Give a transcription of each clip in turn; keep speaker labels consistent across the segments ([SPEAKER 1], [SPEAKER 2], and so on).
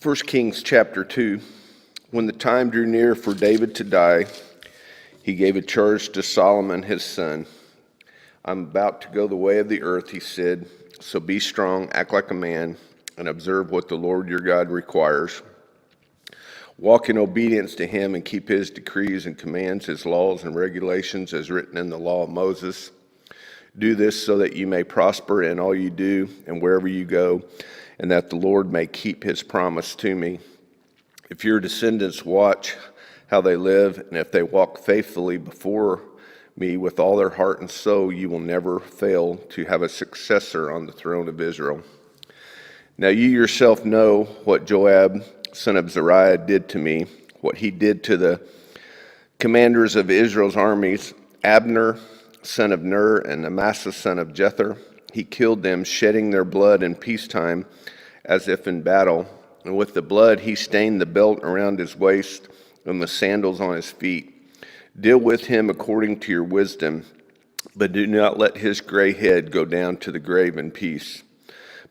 [SPEAKER 1] 1 Kings chapter 2. When the time drew near for David to die, he gave a charge to Solomon his son. I'm about to go the way of the earth, he said, so be strong, act like a man, and observe what the Lord your God requires. Walk in obedience to him and keep his decrees and commands, his laws and regulations as written in the law of Moses. Do this so that you may prosper in all you do and wherever you go, and that the Lord may keep his promise to me. If your descendants watch how they live, and if they walk faithfully before me with all their heart and soul, you will never fail to have a successor on the throne of Israel. Now you yourself know what Joab, son of Zeruiah, did to me, what he did to the commanders of Israel's armies, Abner, son of Ner, and Amasa, son of Jether. He killed them, shedding their blood in peacetime as if in battle. And with the blood he stained the belt around his waist and the sandals on his feet. Deal with him according to your wisdom, but do not let his gray head go down to the grave in peace.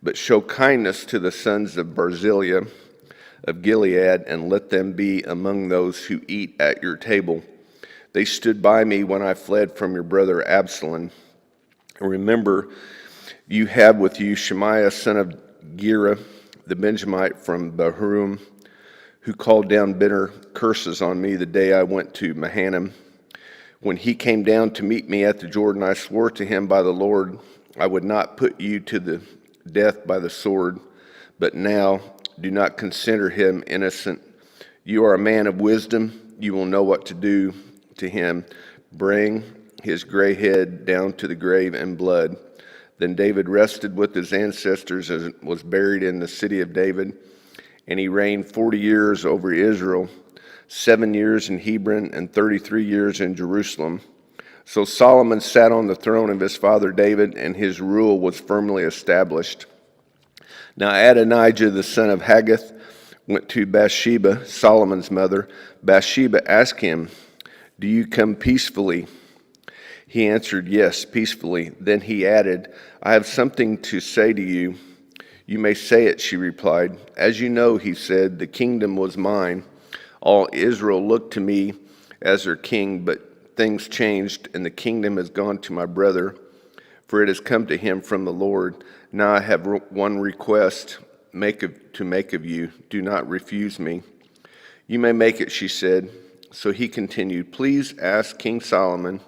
[SPEAKER 1] But show kindness to the sons of Barzillai of Gilead, and let them be among those who eat at your table. They stood by me when I fled from your brother Absalom. Remember, you have with you Shemaiah, son of Gera, the Benjamite from Bahurim, who called down bitter curses on me the day I went to Mahanaim. When he came down to meet me at the Jordan, I swore to him by the Lord, I would not put you to the death by the sword. But now do not consider him innocent. You are a man of wisdom. You will know what to do to him. Bring his gray head down to the grave in blood. Then David rested with his ancestors and was buried in the city of David. And he reigned 40 years over Israel, 7 years in Hebron and 33 years in Jerusalem. So Solomon sat on the throne of his father David, and his rule was firmly established. Now Adonijah, the son of Haggith, went to Bathsheba, Solomon's mother. Bathsheba asked him, "Do you come peacefully?" He answered, "Yes, peacefully." Then he added, "I have something to say to you." "You may say it," she replied. "As you know," he said, "the kingdom was mine. All Israel looked to me as their king, but things changed, and the kingdom has gone to my brother, for it has come to him from the Lord. Now I have one request to make of you. Do not refuse me." "You may make it," she said. So he continued, "Please ask King Solomon.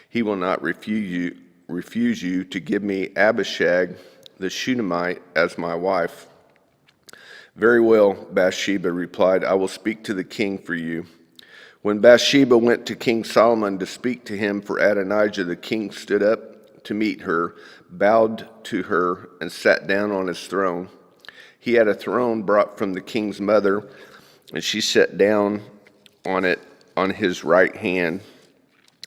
[SPEAKER 1] He will not refuse you to give me Abishag the Shunammite as my wife." "Very well," Bathsheba replied. "I will speak to the king for you." When Bathsheba went to King Solomon to speak to him for Adonijah, the king stood up to meet her, bowed to her, and sat down on his throne. He had a throne brought from the king's mother, and she sat down on it on his right hand.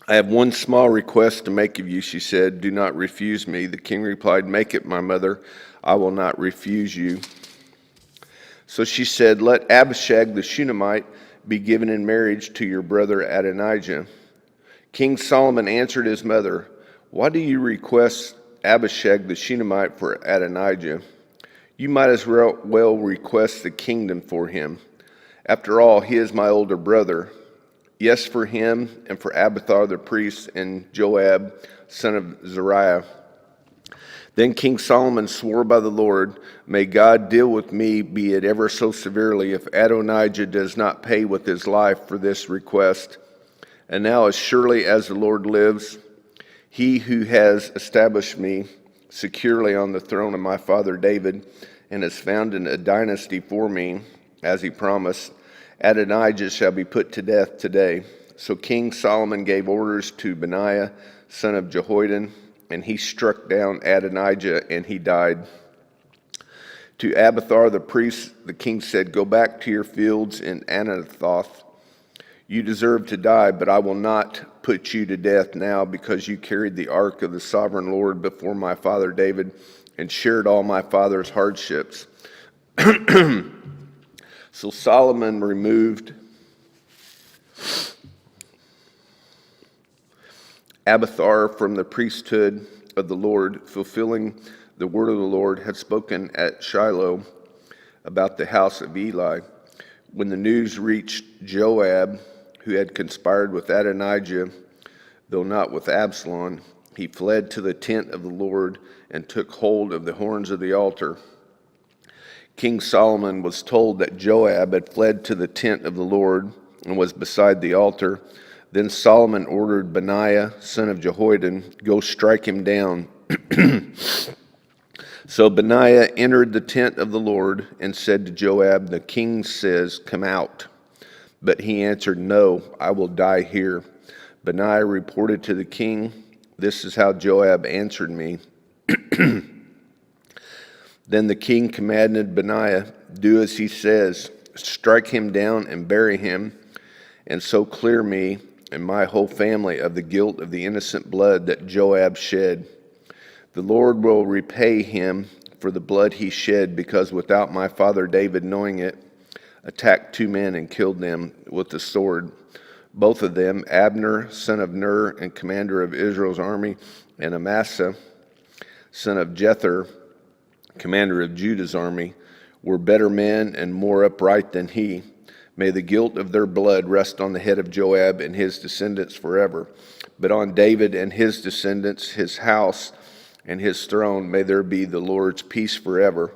[SPEAKER 1] "I have one small request to make of you," she said. "Do not refuse me." The king replied, "Make it, my mother. I will not refuse you." So she said, "Let Abishag the Shunammite be given in marriage to your brother Adonijah." King Solomon answered his mother, "Why do you request Abishag the Shunammite for Adonijah? You might as well request the kingdom for him. After all, he is my older brother. Yes, for him and for Abiathar the priest and Joab, son of Zeruiah." Then King Solomon swore by the Lord, "May God deal with me, be it ever so severely, if Adonijah does not pay with his life for this request. And now, as surely as the Lord lives, he who has established me securely on the throne of my father David and has founded a dynasty for me, as he promised, Adonijah shall be put to death today." So King Solomon gave orders to Benaiah, son of Jehoiada, and he struck down Adonijah, and he died. To Abiathar the priest, the king said, "Go back to your fields in Anathoth. You deserve to die, but I will not put you to death now, because you carried the ark of the sovereign Lord before my father David and shared all my father's hardships." So Solomon removed Abiathar from the priesthood of the Lord, fulfilling the word of the Lord had spoken at Shiloh. about the house of Eli. When the news reached Joab, who had conspired with Adonijah, though not with Absalom, he fled to the tent of the Lord and took hold of the horns of the altar. King Solomon was told that Joab had fled to the tent of the Lord and was beside the altar. Then Solomon ordered Benaiah, son of Jehoiada, go strike him down. So Benaiah entered the tent of the Lord and said to Joab, "The king says, 'Come out.' But he answered, 'No, I will die here.' Benaiah reported to the king, 'This is how Joab answered me.' Then the king commanded Benaiah, 'Do as he says, strike him down and bury him, and so clear me and my whole family of the guilt of the innocent blood that Joab shed. The Lord will repay him for the blood he shed, because without my father David knowing it, attacked 2 men and killed them with the sword. Both of them, Abner, son of Ner and commander of Israel's army, and Amasa, son of Jether, commander of Judah's army, were better men and more upright than he. May the guilt of their blood rest on the head of Joab and his descendants forever. But on David and his descendants, his house, and his throne, may there be the Lord's peace forever.'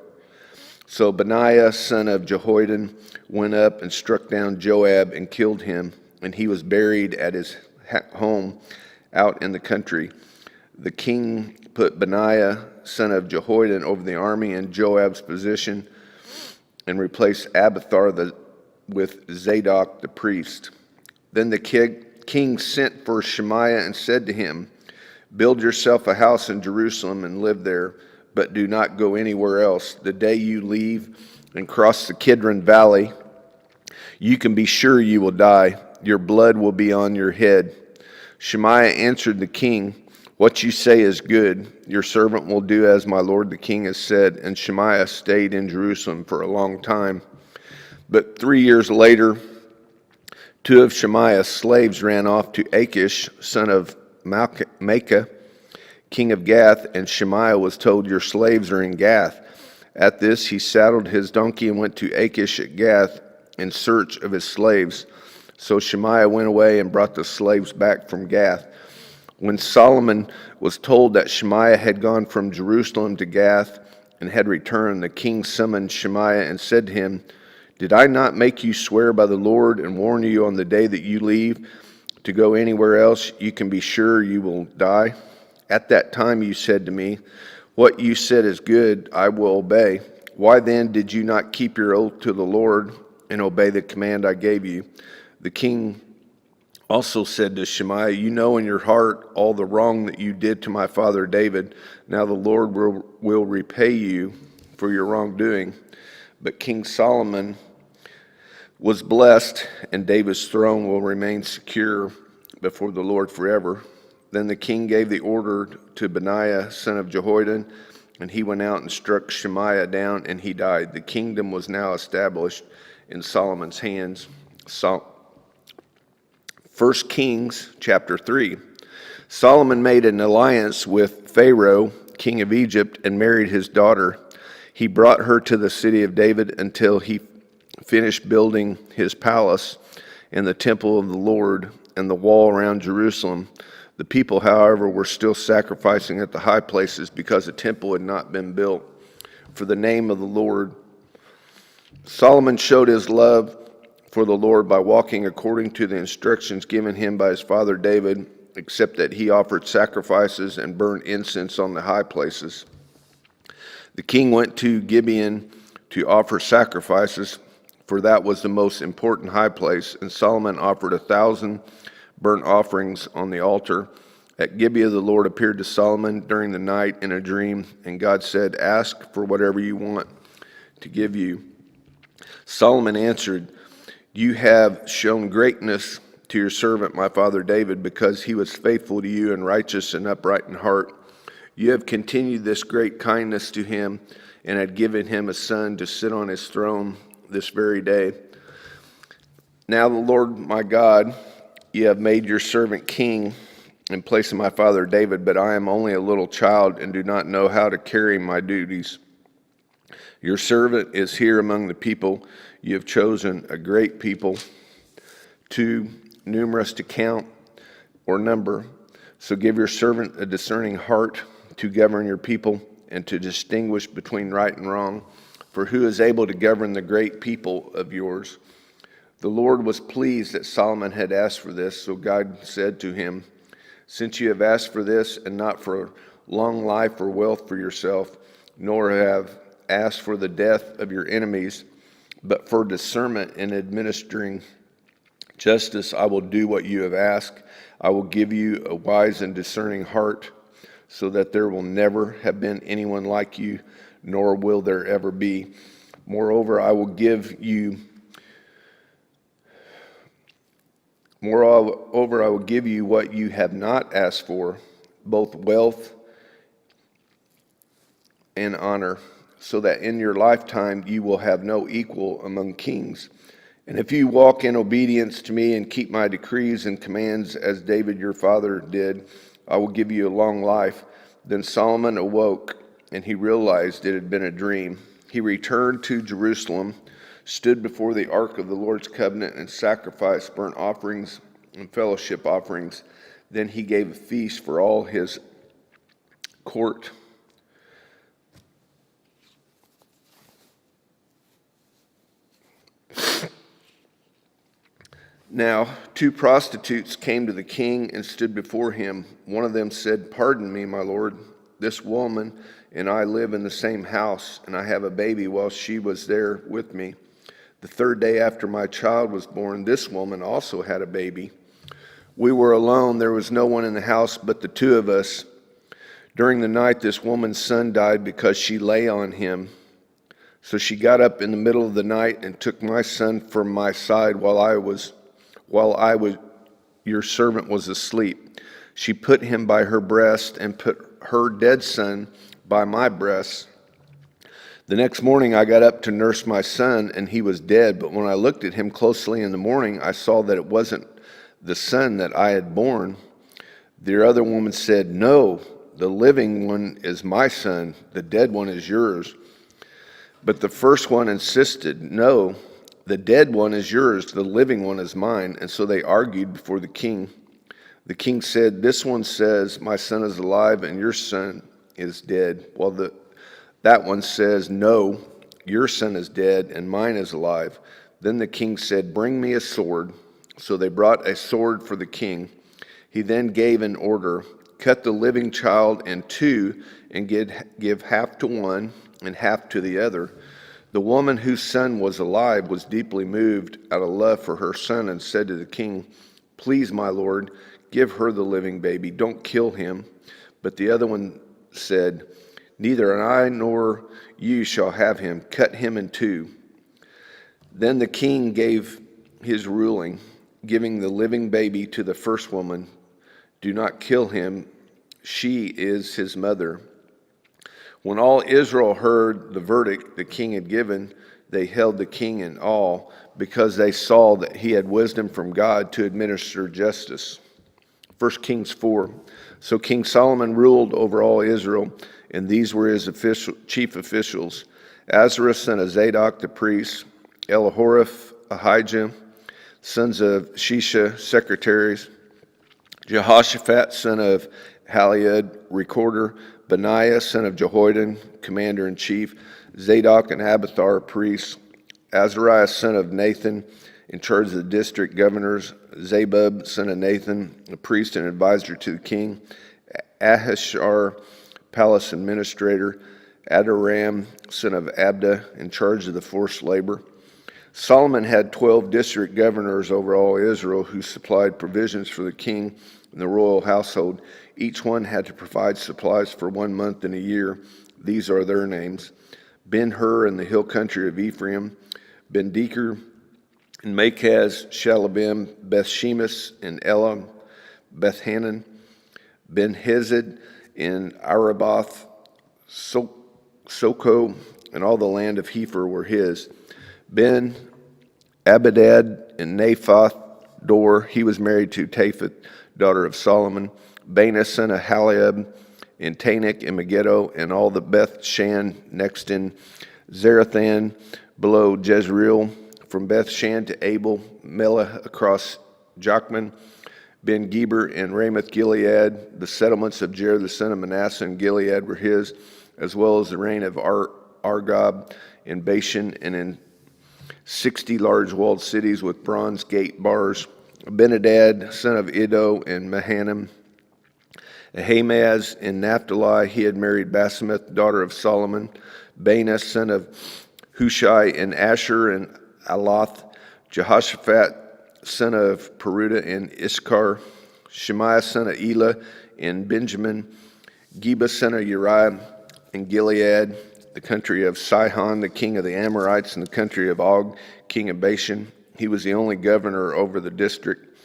[SPEAKER 1] So Benaiah, son of Jehoiada, went up and struck down Joab and killed him, and he was buried at his home out in the country. The king put Benaiah, son of Jehoiada, over the army in Joab's position and replaced Abiathar with Zadok the priest. Then the king sent for Shemaiah and said to him, 'Build yourself a house in Jerusalem and live there, but do not go anywhere else. The day you leave and cross the Kidron Valley, you can be sure you will die. Your blood will be on your head.' Shemaiah answered the king, 'What you say is good. Your servant will do as my lord the king has said.' And Shemaiah stayed in Jerusalem for a long time. But 3 years later, 2 of Shemaiah's slaves ran off to Achish, son of Maacah, king of Gath, and Shemaiah was told, 'Your slaves are in Gath.' At this, he saddled his donkey and went to Achish at Gath in search of his slaves. So Shemaiah went away and brought the slaves back from Gath. When Solomon was told that Shemaiah had gone from Jerusalem to Gath and had returned, the king summoned Shemaiah and said to him, 'Did I not make you swear by the Lord and warn you on the day that you leave to go anywhere else, you can be sure you will die? At that time you said to me, "What you said is good, I will obey." Why then did you not keep your oath to the Lord and obey the command I gave you?' The king also said to Shemaiah, 'You know in your heart all the wrong that you did to my father David. Now the Lord will repay you for your wrongdoing.' But King Solomon was blessed, and David's throne will remain secure before the Lord forever." Then the king gave the order to Benaiah, son of Jehoiada, and he went out and struck Shemaiah down, and he died. The kingdom was now established in Solomon's hands. 1 Kings chapter 3. Solomon made an alliance with Pharaoh, king of Egypt, and married his daughter. He brought her to the city of David until he finished building his palace and the temple of the Lord and the wall around Jerusalem. The people, however, were still sacrificing at the high places because the temple had not been built for the name of the Lord. Solomon showed his love for the Lord by walking according to the instructions given him by his father David, except that he offered sacrifices and burned incense on the high places. The king went to Gibeon to offer sacrifices, for that was the most important high place, and Solomon offered 1,000 burnt offerings on the altar. At Gibeah the Lord appeared to Solomon during the night in a dream, and God said, "Ask for whatever you want to give you." Solomon answered, "You have shown greatness to your servant my father David, because he was faithful to you and righteous and upright in heart. You have continued this great kindness to him and had given him a son to sit on his throne this very day. Now the Lord my God, you have made your servant king in place of my father David, but I am only a little child and do not know how to carry my duties. Your servant is here among the people. You have chosen a great people, too numerous to count or number. So give your servant a discerning heart to govern your people and to distinguish between right and wrong. For who is able to govern the great people of yours? The Lord was pleased that Solomon had asked for this, so God said to him, since you have asked for this and not for long life or wealth for yourself, nor have asked for the death of your enemies, but for discernment in administering justice, I will do what you have asked. I will give you a wise and discerning heart, so that there will never have been anyone like you, nor will there ever be. Moreover, I will give you what you have not asked for, both wealth and honor, so that in your lifetime you will have no equal among kings. And if you walk in obedience to me and keep my decrees and commands as David your father did, I will give you a long life. Then Solomon awoke, and he realized it had been a dream. He returned to Jerusalem, stood before the ark of the Lord's covenant, and sacrificed burnt offerings and fellowship offerings. Then he gave a feast for all his court. Now, two prostitutes came to the king and stood before him. One of them said, pardon me, my lord, this woman and I live in the same house, and I have a baby while she was there with me. The third day after my child was born, this woman also had a baby. We were alone. There was no one in the house but the two of us. During the night, this woman's son died because she lay on him. So she got up in the middle of the night and took my son from my side while your servant was asleep. She put him by her breast and put her dead son by my breast. The next morning I got up to nurse my son, and he was dead. But when I looked at him closely in the morning, I saw that it wasn't the son that I had born. The other woman said, no, the living one is my son, the dead one is yours. But the first one insisted, no, the dead one is yours, the living one is mine. And so they argued before the king. The king said, this one says, my son is alive and your son is dead. While that one says, no, your son is dead and mine is alive. Then the king said, bring me a sword. So they brought a sword for the king. He then gave an order, cut the living child in two and give half to one and half to the other. The woman whose son was alive was deeply moved out of love for her son and said to the king, please, my lord, give her the living baby. Don't kill him. But the other one said, neither I nor you shall have him. Cut him in two. Then the king gave his ruling, giving the living baby to the first woman. Do not kill him. She is his mother. When all Israel heard the verdict the king had given, they held the king in awe because they saw that he had wisdom from God to administer justice. 1 Kings 4. So King Solomon ruled over all Israel, and these were his chief officials: Azariah, son of Zadok the priest; Elihoreph, Ahijah, sons of Shisha, secretaries; Jehoshaphat, son of Haliad, recorder; Benaiah, son of Jehoiada, commander-in-chief; Zadok and Abiathar, priests; Azariah, son of Nathan, in charge of the district governors; Zabud, son of Nathan, a priest and advisor to the king; Ahishar, palace administrator; Adoram, son of Abda, in charge of the forced labor. Solomon had 12 district governors over all Israel who supplied provisions for the king and the royal household. Each one had to provide supplies for 1 month in a year. These are their names: Ben-Hur in the hill country of Ephraim, Ben-Deker in Makaz, Shalabim, Beth-Shemesh in Elam, Beth-Hanan, Ben-Hesed in Araboth, Soko, and all the land of Hepher were his. Ben-Abadad in Naphoth Dor, he was married to Taphath, daughter of Solomon. Baanah, son of Haliab, in Tanakh and Megiddo, and all the Beth Shan next in Zarathan below Jezreel, from Bethshan to Abel, Melah across Jokman, Ben Geber and Ramoth Gilead. The settlements of Jair the son of Manasseh and Gilead were his, as well as the reign of Argob in Bashan, and in 60 large walled cities with bronze gate bars. Benadad, son of Iddo, in Mahanaim. Ahimaaz in Naphtali, he had married Basemath, daughter of Solomon. Baana, son of Hushai, in Asher and Aloth. Jehoshaphat, son of Peruda, in Issachar. Shemaiah, son of Elah, in Benjamin. Geba, son of Uriah, in Gilead, the country of Sihon, the king of the Amorites, and the country of Og, king of Bashan. He was the only governor over the district.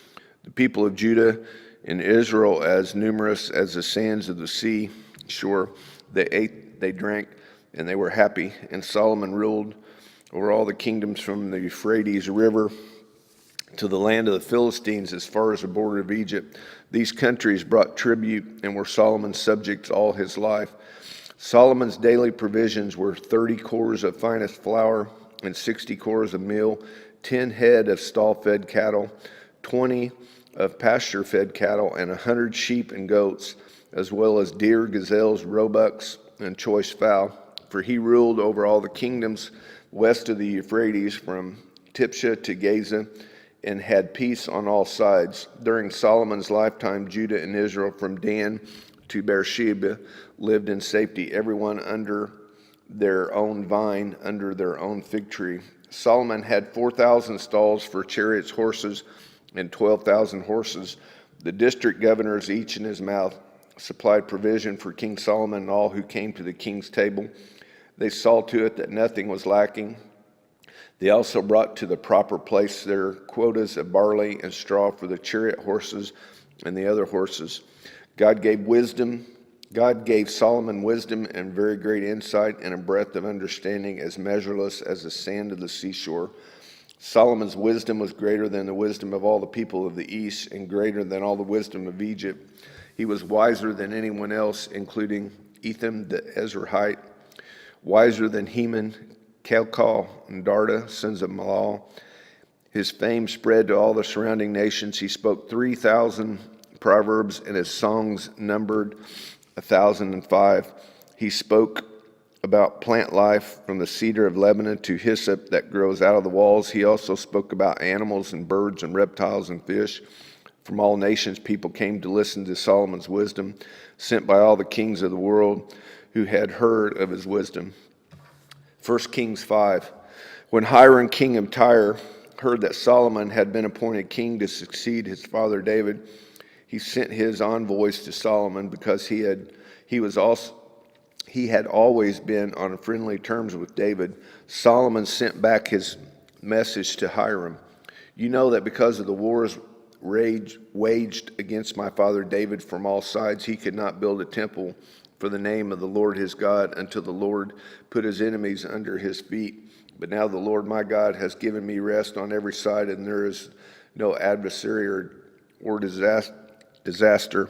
[SPEAKER 1] The people of Judah and Israel, as numerous as the sands of the sea shore, they ate, they drank, and they were happy. And Solomon ruled over all the kingdoms from the Euphrates River to the land of the Philistines as far as the border of Egypt. These countries brought tribute and were Solomon's subjects all his life. Solomon's daily provisions were 30 cores of finest flour and 60 cores of meal, 10 head of stall-fed cattle, 20 of pasture-fed cattle, and 100 sheep and goats, as well as deer, gazelles, roebucks, and choice fowl. For he ruled over all the kingdoms west of the Euphrates, from Tipsha to Gaza, and had peace on all sides. During Solomon's lifetime, Judah and Israel, from Dan to Beersheba, lived in safety, everyone under their own vine, under their own fig tree. Solomon had 4,000 stalls for chariots, horses, and 12,000 horses. The district governors, each in his mouth, supplied provision for King Solomon and all who came to the king's table. They saw to it that nothing was lacking. They also brought to the proper place their quotas of barley and straw for the chariot horses and the other horses. God gave Solomon wisdom and very great insight and a breadth of understanding as measureless as the sand of the seashore. Solomon's wisdom was greater than the wisdom of all the people of the east and greater than all the wisdom of Egypt. He was wiser than anyone else, including Etham the Ezrahite, wiser than Heman, Calcol, and Darda, sons of Malal. His fame spread to all the surrounding nations. He spoke 3,000 proverbs, and his songs numbered 1,005. He spoke about plant life, from the cedar of Lebanon to hyssop that grows out of the walls. He also spoke about animals and birds and reptiles and fish. From all nations, people came to listen to Solomon's wisdom, sent by all the kings of the world who had heard of his wisdom. 1 Kings 5. When Hiram, king of Tyre, heard that Solomon had been appointed king to succeed his father David, he sent his envoys to Solomon because he had always been on friendly terms with David. Solomon sent back his message to Hiram. You know that because of the wars waged against my father David from all sides, he could not build a temple for the name of the Lord his God until the Lord put his enemies under his feet. But now the Lord my God has given me rest on every side, and there is no adversary or disaster.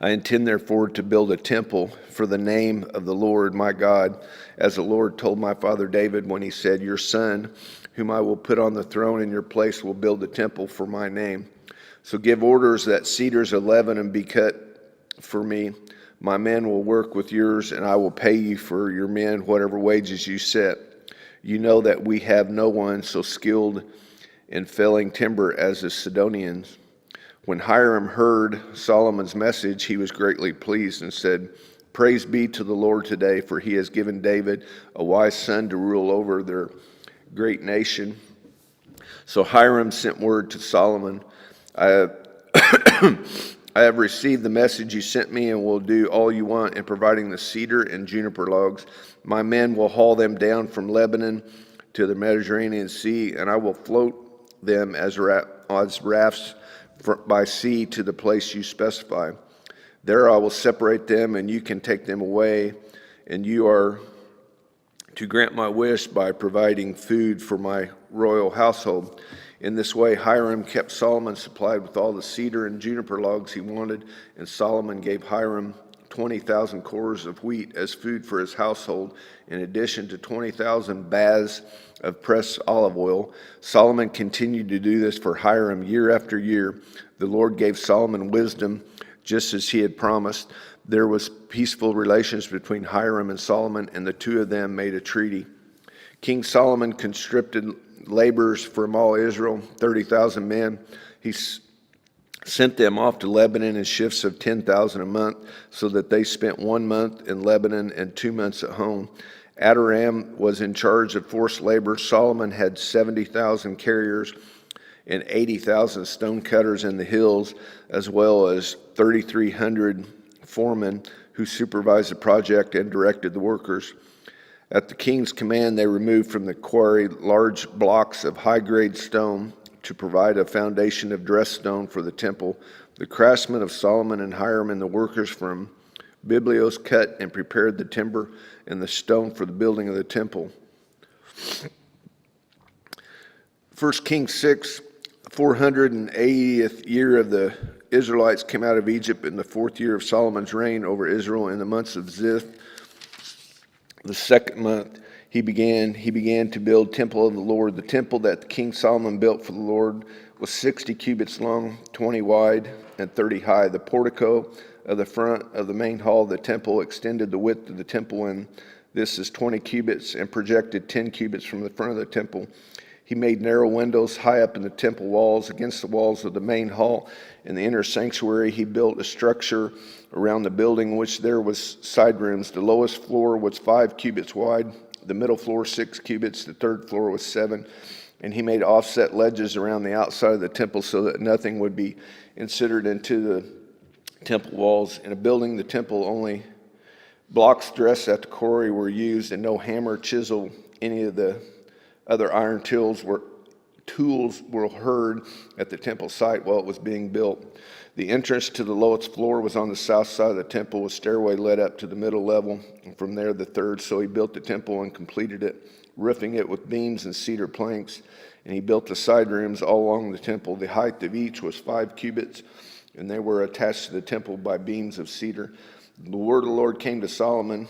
[SPEAKER 1] I intend therefore to build a temple for the name of the Lord my God, as the Lord told my father David when he said, your son, whom I will put on the throne in your place, will build a temple for my name. So give orders that cedars of Lebanon be cut for me. My men will work with yours, and I will pay you for your men whatever wages you set. You know that we have no one so skilled in felling timber as the Sidonians. When Hiram heard Solomon's message, he was greatly pleased and said, praise be to the Lord today, for he has given David a wise son to rule over their great nation. So Hiram sent word to Solomon, I have received the message you sent me and will do all you want in providing the cedar and juniper logs. My men will haul them down from Lebanon to the Mediterranean Sea, and I will float them as rafts by sea to the place you specify. There I will separate them, and you can take them away, and you are to grant my wish by providing food for my royal household. In this way, Hiram kept Solomon supplied with all the cedar and juniper logs he wanted, and Solomon gave Hiram 20,000 cores of wheat as food for his household, in addition to 20,000 baths of pressed olive oil. Solomon continued to do this for Hiram year after year. The Lord gave Solomon wisdom, just as he had promised. There was peaceful relations between Hiram and Solomon, and the two of them made a treaty. King Solomon conscripted laborers from all Israel, 30,000 men. He sent them off to Lebanon in shifts of 10,000 a month, so that they spent 1 month in Lebanon and 2 months at home. Adoram was in charge of forced labor. Solomon had 70,000 carriers and 80,000 stone cutters in the hills, as well as 3,300 foremen who supervised the project and directed the workers. At the king's command, they removed from the quarry large blocks of high-grade stone to provide a foundation of dressed stone for the temple. The craftsmen of Solomon and Hiram and the workers from Biblios cut and prepared the timber and the stone for the building of the temple. 1 Kings 6, 480th year of the Israelites came out of Egypt in the 4th year of Solomon's reign over Israel in the months of Ziph. The 2nd month he began to build temple of the Lord. The temple that King Solomon built for the Lord was 60 cubits long, 20 wide, and 30 high. The portico of the front of the main hall of the temple extended the width of the temple, and this is 20 cubits, and projected 10 cubits from the front of the temple. He made narrow windows high up in the temple walls against the walls of the main hall. In the inner sanctuary, he built a structure around the building, in which there was side rooms. The lowest floor was 5 cubits wide, the middle floor 6 cubits, the third floor was 7. And he made offset ledges around the outside of the temple so that nothing would be inserted into the temple walls. In a building the temple, only blocks dressed at the quarry were used, and no hammer, chisel, any of the other iron tools were heard at the temple site while it was being built. The entrance to the lowest floor was on the south side of the temple. A stairway led up to the middle level, and from there the third. So he built the temple and completed it, roofing it with beams and cedar planks. And he built the side rooms all along the temple. The height of each was 5 cubits, and they were attached to the temple by beams of cedar. The word of the Lord came to Solomon,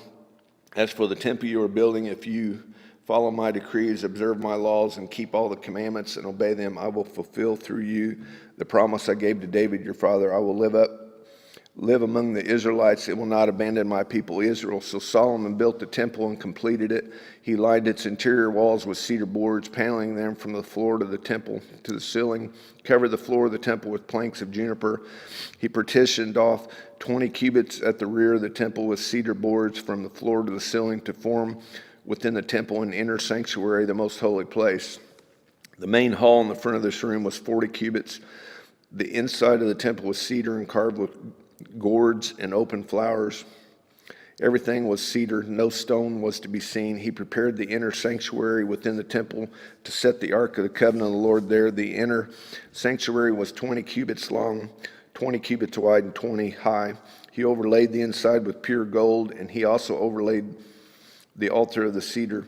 [SPEAKER 1] "As for the temple you are building, if you follow my decrees, observe my laws, and keep all the commandments and obey them, I will fulfill through you the promise I gave to David your father. I will live among the Israelites and will not abandon my people Israel." So Solomon built the temple and completed it. He lined its interior walls with cedar boards, paneling them from the floor to the temple to the ceiling, covered the floor of the temple with planks of juniper. He partitioned off 20 cubits at the rear of the temple with cedar boards from the floor to the ceiling to form within the temple and inner sanctuary, the most holy place. The main hall in the front of this room was 40 cubits. The inside of the temple was cedar and carved with gourds and open flowers. Everything was cedar, no stone was to be seen. He prepared the inner sanctuary within the temple to set the Ark of the Covenant of the Lord there. The inner sanctuary was 20 cubits long, 20 cubits wide, and 20 high. He overlaid the inside with pure gold, and he also overlaid the altar of the cedar.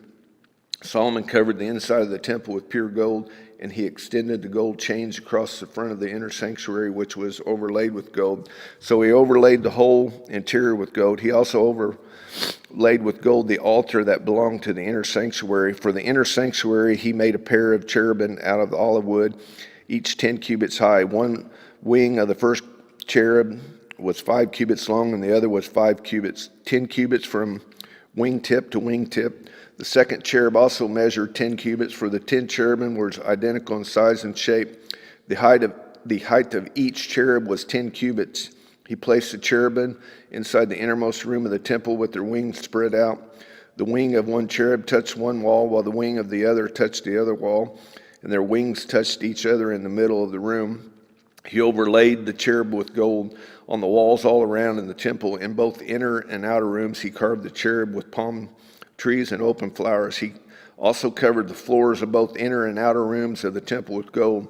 [SPEAKER 1] Solomon covered the inside of the temple with pure gold, and he extended the gold chains across the front of the inner sanctuary, which was overlaid with gold. So he overlaid the whole interior with gold. He also overlaid with gold the altar that belonged to the inner sanctuary. For the inner sanctuary, he made a pair of cherubim out of olive wood, each 10 cubits high. One wing of the first cherub was 5 cubits long, and the other was 5 cubits, 10 cubits from wingtip to wingtip. The second cherub also measured 10 cubits, for the 10 cherubim were identical in size and shape. The height of each cherub was 10 cubits. He placed the cherubim inside the innermost room of the temple with their wings spread out. The wing of one cherub touched one wall, while the wing of the other touched the other wall, and their wings touched each other in the middle of the room. He overlaid the cherub with gold on the walls all around in the temple. In both inner and outer rooms, he carved the cherub with palm trees and open flowers. He also covered the floors of both inner and outer rooms of the temple with gold.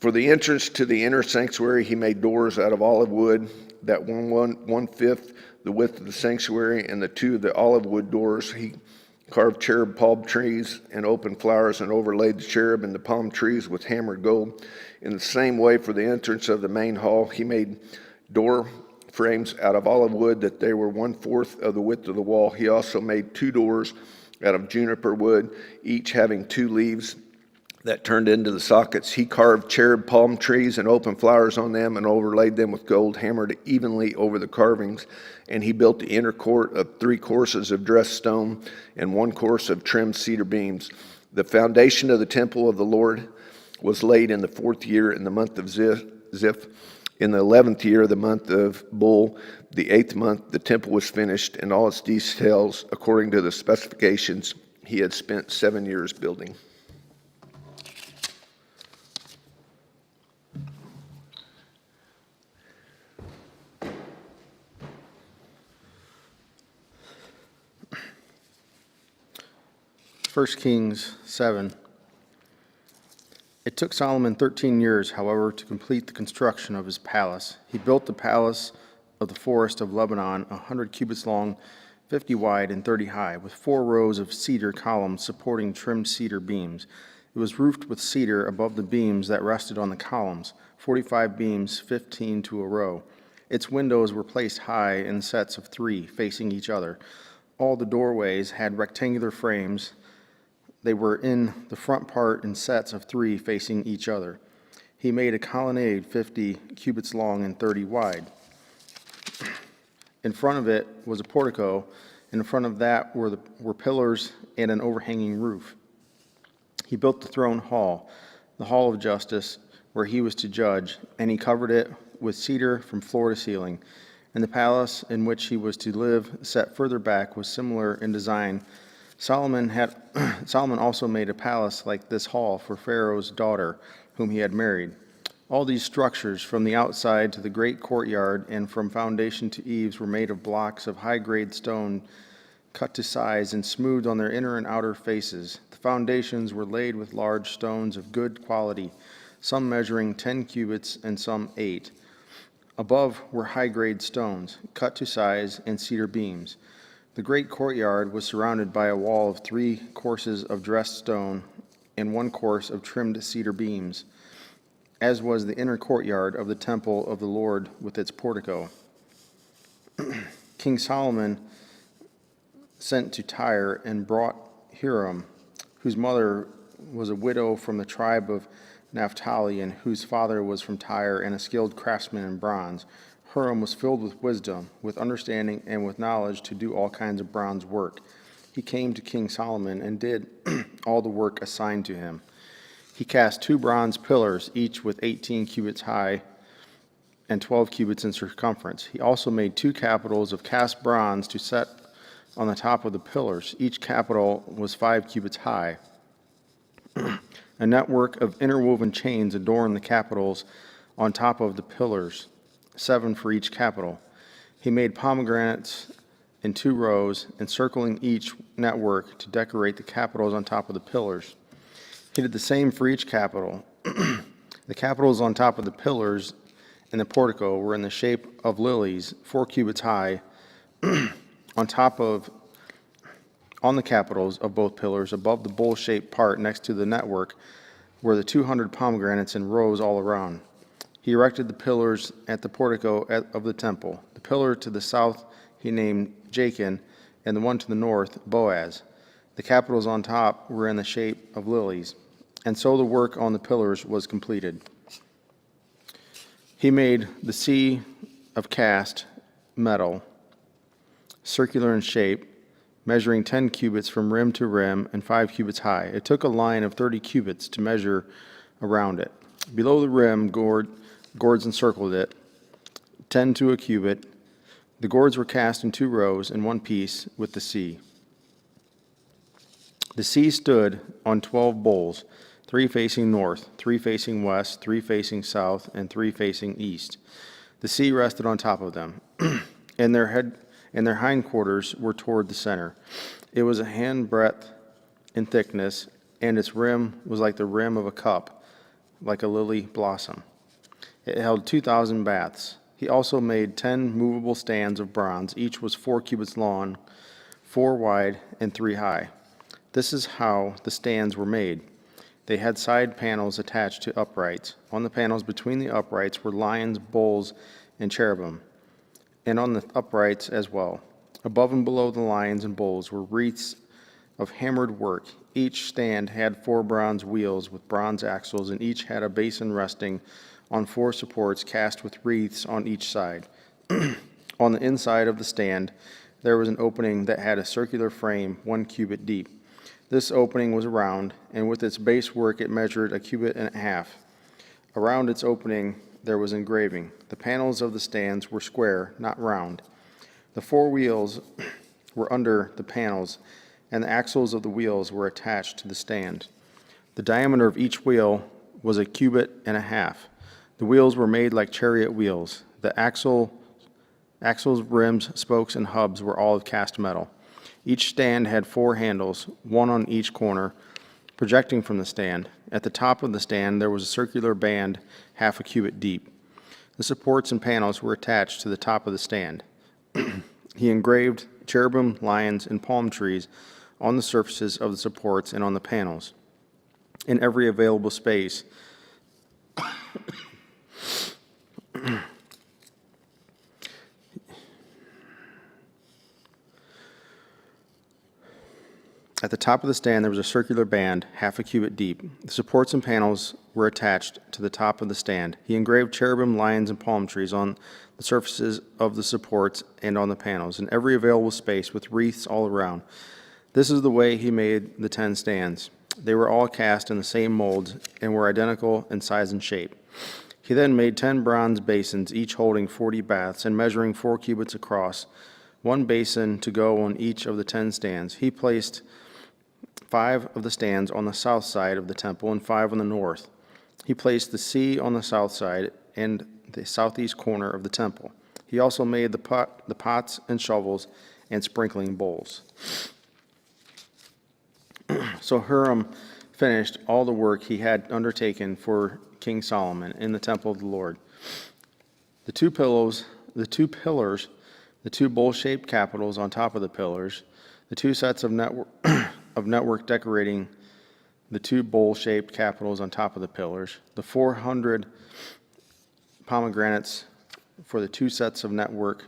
[SPEAKER 1] For the entrance to the inner sanctuary, he made doors out of olive wood that one-fifth the width of the sanctuary, and the 2 of the olive wood doors he carved cherub palm trees and open flowers, and overlaid the cherub and the palm trees with hammered gold. In the same way, for the entrance of the main hall, he made door frames out of olive wood, that they were 1/4 of the width of the wall. He also made 2 doors out of juniper wood, each having 2 leaves that turned into the sockets. He carved cherub palm trees and open flowers on them and overlaid them with gold hammered evenly over the carvings. And he built the inner court of 3 courses of dressed stone and 1 course of trimmed cedar beams. The foundation of the temple of the Lord was laid in the 4th year in the month of Ziph. In the 11th year of the month of Bul, the 8th month, the temple was finished in all its details according to the specifications he had spent 7 years building.
[SPEAKER 2] First Kings 7. It took Solomon 13 years, however, to complete the construction of his palace. He built the palace of the forest of Lebanon, 100 cubits long, 50 wide, and 30 high, with 4 rows of cedar columns supporting trimmed cedar beams. It was roofed with cedar above the beams that rested on the columns, 45 beams, 15 to a row. Its windows were placed high in sets of 3, facing each other. All the doorways had rectangular frames. They were in the front part in sets of 3 facing each other. He made a colonnade 50 cubits long and 30 wide. In front of it was a portico, and in front of that were pillars and an overhanging roof. He built the throne hall, the hall of justice, where he was to judge, and he covered it with cedar from floor to ceiling. And the palace in which he was to live, set further back, was similar in design. Solomon also made a palace like this hall for Pharaoh's daughter, whom he had married. All these structures, from the outside to the great courtyard and from foundation to eaves, were made of blocks of high-grade stone, cut to size and smoothed on their inner and outer faces. The foundations were laid with large stones of good quality, some measuring 10 cubits and some 8. Above were high-grade stones, cut to size, and cedar beams. The great courtyard was surrounded by a wall of 3 courses of dressed stone and 1 course of trimmed cedar beams, as was the inner courtyard of the temple of the Lord with its portico. King Solomon sent to Tyre and brought Hiram, whose mother was a widow from the tribe of Naphtali, and whose father was from Tyre and a skilled craftsman in bronze. Hiram was filled with wisdom, with understanding, and with knowledge to do all kinds of bronze work. He came to King Solomon and did all the work assigned to him. He cast 2 bronze pillars, each with 18 cubits high and 12 cubits in circumference. He also made 2 capitals of cast bronze to set on the top of the pillars. Each capital was 5 cubits high. A network of interwoven chains adorned the capitals on top of the pillars, 7 for each capital. He made pomegranates in 2 rows, encircling each network to decorate the capitals on top of the pillars. He did the same for each capital. The capitals on top of the pillars in the portico were in the shape of lilies, 4 cubits high. On the capitals of both pillars, above the bowl-shaped part next to the network, were the 200 pomegranates in rows all around. He erected the pillars at the portico of the temple. The pillar to the south he named Jachin, and the one to the north Boaz. The capitals on top were in the shape of lilies. And so the work on the pillars was completed. He made the sea of cast metal, circular in shape, measuring 10 cubits from rim to rim and 5 cubits high. It took a line of 30 cubits to measure around it. Below the rim, gourds encircled it, 10 to a cubit. The gourds were cast in 2 rows in one piece with the sea. The sea stood on 12 bowls, 3 facing north, 3 facing west, 3 facing south, and 3 facing east. The sea rested on top of them, and their hindquarters were toward the center. It was a handbreadth in thickness, and its rim was like the rim of a cup, like a lily blossom. It held 2,000 baths. He also made 10 movable stands of bronze. Each was 4 cubits long, 4 wide, and 3 high. This is how the stands were made. They had side panels attached to uprights. On the panels between the uprights were lions, bulls, and cherubim. and on the uprights as well. Above and below the lions and bulls were wreaths of hammered work. Each stand had 4 bronze wheels with bronze axles, and each had a basin resting on 4 supports cast with wreaths on each side. On the inside of the stand, there was an opening that had a circular frame 1 cubit deep. This opening was round, and with its base work it measured 1.5 cubits. Around its opening there was engraving. The panels of the stands were square, not round. The 4 wheels were under the panels, and the axles of the wheels were attached to the stand. The diameter of each wheel was 1.5 cubits. The wheels were made like chariot wheels. The axles, rims, spokes, and hubs were all of cast metal. Each stand had 4 handles, one on each corner, projecting from the stand. At the top of the stand there was a circular band 0.5 cubit deep. The supports and panels were attached to the top of the stand. He engraved cherubim, lions, and palm trees on the surfaces of the supports and on the panels. In every available space, at the top of the stand there was a circular band 0.5 cubit deep. The supports and panels were attached to the top of the stand. He engraved cherubim, lions, and palm trees on the surfaces of the supports and on the panels, in every available space with wreaths all around. This is the way he made the 10 stands. They were all cast in the same molds and were identical in size and shape. He then made 10 bronze basins, each holding 40 baths and measuring 4 cubits across, 1 basin to go on each of the 10 stands. He placed 5 of the stands on the south side of the temple and 5 on the north. He placed the sea on the south side and the southeast corner of the temple. He also made the pots and shovels and sprinkling bowls. So Hiram finished all the work he had undertaken for King Solomon in the temple of the Lord. The 2 pillars, the 2 bowl-shaped capitals on top of the pillars, the 2 sets of network decorating the 2 bowl-shaped capitals on top of the pillars, the 400 pomegranates for the 2 sets of network,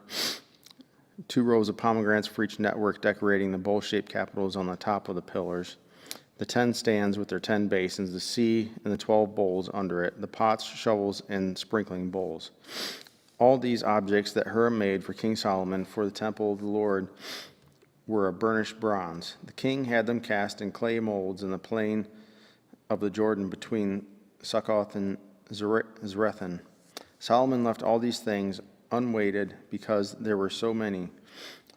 [SPEAKER 2] 2 rows of pomegranates for each network decorating the bowl-shaped capitals on the top of the pillars, the 10 stands with their 10 basins, the sea and the 12 bowls under it, the pots, shovels, and sprinkling bowls. All these objects that Hiram made for King Solomon for the temple of the Lord were of burnished bronze. The king had them cast in clay molds in the plain of the Jordan between Succoth and Zarethan. Solomon left all these things unweighted because there were so many.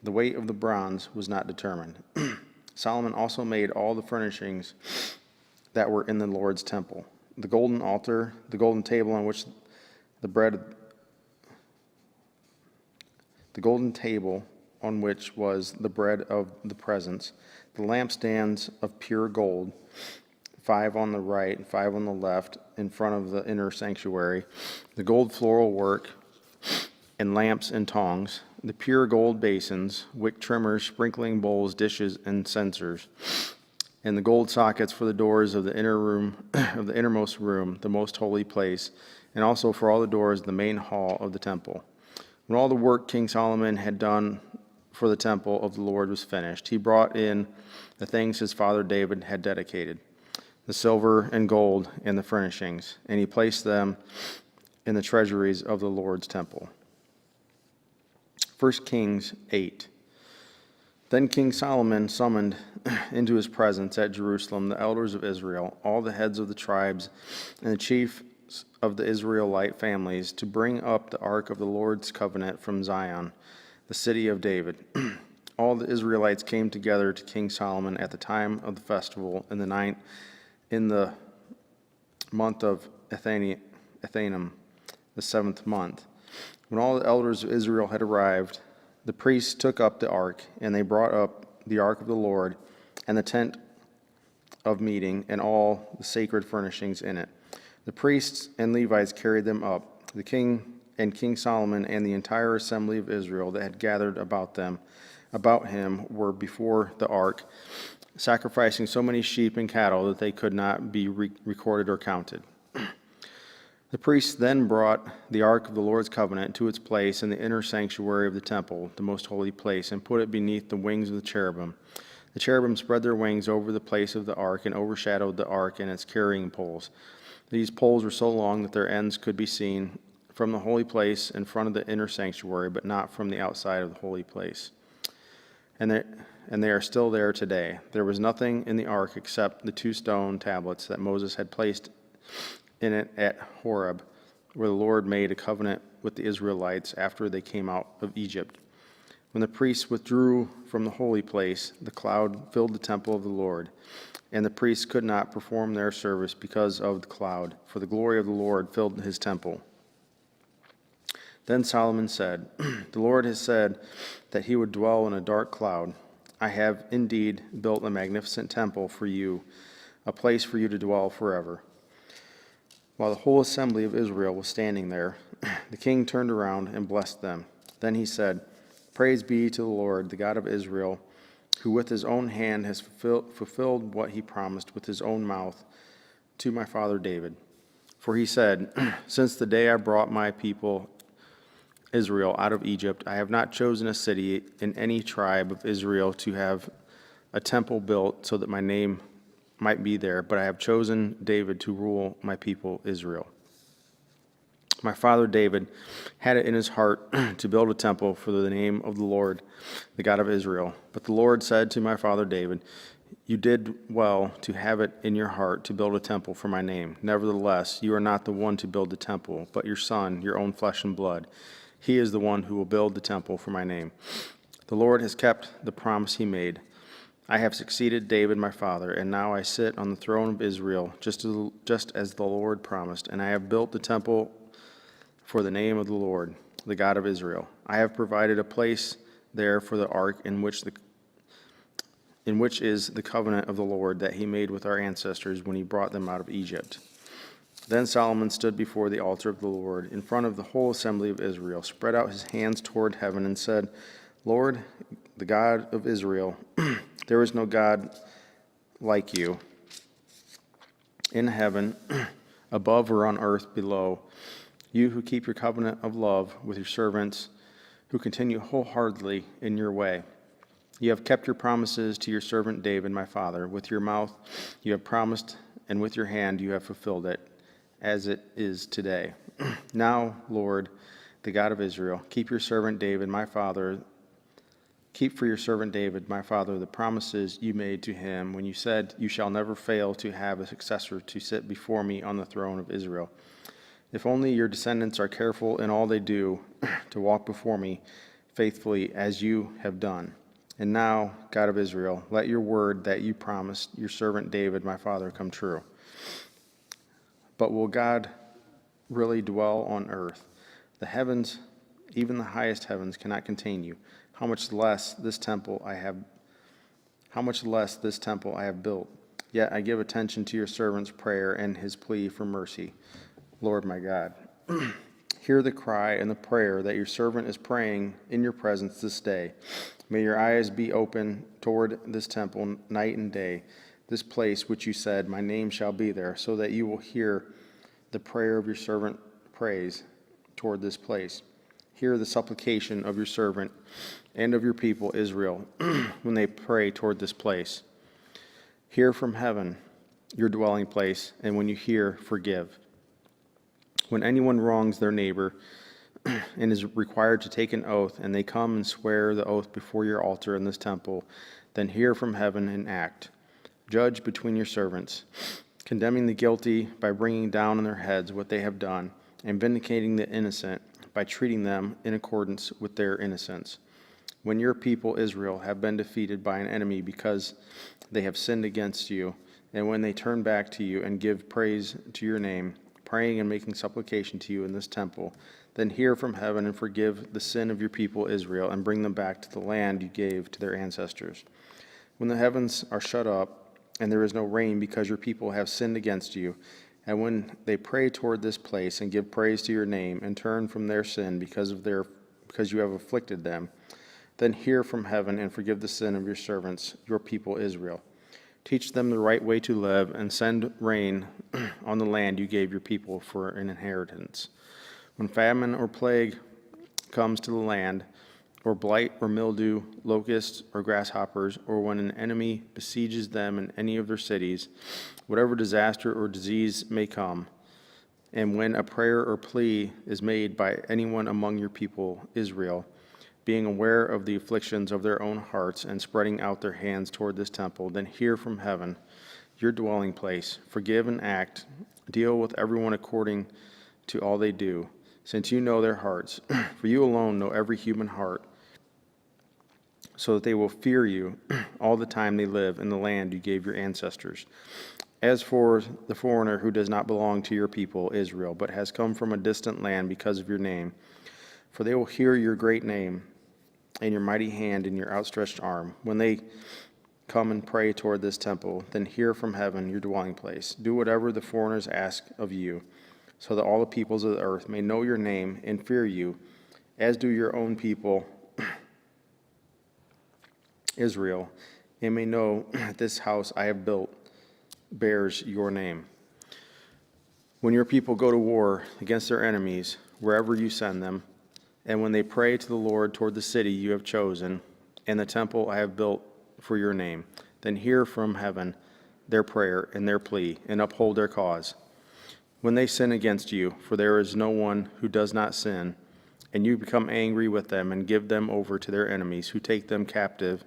[SPEAKER 2] The weight of the bronze was not determined. Solomon also made all the furnishings that were in the Lord's temple: the golden altar, the golden table on which the golden table on which was the bread of the presence, the lampstands of pure gold, 5 on the right and 5 on the left in front of the inner sanctuary, the gold floral work and lamps and tongs, the pure gold basins, wick trimmers, sprinkling bowls, dishes, and censers, and the gold sockets for the doors of the inner room, of the innermost room, the most holy place, and also for all the doors of the main hall of the temple. When all the work King Solomon had done for the temple of the Lord was finished, he brought in the things his father David had dedicated, the silver and gold and the furnishings, and he placed them in the treasuries of the Lord's temple. 1 Kings 8. Then King Solomon summoned into his presence at Jerusalem the elders of Israel, all the heads of the tribes, and the chiefs of the Israelite families, to bring up the ark of the Lord's covenant from Zion, the city of David. All the Israelites came together to King Solomon at the time of the festival in the month of Ethanim, the 7th month. When all the elders of Israel had arrived, the priests took up the ark, and they brought up the ark of the Lord and the tent of meeting and all the sacred furnishings in it. The priests and Levites carried them up. The king and King Solomon and the entire assembly of Israel that had gathered about him were before the ark, sacrificing so many sheep and cattle that they could not be recorded or counted. The priests then brought the ark of the Lord's covenant to its place in the inner sanctuary of the temple, the most holy place, and put it beneath the wings of the cherubim. The cherubim spread their wings over the place of the ark and overshadowed the ark and its carrying poles. These poles were so long that their ends could be seen from the holy place in front of the inner sanctuary, but not from the outside of the holy place. And they are still there today. There was nothing in the ark except the 2 stone tablets that Moses had placed in it at Horeb, where the Lord made a covenant with the Israelites after they came out of Egypt. When the priests withdrew from the holy place, the cloud filled the temple of the Lord, and the priests could not perform their service because of the cloud, for the glory of the Lord filled his temple. Then Solomon said, "The Lord has said that he would dwell in a dark cloud. I have indeed built a magnificent temple for you, a place for you to dwell forever." While the whole assembly of Israel was standing there, the king turned around and blessed them. Then he said, "Praise be to the Lord, the God of Israel, who with his own hand has fulfilled what he promised with his own mouth to my father David. For he said, 'Since the day I brought my people Israel out of Egypt, I have not chosen a city in any tribe of Israel to have a temple built so that my name might be there, but I have chosen David to rule my people Israel.' My father David had it in his heart to build a temple for the name of the Lord, the God of Israel. But the Lord said to my father David, 'You did well to have it in your heart to build a temple for my name. Nevertheless, you are not the one to build the temple, but your son, your own flesh and blood. He is the one who will build the temple for my name. The Lord has kept the promise he made. I have succeeded David my father, and now I sit on the throne of Israel, just as the Lord promised, and I have built the temple for the name of the Lord, the God of Israel. I have provided a place there for the ark in which is the covenant of the Lord that he made with our ancestors when he brought them out of Egypt." Then Solomon stood before the altar of the Lord in front of the whole assembly of Israel, spread out his hands toward heaven, and said, "Lord, the God of Israel, there is no God like you in heaven above or on earth below. You who keep your covenant of love with your servants, who continue wholeheartedly in your way. You have kept your promises to your servant David, my father. With your mouth you have promised, and with your hand you have fulfilled it, as it is today. Now, Lord, the God of Israel, keep for your servant David, my father, the promises you made to him when you said, 'You shall never fail to have a successor to sit before me on the throne of Israel.' If only your descendants are careful in all they do to walk before me faithfully as you have done. And now, God of Israel, let your word that you promised your servant David, my father, come true. But will God really dwell on earth? The heavens, even the highest heavens, cannot contain you. How much less this temple I have built. Yet I give attention to your servant's prayer and his plea for mercy. Lord my God, hear the cry and the prayer that your servant is praying in your presence this day. May your eyes be open toward this temple night and day, this place which you said, my name shall be there, so that you will hear the prayer of your servant prays toward this place. Hear the supplication of your servant and of your people Israel when they pray toward this place. Hear from heaven, your dwelling place, and when you hear, forgive. When anyone wrongs their neighbor and is required to take an oath, and they come and swear the oath before your altar in this temple, then hear from heaven and act. Judge between your servants, condemning the guilty by bringing down on their heads what they have done, and vindicating the innocent by treating them in accordance with their innocence. When your people Israel have been defeated by an enemy because they have sinned against you, and when they turn back to you and give praise to your name, praying and making supplication to you in this temple, then hear from heaven and forgive the sin of your people Israel, and bring them back to the land you gave to their ancestors. When the heavens are shut up, and there is no rain because your people have sinned against you, and when they pray toward this place and give praise to your name, and turn from their sin because you have afflicted them, then hear from heaven and forgive the sin of your servants, your people Israel. Teach them the right way to live, and send rain on the land you gave your people for an inheritance. When famine or plague comes to the land, or blight or mildew, locusts or grasshoppers, or when an enemy besieges them in any of their cities, whatever disaster or disease may come, and when a prayer or plea is made by anyone among your people, Israel, being aware of the afflictions of their own hearts and spreading out their hands toward this temple, then hear from heaven, your dwelling place, forgive and act, deal with everyone according to all they do, since you know their hearts. For you alone know every human heart, so that they will fear you all the time they live in the land you gave your ancestors. As for the foreigner who does not belong to your people, Israel, but has come from a distant land because of your name, for they will hear your great name and your mighty hand and your outstretched arm. When they come and pray toward this temple, then hear from heaven, your dwelling place. Do whatever the foreigners ask of you, so that all the peoples of the earth may know your name and fear you, as do your own people, Israel, and may know that this house I have built bears your name. When your people go to war against their enemies, wherever you send them, and when they pray to the Lord toward the city you have chosen, and the temple I have built for your name, then hear from heaven their prayer and their plea, and uphold their cause. When they sin against you, for there is no one who does not sin, and you become angry with them and give them over to their enemies, who take them captive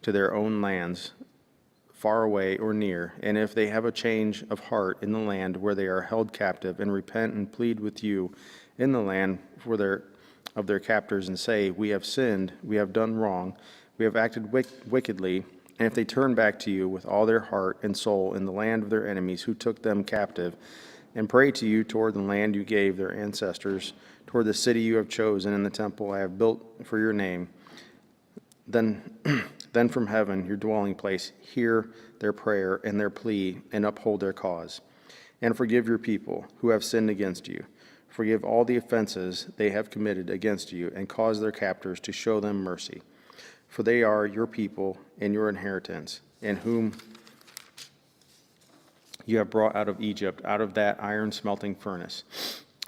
[SPEAKER 2] to their own lands, far away or near, and if they have a change of heart in the land where they are held captive, and repent and plead with you in the land of their captors, and say, we have sinned, we have done wrong, we have acted wickedly, and if they turn back to you with all their heart and soul in the land of their enemies who took them captive, and pray to you toward the land you gave their ancestors, toward the city you have chosen, and the temple I have built for your name, then from heaven, your dwelling place, hear their prayer and their plea, and uphold their cause. And forgive your people who have sinned against you. Forgive all the offenses they have committed against you, and cause their captors to show them mercy. For they are your people and your inheritance, and whom you have brought out of Egypt, out of that iron smelting furnace.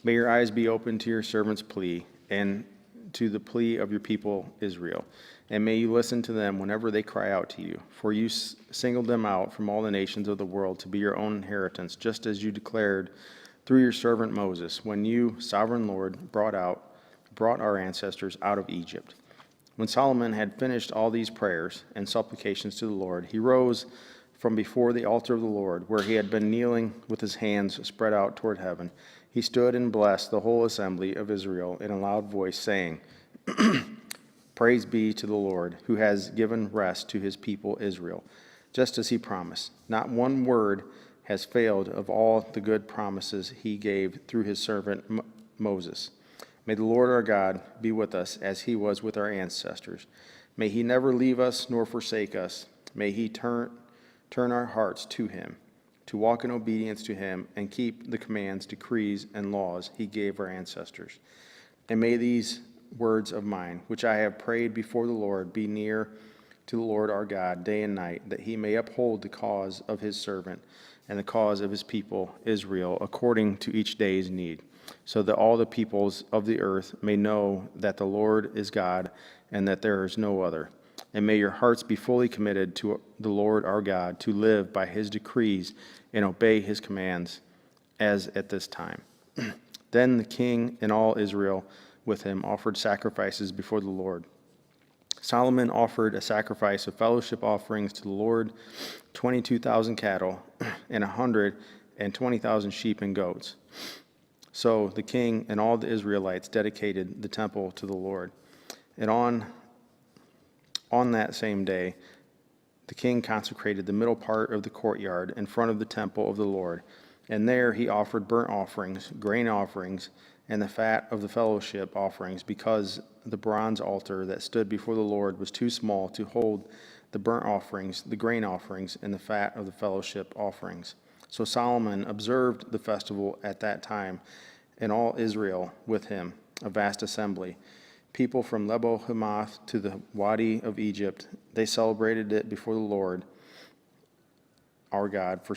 [SPEAKER 2] May your eyes be open to your servant's plea, and to the plea of your people Israel. And may you listen to them whenever they cry out to you. For you singled them out from all the nations of the world to be your own inheritance, just as you declared through your servant Moses, when you, sovereign Lord, brought our ancestors out of Egypt. When Solomon had finished all these prayers and supplications to the Lord, he rose from before the altar of the Lord, where he had been kneeling with his hands spread out toward heaven. He stood and blessed the whole assembly of Israel in a loud voice, saying, Praise be to the Lord, who has given rest to his people Israel, just as he promised. Not one word has failed of all the good promises he gave through his servant Moses. May the Lord our God be with us as he was with our ancestors. May he never leave us nor forsake us. May he turn our hearts to him, to walk in obedience to him and keep the commands, decrees, and laws he gave our ancestors. And may these words of mine, which I have prayed before the Lord, be near to the Lord our God day and night, that he may uphold the cause of his servant and the cause of his people Israel according to each day's need, so that all the peoples of the earth may know that the Lord is God and that there is no other. And may your hearts be fully committed to the Lord our God, to live by his decrees and obey his commands, as at this time. Then the king and all Israel with him offered sacrifices before the Lord. Solomon offered a sacrifice of fellowship offerings to the Lord, 22,000 cattle and 120,000 sheep and goats. So the king and all the Israelites dedicated the temple to the Lord. And on that same day, the king consecrated the middle part of the courtyard in front of the temple of the Lord. And there he offered burnt offerings, grain offerings, and the fat of the fellowship offerings, because the bronze altar that stood before the Lord was too small to hold the burnt offerings, the grain offerings, and the fat of the fellowship offerings. So Solomon observed the festival at that time, and all Israel with him, a vast assembly. People from Lebo Hamath to the Wadi of Egypt, they celebrated it before the Lord our God for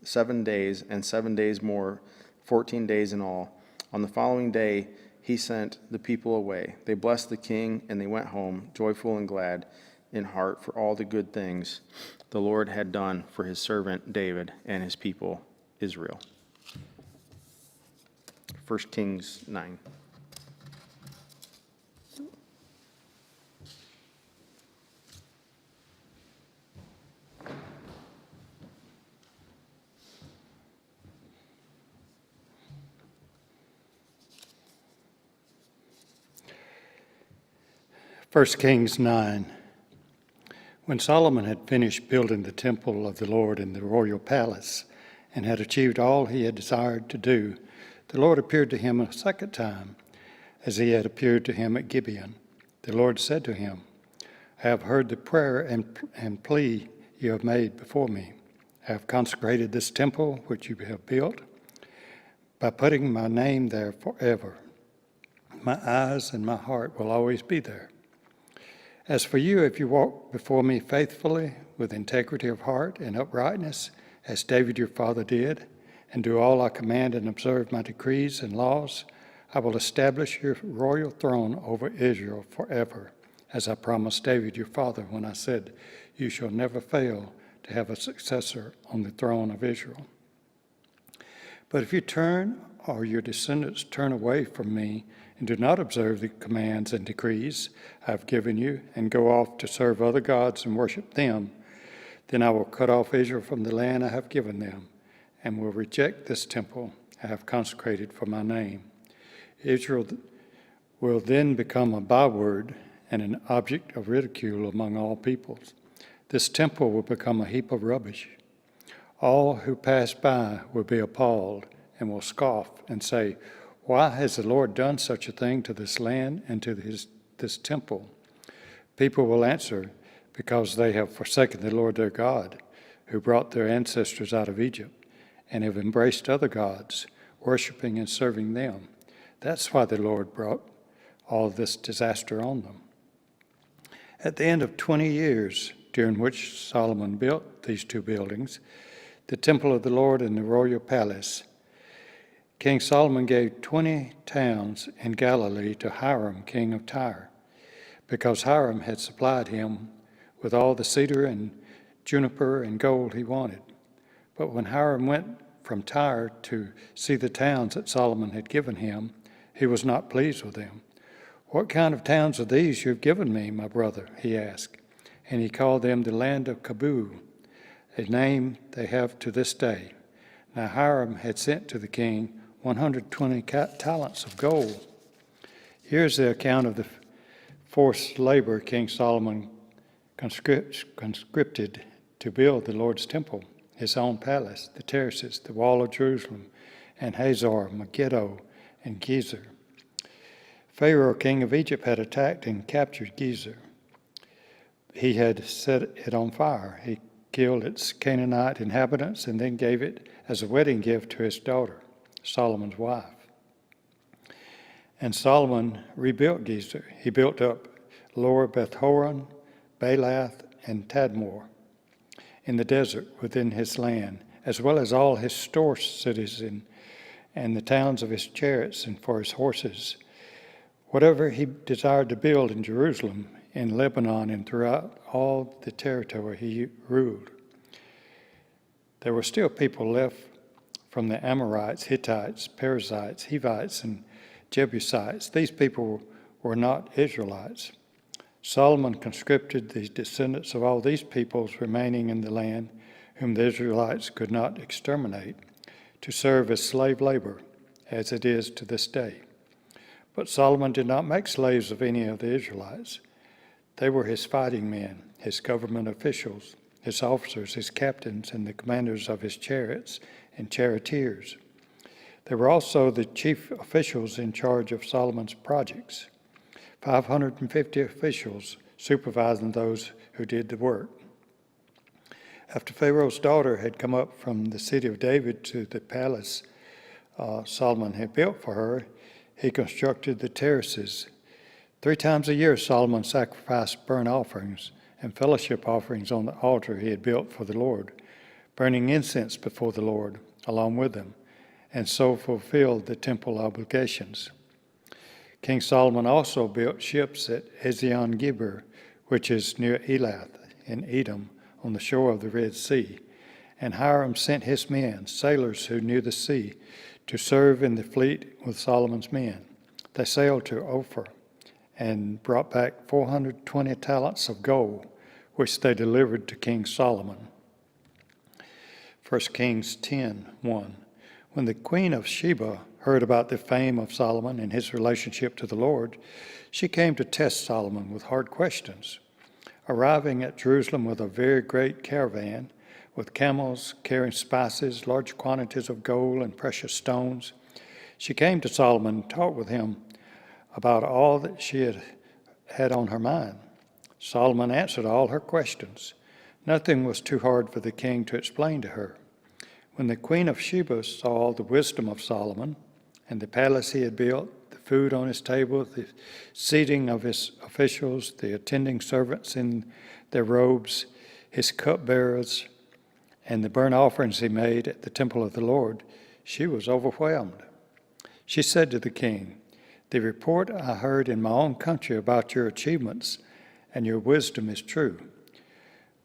[SPEAKER 2] 7 days, and 7 days more, 14 days in all. On the following day, he sent the people away. They blessed the king, and they went home, joyful and glad in heart for all the good things the Lord had done for his servant David and his people Israel. 1 Kings 9.
[SPEAKER 3] First Kings 9. When Solomon had finished building the temple of the Lord in the royal palace and had achieved all he had desired to do, the Lord appeared to him a second time, as he had appeared to him at Gibeon. The Lord said to him, I have heard the prayer and plea you have made before me. I have consecrated this temple which you have built by putting my name there forever. My eyes and my heart will always be there. As for you, if you walk before me faithfully with integrity of heart and uprightness, as David your father did, and do all I command and observe my decrees and laws, I will establish your royal throne over Israel forever, as I promised David your father when I said, you shall never fail to have a successor on the throne of Israel. But if you turn, or your descendants turn away from me, and do not observe the commands and decrees I have given you, and go off to serve other gods and worship them, then I will cut off Israel from the land I have given them, and will reject this temple I have consecrated for my name. Israel will then become a byword and an object of ridicule among all peoples. This temple will become a heap of rubbish. All who pass by will be appalled and will scoff and say, why has the Lord done such a thing to this land and to this temple? People will answer, because they have forsaken the Lord their God, who brought their ancestors out of Egypt, and have embraced other gods, worshiping and serving them. That's why the Lord brought all this disaster on them. At the end of 20 years, during which Solomon built these two buildings, the temple of the Lord and the royal palace, King Solomon gave 20 towns in Galilee to Hiram, king of Tyre, because Hiram had supplied him with all the cedar and juniper and gold he wanted. But when Hiram went from Tyre to see the towns that Solomon had given him, he was not pleased with them. What kind of towns are these you have given me, my brother? He asked. And he called them the land of Kabul, a name they have to this day. Now Hiram had sent to the king 120 talents of gold. Here's the account of the forced labor King Solomon conscripted to build the Lord's temple, his own palace, the terraces, the wall of Jerusalem, and Hazor, Megiddo, and Gezer. Pharaoh, king of Egypt, had attacked and captured Gezer. He had set it on fire. He killed its Canaanite inhabitants and then gave it as a wedding gift to his daughter, Solomon's wife. And Solomon rebuilt Gezer. He built up Lower Beth-horon, Baalath, and Tadmor in the desert within his land, as well as all his store cities and the towns of his chariots and for his horses. Whatever he desired to build in Jerusalem, in Lebanon, and throughout all the territory he ruled. There were still people left from the Amorites, Hittites, Perizzites, Hivites, and Jebusites. These people were not Israelites. Solomon conscripted the descendants of all these peoples remaining in the land, whom the Israelites could not exterminate, to serve as slave labor, as it is to this day. But Solomon did not make slaves of any of the Israelites. They were his fighting men, his government officials, his officers, his captains, and the commanders of his chariots and charioteers. There were also the chief officials in charge of Solomon's projects, 550 officials supervising those who did the work. After Pharaoh's daughter had come up from the city of David to the palace Solomon had built for her, he constructed the terraces. 3 times a year Solomon sacrificed burnt offerings and fellowship offerings on the altar he had built for the Lord, burning incense before the Lord along with them, and so fulfilled the temple obligations. King Solomon also built ships at Ezion-Geber, which is near Elath in Edom, on the shore of the Red Sea. And Hiram sent his men, sailors who knew the sea, to serve in the fleet with Solomon's men. They sailed to Ophir and brought back 420 talents of gold, which they delivered to King Solomon. 1 Kings 10:1. When the queen of Sheba heard about the fame of Solomon and his relationship to the Lord, she came to test Solomon with hard questions. Arriving at Jerusalem with a very great caravan, with camels carrying spices, large quantities of gold and precious stones, she came to Solomon and talked with him about all that she had on her mind. Solomon answered all her questions. Nothing was too hard for the king to explain to her. When the queen of Sheba saw the wisdom of Solomon and the palace he had built, the food on his table, the seating of his officials, the attending servants in their robes, his cupbearers, and the burnt offerings he made at the temple of the Lord, she was overwhelmed. She said to the king, "The report I heard in my own country about your achievements and your wisdom is true.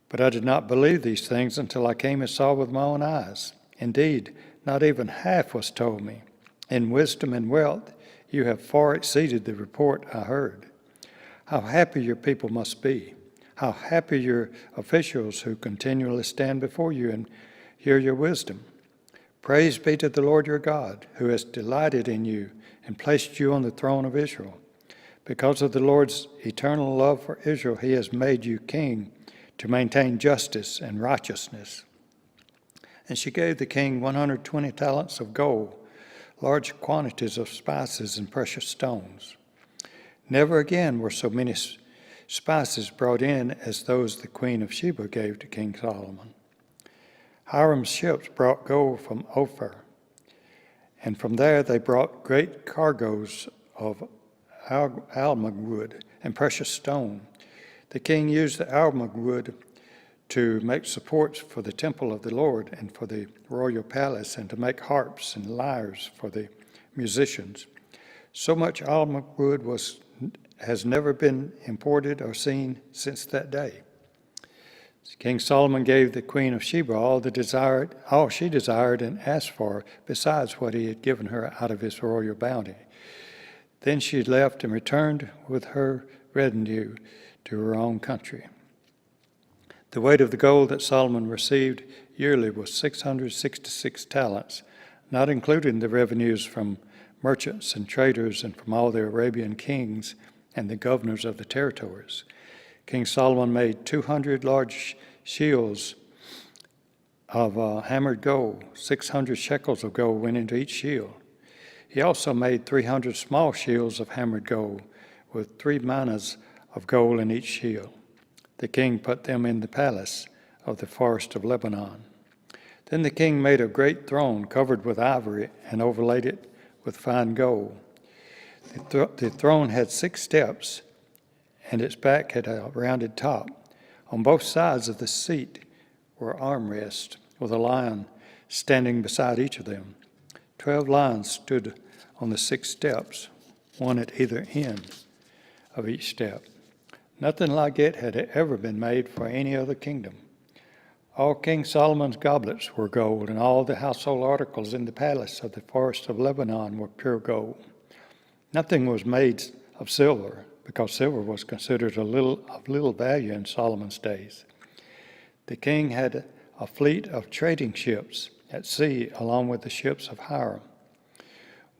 [SPEAKER 3] But I did not believe these things until I came and saw with my own eyes. Indeed, not even half was told me. In wisdom and wealth, you have far exceeded the report I heard. How happy your people must be. How happy your officials who continually stand before you and hear your wisdom. Praise be to the Lord your God, who has delighted in you and placed you on the throne of Israel. Because of the Lord's eternal love for Israel, he has made you king to maintain justice and righteousness." And she gave the king 120 talents of gold, large quantities of spices and precious stones. Never again were so many spices brought in as those the queen of Sheba gave to King Solomon. Hiram's ships brought gold from Ophir, and from there they brought great cargoes of almug wood and precious stone. The king used the almug wood to make supports for the temple of the Lord and for the royal palace, and to make harps and lyres for the musicians. So much almug wood has never been imported or seen since that day. King Solomon gave the queen of Sheba all she desired and asked for, besides what he had given her out of his royal bounty. Then she left and returned with her retinue to her own country. The weight of the gold that Solomon received yearly was 666 talents, not including the revenues from merchants and traders and from all the Arabian kings and the governors of the territories. King Solomon made 200 large shields of hammered gold. 600 shekels of gold went into each shield. He also made 300 small shields of hammered gold, with 3 minas of gold in each shield. The king put them in the palace of the forest of Lebanon. Then the king made a great throne covered with ivory and overlaid it with fine gold. The throne had 6 steps, and its back had a rounded top. On both sides of the seat were armrests, with a lion standing beside each of them. 12 lions stood on the 6 steps, one at either end of each step. Nothing like it had ever been made for any other kingdom. All King Solomon's goblets were gold, and all the household articles in the palace of the forest of Lebanon were pure gold. Nothing was made of silver, because silver was considered of little value in Solomon's days. The king had a fleet of trading ships at sea, along with the ships of Hiram.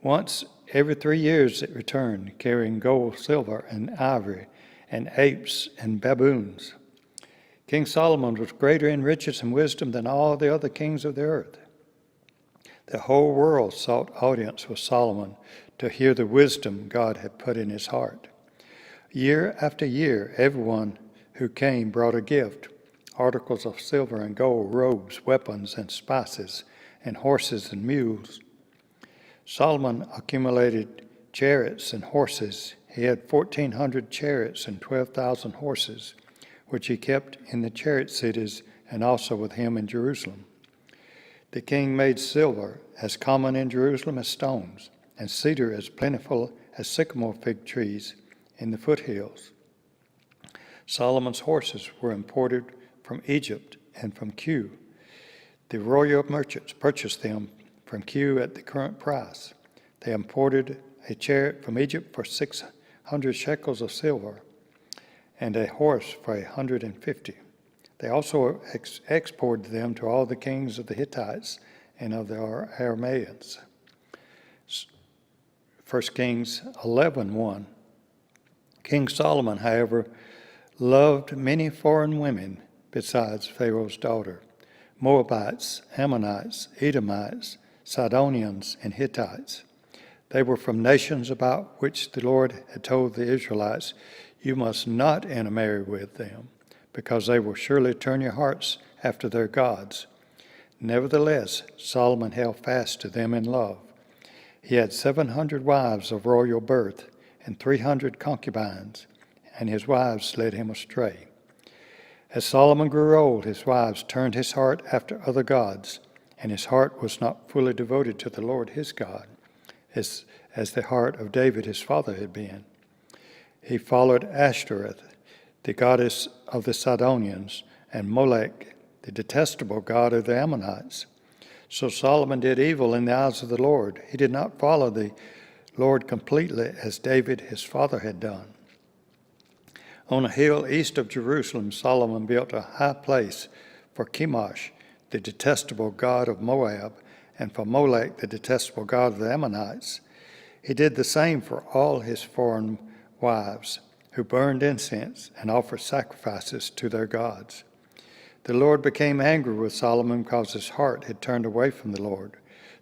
[SPEAKER 3] Once every 3 years it returned, carrying gold, silver, and ivory, and apes and baboons. King Solomon was greater in riches and wisdom than all the other kings of the earth. The whole world sought audience with Solomon to hear the wisdom God had put in his heart. Year after year, everyone who came brought a gift, articles of silver and gold, robes, weapons, and spices, and horses and mules. Solomon accumulated chariots and horses. He had 1,400 chariots and 12,000 horses, which he kept in the chariot cities and also with him in Jerusalem. The king made silver as common in Jerusalem as stones, and cedar as plentiful as sycamore fig trees in the foothills. Solomon's horses were imported from Egypt and from Kue. The royal merchants purchased them from Kue at the current price. They imported a chariot from Egypt for 600 shekels of silver and a horse for 150. They also exported them to all the kings of the Hittites and of the Arameans. 1 Kings 11:1. King Solomon, however, loved many foreign women besides Pharaoh's daughter, Moabites, Ammonites, Edomites, Sidonians, and Hittites. They were from nations about which the Lord had told the Israelites, "You must not intermarry with them, because they will surely turn your hearts after their gods." Nevertheless, Solomon held fast to them in love. He had 700 wives of royal birth and 300 concubines, and his wives led him astray. As Solomon grew old, his wives turned his heart after other gods, and his heart was not fully devoted to the Lord his God, as the heart of David his father had been. He followed Ashtoreth, the goddess of the Sidonians, and Molech, the detestable god of the Ammonites. So Solomon did evil in the eyes of the Lord. He did not follow the Lord completely as David his father had done. On a hill east of Jerusalem, Solomon built a high place for Chemosh, the detestable god of Moab, and for Molech, the detestable god of the Ammonites. He did the same for all his foreign wives, who burned incense and offered sacrifices to their gods. The Lord became angry with Solomon because his heart had turned away from the Lord,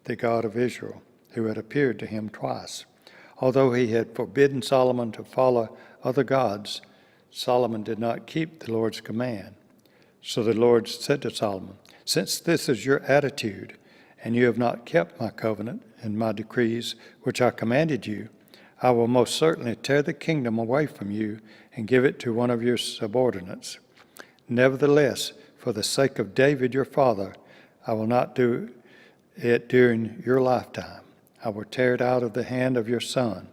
[SPEAKER 3] the God of Israel, who had appeared to him twice. Although he had forbidden Solomon to follow other gods, Solomon did not keep the Lord's command. So the Lord said to Solomon, "Since this is your attitude, and you have not kept my covenant and my decrees which I commanded you, I will most certainly tear the kingdom away from you and give it to one of your subordinates. Nevertheless, for the sake of David your father, I will not do it during your lifetime. I will tear it out of the hand of your son.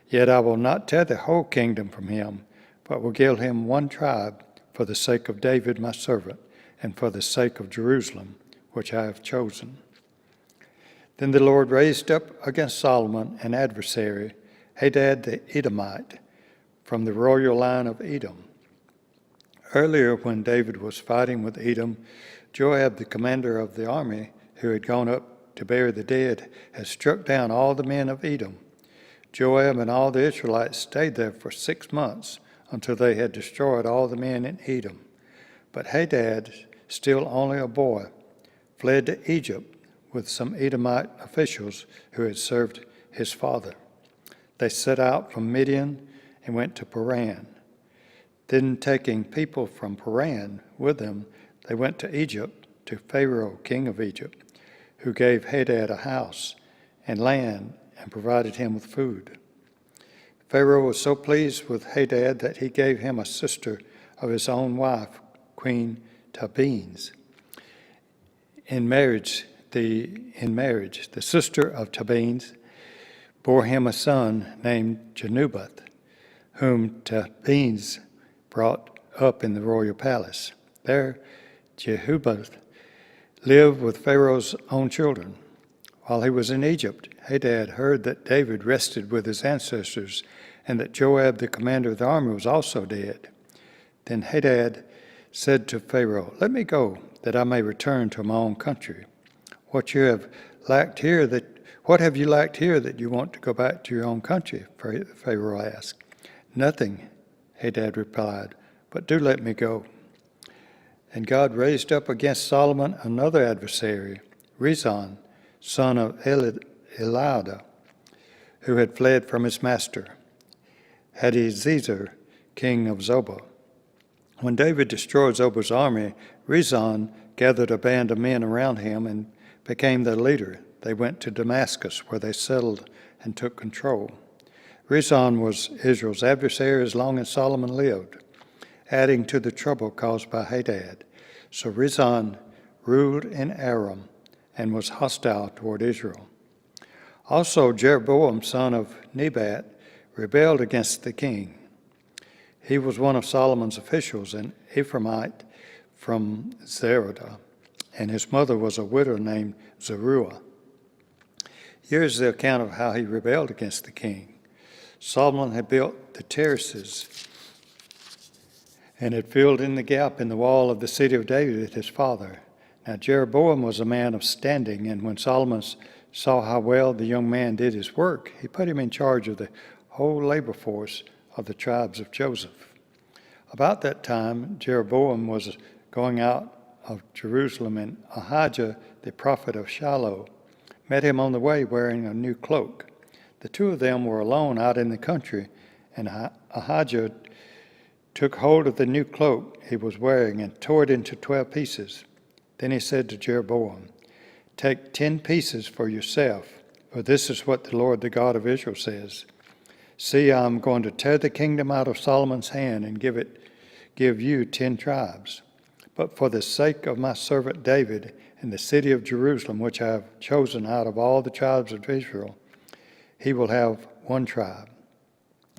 [SPEAKER 3] Yet I will not tear the whole kingdom from him, but will give him one tribe for the sake of David my servant, and for the sake of Jerusalem, which I have chosen." Then the Lord raised up against Solomon an adversary, Hadad the Edomite, from the royal line of Edom. Earlier, when David was fighting with Edom, Joab, the commander of the army, who had gone up to bury the dead, had struck down all the men of Edom. Joab and all the Israelites stayed there for 6 months until they had destroyed all the men in Edom. But Hadad, still only a boy, fled to Egypt with some Edomite officials who had served his father. They set out from Midian and went to Paran. Then, taking people from Paran with them, they went to Egypt, to Pharaoh, king of Egypt, who gave Hadad a house and land and provided him with food. Pharaoh was so pleased with Hadad that he gave him a sister of his own wife, Queen Tabines. In marriage, the sister of Tabines bore him a son named Genubath, whom Tabines brought up in the royal palace. There, Jehubath lived with Pharaoh's own children. While he was in Egypt, Hadad heard that David rested with his ancestors and that Joab, the commander of the army, was also dead. Then Hadad said to Pharaoh, "Let me go, that I may return to my own country. What have you lacked here that you want to go back to your own country?" Pharaoh asked. "Nothing," Hadad replied, "but do let me go." And God raised up against Solomon another adversary, Rezon, son of Eliada, who had fled from his master, Hadadezer, king of Zobah. When David destroyed Zobah's army, Rezon gathered a band of men around him and became their leader. They went to Damascus, where they settled and took control. Rezon was Israel's adversary as long as Solomon lived. adding to the trouble caused by Hadad. So Rezon ruled in Aram and was hostile toward Israel. Also Jeroboam, son of Nebat, rebelled against the king. He was one of Solomon's officials, an Ephraimite from Zerodah, and his mother was a widow named Zeruiah. Here is the account of how he rebelled against the king. Solomon had built the terraces and had filled in the gap in the wall of the city of David, his father. Now Jeroboam was a man of standing, and when Solomon saw how well the young man did his work, he put him in charge of the whole labor force of the tribes of Joseph. About that time, Jeroboam was going out of Jerusalem, and Ahijah, the prophet of Shiloh, met him on the way wearing a new cloak. The two of them were alone out in the country, and Ahijah took hold of the new cloak he was wearing and tore it into 12 pieces. Then he said to Jeroboam, "Take 10 pieces for yourself, for this is what the Lord, the God of Israel, says. See, I am going to tear the kingdom out of Solomon's hand and give you 10 tribes. But for the sake of my servant David and the city of Jerusalem, which I have chosen out of all the tribes of Israel, he will have 1 tribe.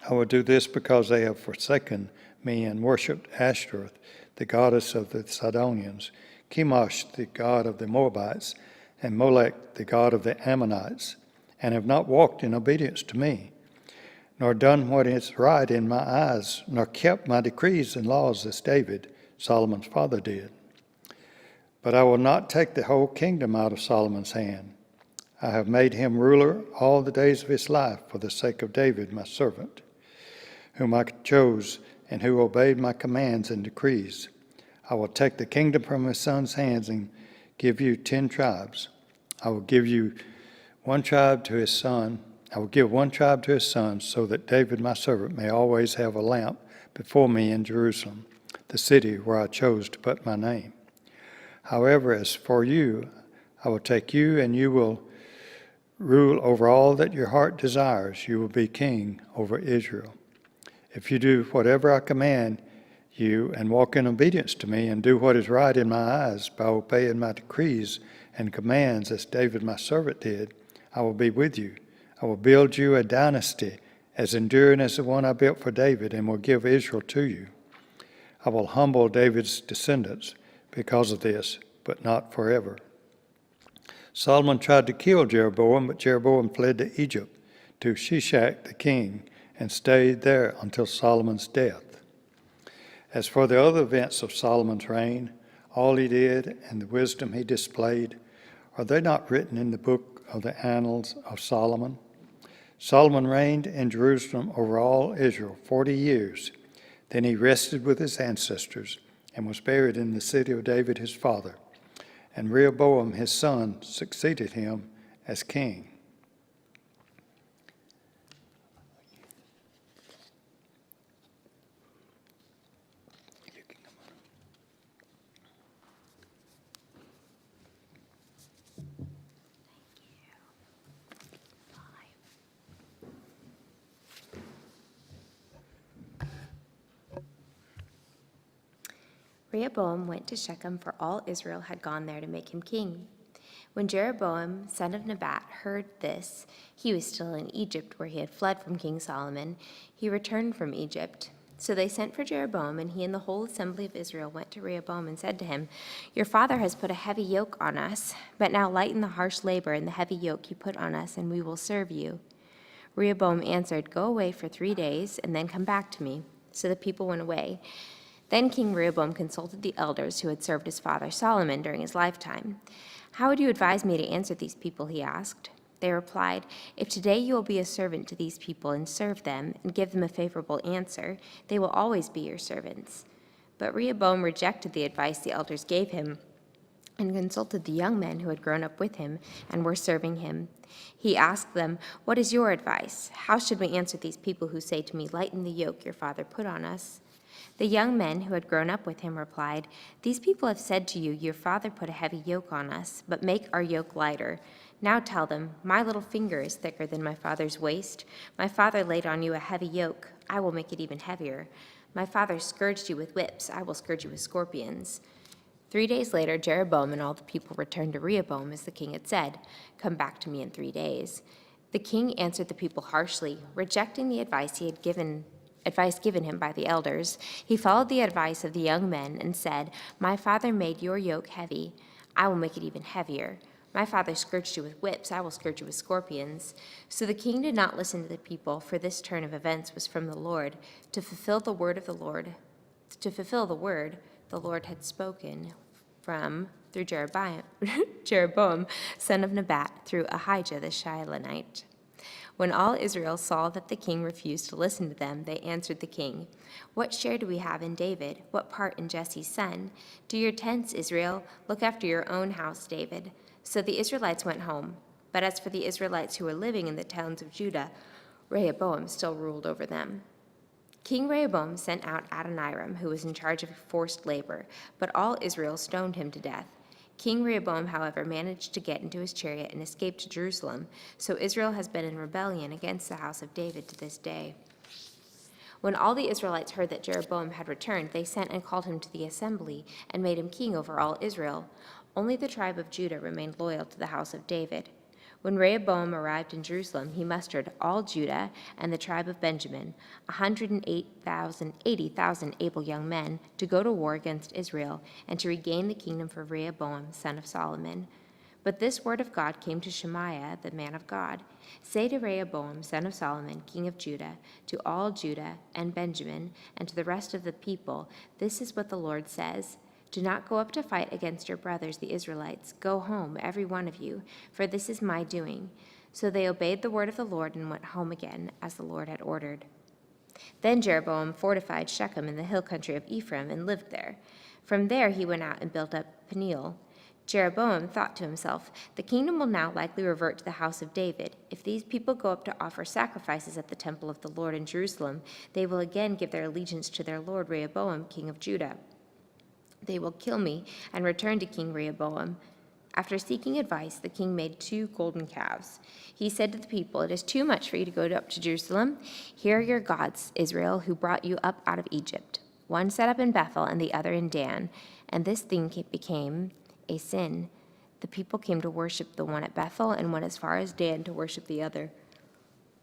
[SPEAKER 3] I will do this because they have forsaken me and worshipped Ashtoreth, the goddess of the Sidonians, Chemosh, the god of the Moabites, and Molech, the god of the Ammonites, and have not walked in obedience to me, nor done what is right in my eyes, nor kept my decrees and laws as David, Solomon's father, did. But I will not take the whole kingdom out of Solomon's hand. I have made him ruler all the days of his life for the sake of David, my servant, whom I chose and who obeyed my commands and decrees. I will take the kingdom from his son's hands and give you 10 tribes. I will give 1 tribe to his son, so that David, my servant, may always have a lamp before me in Jerusalem, the city where I chose to put my name. However, as for you, I will take you, and you will rule over all that your heart desires. You will be king over Israel. If you do whatever I command you and walk in obedience to me and do what is right in my eyes by obeying my decrees and commands as David my servant did, I will be with you. I will build you a dynasty as enduring as the one I built for David, and will give Israel to you. I will humble David's descendants because of this, but not forever." Solomon tried to kill Jeroboam, but Jeroboam fled to Egypt, to Shishak the king, and stayed there until Solomon's death. As for the other events of Solomon's reign, all he did and the wisdom he displayed, are they not written in the book of the Annals of Solomon? Solomon reigned in Jerusalem over all Israel 40 years. Then he rested with his ancestors and was buried in the city of David his father. And Rehoboam his son succeeded him as king.
[SPEAKER 4] Rehoboam went to Shechem, for all Israel had gone there to make him king. When Jeroboam, son of Nebat, heard this, he was still in Egypt, where he had fled from King Solomon. He returned from Egypt. So they sent for Jeroboam, and he and the whole assembly of Israel went to Rehoboam and said to him, "Your father has put a heavy yoke on us, but now lighten the harsh labor and the heavy yoke you put on us, and we will serve you." Rehoboam answered, "Go away for 3 days, and then come back to me." So the people went away. Then King Rehoboam consulted the elders who had served his father Solomon during his lifetime. "How would you advise me to answer these people?" he asked. They replied, "If today you will be a servant to these people and serve them and give them a favorable answer, they will always be your servants." But Rehoboam rejected the advice the elders gave him and consulted the young men who had grown up with him and were serving him. He asked them, "What is your advice? How should we answer these people who say to me, 'Lighten the yoke your father put on us'?" The young men who had grown up with him replied, "These people have said to you, 'Your father put a heavy yoke on us, but make our yoke lighter.' Now tell them, 'My little finger is thicker than my father's waist. My father laid on you a heavy yoke. I will make it even heavier. My father scourged you with whips, I will scourge you with scorpions. 3 days later, Jeroboam and all the people returned to Rehoboam as the king had said, "Come back to me in 3 days." The king answered the people harshly, rejecting the advice given him by the elders. He followed the advice of the young men and said, "My father made your yoke heavy. I will make it even heavier. My father scourged you with whips, I will scourge you with scorpions." So the king did not listen to the people, for this turn of events was from the Lord, to fulfill the word the Lord had spoken through Jeroboam, son of Nebat, through Ahijah the Shilonite. When all Israel saw that the king refused to listen to them, they answered the king, "What share do we have in David? What part in Jesse's son? Do your tents, Israel. Look after your own house, David." So the Israelites went home. But as for the Israelites who were living in the towns of Judah, Rehoboam still ruled over them. King Rehoboam sent out Adoniram, who was in charge of forced labor, but all Israel stoned him to death. King Rehoboam, however, managed to get into his chariot and escape to Jerusalem, so Israel has been in rebellion against the house of David to this day. When all the Israelites heard that Jeroboam had returned, they sent and called him to the assembly and made him king over all Israel. Only the tribe of Judah remained loyal to the house of David. When Rehoboam arrived in Jerusalem, he mustered all Judah and the tribe of Benjamin, 80,000 able young men, to go to war against Israel and to regain the kingdom for Rehoboam, son of Solomon. But this word of God came to Shemaiah, the man of God. "Say to Rehoboam, son of Solomon, king of Judah, to all Judah and Benjamin, and to the rest of the people, this is what the Lord says. Do not go up to fight against your brothers, the Israelites. Go home, every one of you, for this is my doing." So they obeyed the word of the Lord and went home again, as the Lord had ordered. Then Jeroboam fortified Shechem in the hill country of Ephraim and lived there. From there he went out and built up Peniel. Jeroboam thought to himself, "The kingdom will now likely revert to the house of David. If these people go up to offer sacrifices at the temple of the Lord in Jerusalem, they will again give their allegiance to their lord Rehoboam, king of Judah. They will kill me and return to King Rehoboam." After seeking advice, the king made 2 golden calves. He said to the people, "It is too much for you to go up to Jerusalem. Here are your gods, Israel, who brought you up out of Egypt. One set up in Bethel and the other in Dan, and this thing became a sin. The people came to worship the one at Bethel and went as far as Dan to worship the other."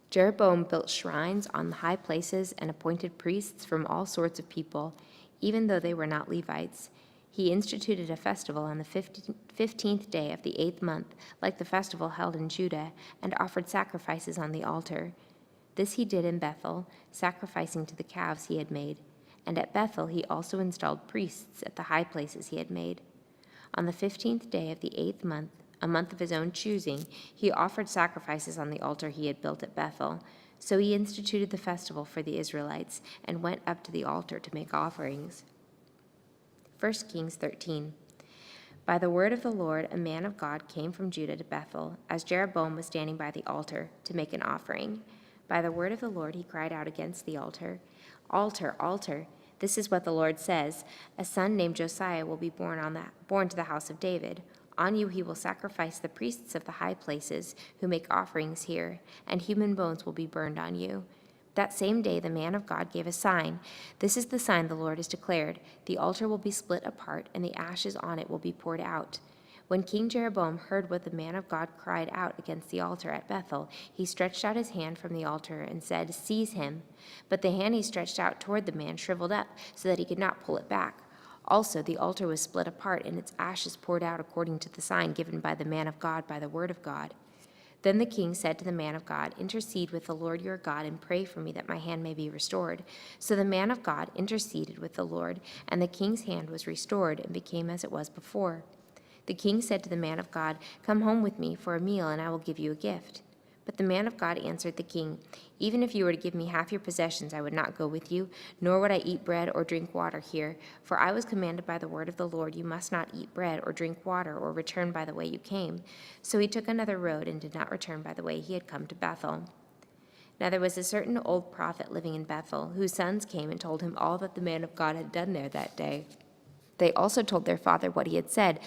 [SPEAKER 4] Jeroboam built shrines on the high places and appointed priests from all sorts of people, even though they were not Levites. He instituted a festival on the 15th day of the 8th month, like the festival held in Judah, and offered sacrifices on the altar. This he did in Bethel, sacrificing to the calves he had made. And at Bethel he also installed priests at the high places he had made. On the 15th day of the 8th month, a month of his own choosing, he offered sacrifices on the altar he had built at Bethel. So he instituted the festival for the Israelites and went up to the altar to make offerings. 1 Kings 13. By the word of the Lord, a man of God came from Judah to Bethel, as Jeroboam was standing by the altar, to make an offering. By the word of the Lord he cried out against the altar, "Altar, altar, this is what the Lord says, a son named Josiah will be born to the house of David. On you he will sacrifice the priests of the high places who make offerings here, and human bones will be burned on you." That same day the man of God gave a sign. "This is the sign the Lord has declared. The altar will be split apart, and the ashes on it will be poured out." When King Jeroboam heard what the man of God cried out against the altar at Bethel, he stretched out his hand from the altar and said, "Seize him." But the hand he stretched out toward the man shriveled up, so that he could not pull it back. Also the altar was split apart, and its ashes poured out according to the sign given by the man of God by the word of God. Then the king said to the man of God, "Intercede with the Lord your God and pray for me that my hand may be restored." So the man of God interceded with the Lord, and the king's hand was restored and became as it was before. The king said to the man of God, "Come home with me for a meal, and I will give you a gift." But the man of God answered the king, "Even if you were to give me half your possessions, I would not go with you, nor would I eat bread or drink water here. For I was commanded by the word of the Lord, you must not eat bread or drink water or return by the way you came." So he took another road and did not return by the way he had come to Bethel. Now there was a certain old prophet living in Bethel, whose sons came and told him all that the man of God had done there that day. They also told their father what he had said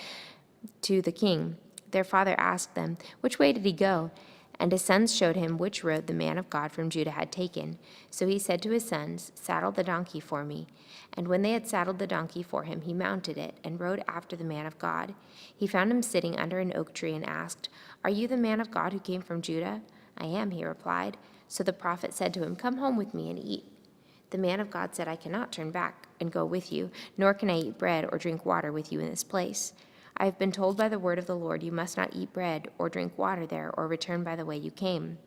[SPEAKER 4] to the king. Their father asked them, "Which way did he go?" And his sons showed him which road the man of God from Judah had taken. So he said to his sons, "Saddle the donkey for me." And when they had saddled the donkey for him, he mounted it and rode after the man of God. He found him sitting under an oak tree and asked, "Are you the man of God who came from Judah?" "I am," he replied. So the prophet said to him, "Come home with me and eat." The man of God said, "I cannot turn back and go with you, nor can I eat bread or drink water with you in this place. I have been told by the word of the Lord, you must not eat bread or drink water there, or return by the way you came."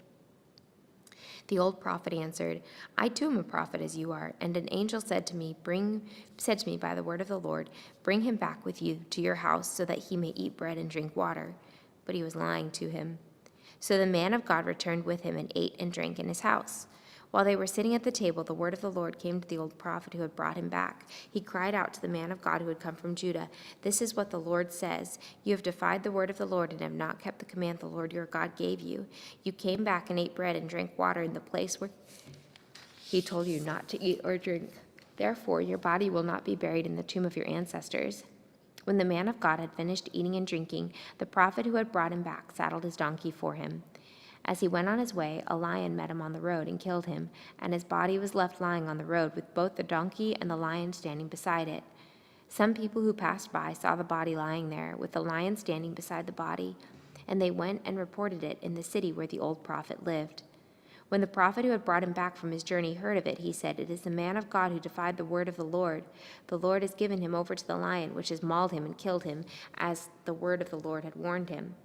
[SPEAKER 4] The old prophet answered, "I too am a prophet as you are, and an angel said to me by the word of the Lord, bring him back with you to your house so that he may eat bread and drink water." But he was lying to him. So the man of God returned with him and ate and drank in his house. While they were sitting at the table, the word of the Lord came to the old prophet who had brought him back. He cried out to the man of God who had come from Judah, "This is what the Lord says. You have defied the word of the Lord and have not kept the command the Lord your God gave you. You came back and ate bread and drank water in the place where he told you not to eat or drink. Therefore, your body will not be buried in the tomb of your ancestors." When the man of God had finished eating and drinking, the prophet who had brought him back saddled his donkey for him. As he went on his way, a lion met him on the road and killed him, and his body was left lying on the road with both the donkey and the lion standing beside it. Some people who passed by saw the body lying there, with the lion standing beside the body, and they went and reported it in the city where the old prophet lived. When the prophet who had brought him back from his journey heard of it, he said, "It is the man of God who defied the word of the Lord. The Lord has given him over to the lion, which has mauled him and killed him, as the word of the Lord had warned him."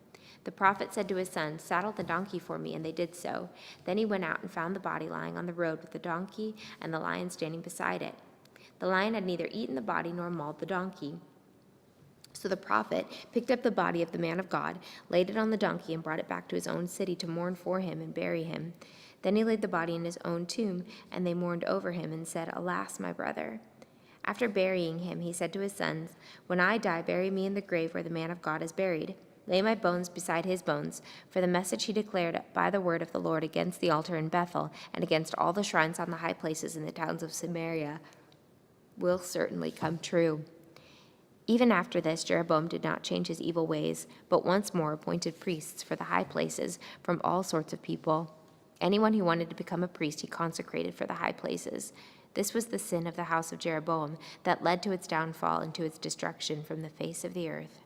[SPEAKER 4] The prophet said to his sons, "Saddle the donkey for me," and they did so. Then he went out and found the body lying on the road with the donkey and the lion standing beside it. The lion had neither eaten the body nor mauled the donkey. So the prophet picked up the body of the man of God, laid it on the donkey, and brought it back to his own city to mourn for him and bury him. Then he laid the body in his own tomb, and they mourned over him and said, "Alas, my brother." After burying him, he said to his sons, "When I die, bury me in the grave where the man of God is buried. Lay my bones beside his bones, for the message he declared by the word of the Lord against the altar in Bethel and against all the shrines on the high places in the towns of Samaria will certainly come true." Even after this, Jeroboam did not change his evil ways, but once more appointed priests for the high places from all sorts of people. Anyone who wanted to become a priest he consecrated for the high places. This was the sin of the house of Jeroboam that led to its downfall and to its destruction from the face of the earth.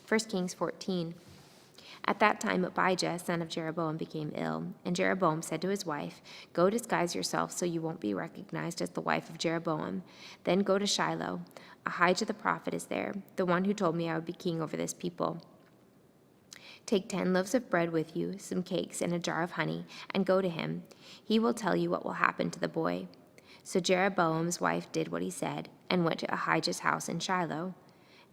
[SPEAKER 4] 1 Kings 14. At that time, Abijah, son of Jeroboam, became ill, and Jeroboam said to his wife, "Go disguise yourself so you won't be recognized as the wife of Jeroboam. Then go to Shiloh. Ahijah the prophet is there, the one who told me I would be king over this people. Take 10 loaves of bread with you, some cakes, and a jar of honey, and go to him. He will tell you what will happen to the boy." So Jeroboam's wife did what he said, and went to Ahijah's house in Shiloh.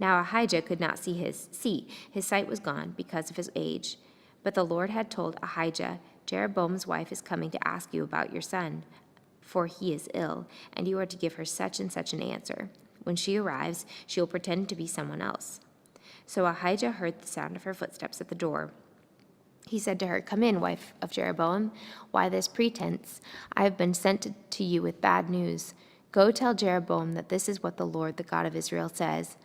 [SPEAKER 4] Now Ahijah could not see his sight was gone because of his age. But the Lord had told Ahijah, "Jeroboam's wife is coming to ask you about your son, for he is ill, and you are to give her such and such an answer. When she arrives, she will pretend to be someone else." So Ahijah heard the sound of her footsteps at the door. He said to her, "Come in, wife of Jeroboam. Why this pretense? I have been sent to you with bad news. Go tell Jeroboam that this is what the Lord, the God of Israel, says.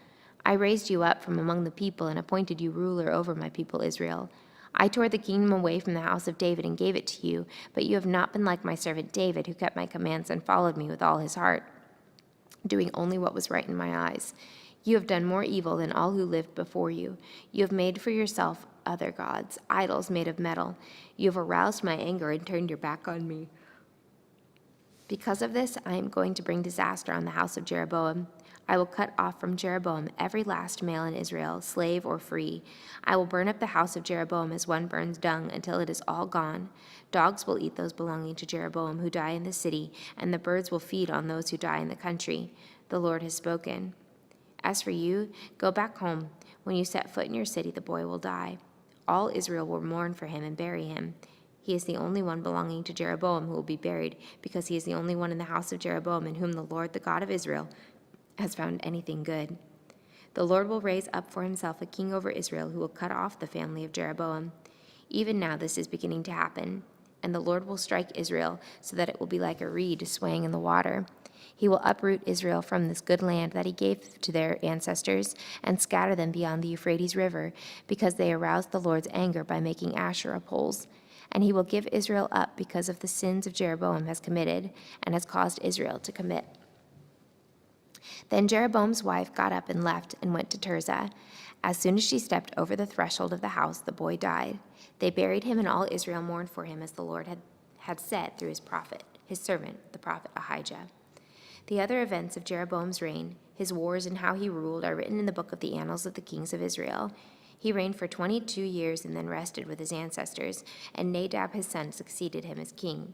[SPEAKER 4] I raised you up from among the people and appointed you ruler over my people Israel. I tore the kingdom away from the house of David and gave it to you, but you have not been like my servant David, who kept my commands and followed me with all his heart, doing only what was right in my eyes. You have done more evil than all who lived before you. You have made for yourself other gods, idols made of metal. You have aroused my anger and turned your back on me. Because of this, I am going to bring disaster on the house of Jeroboam. I will cut off from Jeroboam every last male in Israel, slave or free. I will burn up the house of Jeroboam as one burns dung until it is all gone. Dogs will eat those belonging to Jeroboam who die in the city, and the birds will feed on those who die in the country. The Lord has spoken. As for you, go back home. When you set foot in your city, the boy will die. All Israel will mourn for him and bury him. He is the only one belonging to Jeroboam who will be buried, because he is the only one in the house of Jeroboam in whom the Lord, the God of Israel, has found anything good. The Lord will raise up for himself a king over Israel who will cut off the family of Jeroboam. Even now this is beginning to happen, and the Lord will strike Israel so that it will be like a reed swaying in the water. He will uproot Israel from this good land that he gave to their ancestors and scatter them beyond the Euphrates River, because they aroused the Lord's anger by making Asherah poles. And he will give Israel up because of the sins of Jeroboam has committed and has caused Israel to commit. Then Jeroboam's wife got up and left and went to Tirzah. As soon as she stepped over the threshold of the house, the boy died. They buried him, and all Israel mourned for him, as the Lord had said through his servant, the prophet Ahijah. The other events of Jeroboam's reign, his wars, and how he ruled are written in the book of the annals of the kings of Israel. He reigned for 22 years and then rested with his ancestors, and Nadab his son succeeded him as king.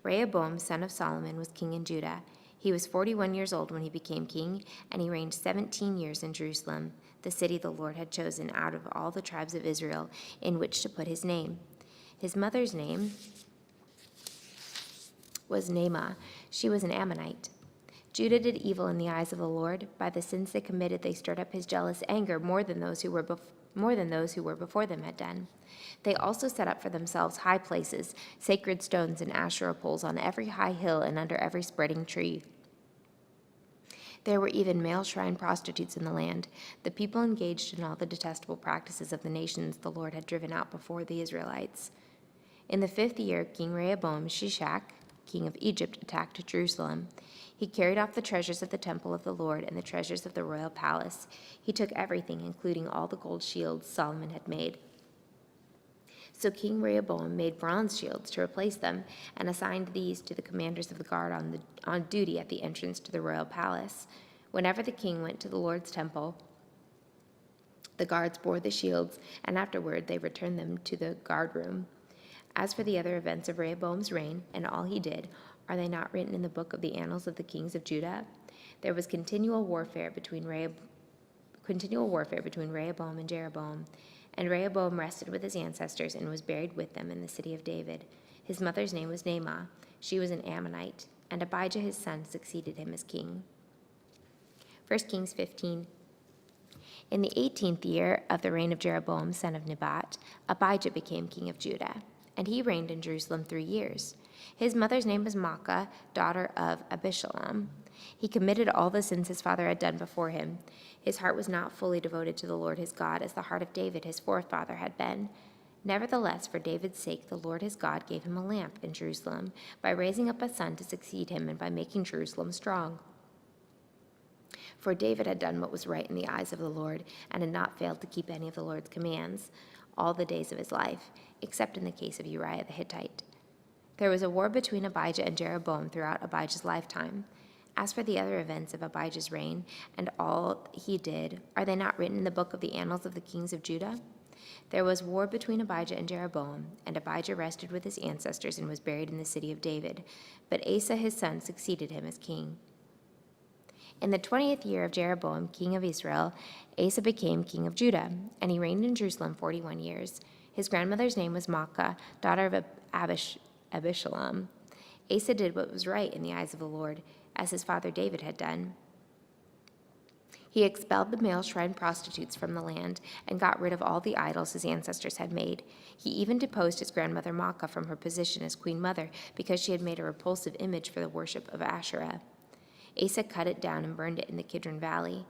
[SPEAKER 4] Rehoboam, son of Solomon, was king in Judah. He was 41 years old when he became king, and he reigned 17 years in Jerusalem, the city the Lord had chosen out of all the tribes of Israel in which to put his name. His mother's name was Naamah. She was an Ammonite. Judah did evil in the eyes of the Lord. By the sins they committed, they stirred up his jealous anger more than those who were before them had done. They also set up for themselves high places, sacred stones and Asherah poles on every high hill and under every spreading tree. There were even male shrine prostitutes in the land. The people engaged in all the detestable practices of the nations the Lord had driven out before the Israelites. In the 5th year, King Rehoboam, Shishak, king of Egypt, attacked Jerusalem. He carried off the treasures of the temple of the Lord and the treasures of the royal palace. He took everything, including all the gold shields Solomon had made. So King Rehoboam made bronze shields to replace them and assigned these to the commanders of the guard on duty at the entrance to the royal palace. Whenever the king went to the Lord's temple, the guards bore the shields, and afterward they returned them to the guard room. As for the other events of Rehoboam's reign and all he did, are they not written in the book of the annals of the kings of Judah? There was continual warfare between Rehoboam and Jeroboam. And Rehoboam rested with his ancestors and was buried with them in the city of David. His mother's name was Naamah. She was an Ammonite, and Abijah his son succeeded him as king. 1 Kings 15. In the 18th year of the reign of Jeroboam, son of Nebat, Abijah became king of Judah, and he reigned in Jerusalem 3 years. His mother's name was Maacah, daughter of Abishalom. He committed all the sins his father had done before him. His heart was not fully devoted to the Lord his God, as the heart of David his forefather had been. Nevertheless, for David's sake, the Lord his God gave him a lamp in Jerusalem, by raising up a son to succeed him and by making Jerusalem strong. For David had done what was right in the eyes of the Lord, and had not failed to keep any of the Lord's commands all the days of his life, except in the case of Uriah the Hittite. There was a war between Abijah and Jeroboam throughout Abijah's lifetime. As for the other events of Abijah's reign and all he did, are they not written in the book of the annals of the kings of Judah? There was war between Abijah and Jeroboam, and Abijah rested with his ancestors and was buried in the city of David. But Asa his son succeeded him as king. In the 20th year of Jeroboam, king of Israel, Asa became king of Judah, and he reigned in Jerusalem 41 years. His grandmother's name was Maacah, daughter of Abishalom. Asa did what was right in the eyes of the Lord, as his father David had done. He expelled the male shrine prostitutes from the land and got rid of all the idols his ancestors had made. He even deposed his grandmother Maacah from her position as queen mother because she had made a repulsive image for the worship of Asherah. Asa cut it down and burned it in the Kidron Valley.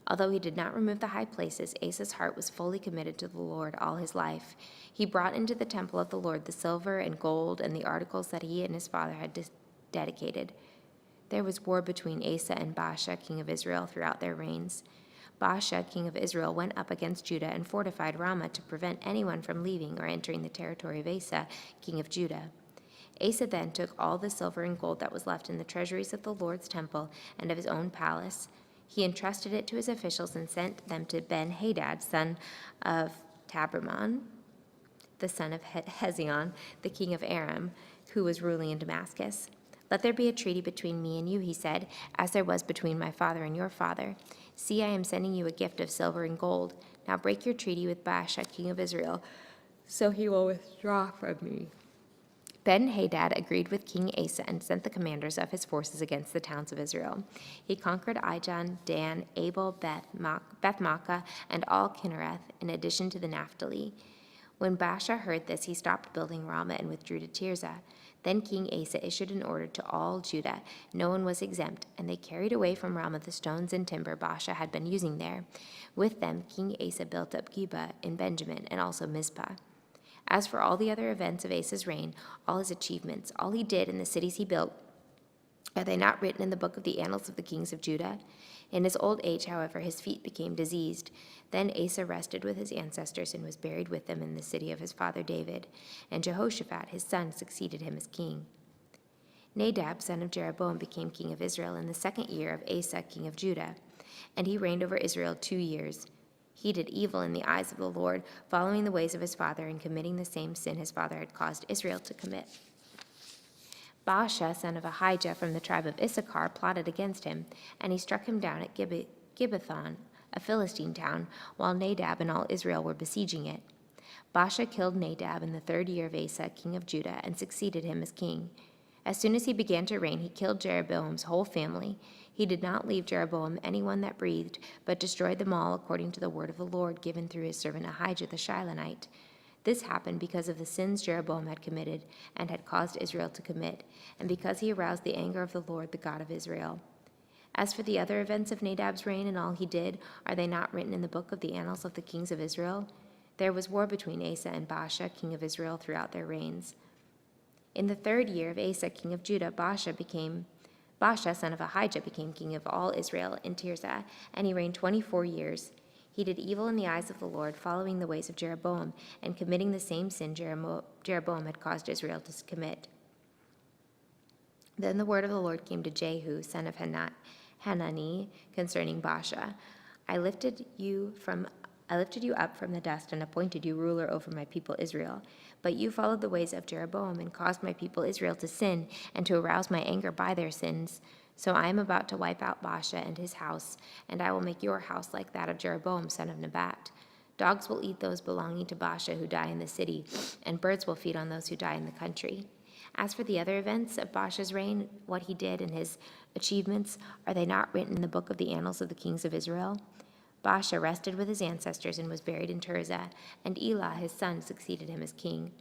[SPEAKER 4] Although he did not remove the high places, Asa's heart was fully committed to the Lord all his life. He brought into the temple of the Lord the silver and gold and the articles that he and his father had dedicated. There was war between Asa and Baasha, king of Israel, throughout their reigns. Baasha, king of Israel, went up against Judah and fortified Ramah to prevent anyone from leaving or entering the territory of Asa, king of Judah. Asa then took all the silver and gold that was left in the treasuries of the Lord's temple and of his own palace. He entrusted it to his officials and sent them to Ben-Hadad, son of Tabermon, the son of Hezion, the king of Aram, who was ruling in Damascus. "Let there be a treaty between me and you," he said, "as there was between my father and your father. See, I am sending you a gift of silver and gold. Now break your treaty with Baasha, king of Israel, so he will withdraw from me." Ben-Hadad agreed with King Asa and sent the commanders of his forces against the towns of Israel. He conquered Ijon, Dan, Abel, Beth-Maacah, and all Kinnereth, in addition to the Naphtali. When Baasha heard this, he stopped building Ramah and withdrew to Tirzah. Then King Asa issued an order to all Judah. No one was exempt, and they carried away from Ramah the stones and timber Baasha had been using there. With them, King Asa built up Geba in Benjamin and also Mizpah. As for all the other events of Asa's reign, all his achievements, all he did in the cities he built, are they not written in the book of the annals of the kings of Judah? In his old age, however, his feet became diseased. Then Asa rested with his ancestors and was buried with them in the city of his father David. And Jehoshaphat, his son, succeeded him as king. Nadab, son of Jeroboam, became king of Israel in the 2nd year of Asa, king of Judah. And he reigned over Israel 2 years. He did evil in the eyes of the Lord, following the ways of his father and committing the same sin his father had caused Israel to commit. Baasha, son of Ahijah from the tribe of Issachar, plotted against him, and he struck him down at Gibbethon, a Philistine town, while Nadab and all Israel were besieging it. Baasha killed Nadab in the 3rd year of Asa, king of Judah, and succeeded him as king. As soon as he began to reign, he killed Jeroboam's whole family. He did not leave Jeroboam anyone that breathed, but destroyed them all according to the word of the Lord given through his servant Ahijah the Shilonite. This happened because of the sins Jeroboam had committed and had caused Israel to commit, and because he aroused the anger of the Lord, the God of Israel. As for the other events of Nadab's reign and all he did, are they not written in the book of the annals of the kings of Israel? There was war between Asa and Baasha, king of Israel, throughout their reigns. In the 3rd year of Asa, king of Judah, Baasha, son of Ahijah, became king of all Israel in Tirzah, and he reigned 24 years. He did evil in the eyes of the Lord, following the ways of Jeroboam, and committing the same sin Jeroboam had caused Israel to commit. Then the word of the Lord came to Jehu, son of Hanani, concerning Baasha. I lifted you up from the dust and appointed you ruler over my people Israel. But you followed the ways of Jeroboam and caused my people Israel to sin and to arouse my anger by their sins. So I am about to wipe out Baasha and his house, and I will make your house like that of Jeroboam, son of Nebat. Dogs will eat those belonging to Baasha who die in the city, and birds will feed on those who die in the country. As for the other events of Baasha's reign, what he did and his achievements, are they not written in the book of the annals of the kings of Israel? Baasha rested with his ancestors and was buried in Tirzah, and Elah his son succeeded him as king.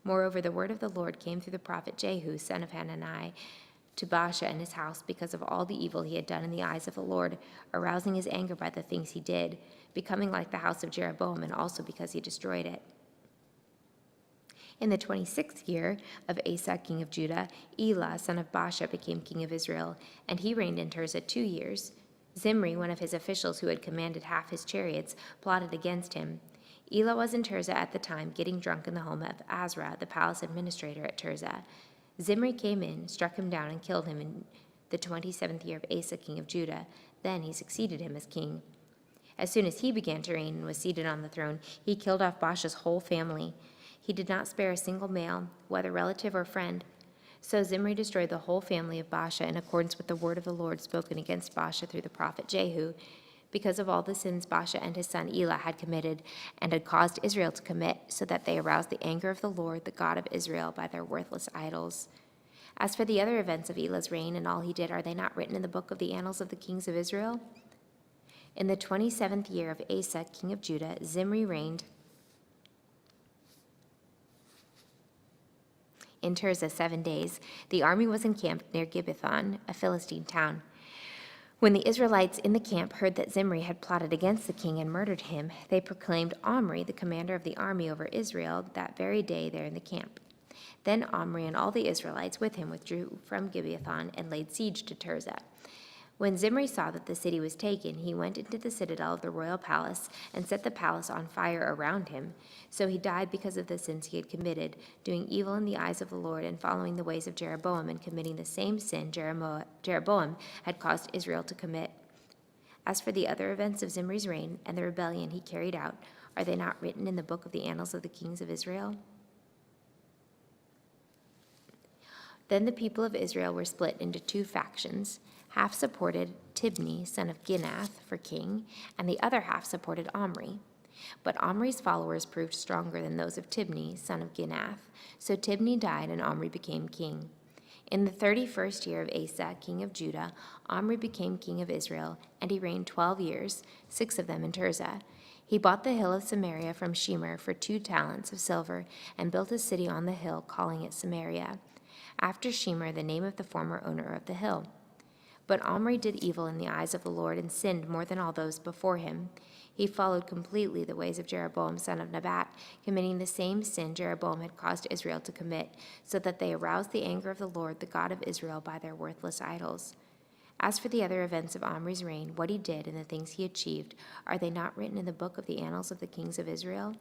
[SPEAKER 4] Moreover, the word of the Lord came through the prophet Jehu, son of Hanani, to Baasha and his house because of all the evil he had done in the eyes of the Lord, arousing his anger by the things he did, becoming like the house of Jeroboam, and also because he destroyed it. In the 26th year of Asa, king of Judah, Elah, son of Baasha, became king of Israel, and he reigned in Tirzah 2 years. Zimri, one of his officials who had commanded half his chariots, plotted against him. Elah was in Tirzah at the time, getting drunk in the home of Azra, the palace administrator at Tirzah. Zimri came in, struck him down, and killed him in the 27th year of Asa, king of Judah. Then he succeeded him as king. As soon as he began to reign and was seated on the throne, he killed off Baasha's whole family. He did not spare a single male, whether relative or friend. So Zimri destroyed the whole family of Baasha in accordance with the word of the Lord spoken against Baasha through the prophet Jehu, because of all the sins Baasha and his son Elah had committed and had caused Israel to commit, so that they aroused the anger of the Lord, the God of Israel, by their worthless idols. As for the other events of Elah's reign and all he did, are they not written in the book of the annals of the kings of Israel? In the 27th year of Asa, king of Judah, Zimri reigned in Tirzah 7 days. The army was encamped near Gibbethon, a Philistine town. When the Israelites in the camp heard that Zimri had plotted against the king and murdered him, they proclaimed Omri, the commander of the army over Israel, that very day there in the camp. Then Omri and all the Israelites with him withdrew from Gibbethon and laid siege to Tirzah. When Zimri saw that the city was taken, he went into the citadel of the royal palace and set the palace on fire around him. So he died because of the sins he had committed, doing evil in the eyes of the Lord and following the ways of Jeroboam and committing the same sin Jeroboam had caused Israel to commit. As for the other events of Zimri's reign and the rebellion he carried out, are they not written in the book of the annals of the kings of Israel? Then the people of Israel were split into 2 factions. Half supported Tibni, son of Ginath, for king, and the other half supported Omri. But Omri's followers proved stronger than those of Tibni, son of Ginath. So Tibni died, and Omri became king. In the 31st year of Asa, king of Judah, Omri became king of Israel, and he reigned 12 years, 6 of them in Tirzah. He bought the hill of Samaria from Shemer for 2 talents of silver and built a city on the hill, calling it Samaria, after Shemer, the name of the former owner of the hill. But Omri did evil in the eyes of the Lord and sinned more than all those before him. He followed completely the ways of Jeroboam son of Nebat, committing the same sin Jeroboam had caused Israel to commit, so that they aroused the anger of the Lord, the God of Israel, by their worthless idols. As for the other events of Omri's reign, what he did and the things he achieved, are they not written in the book of the annals of the kings of Israel?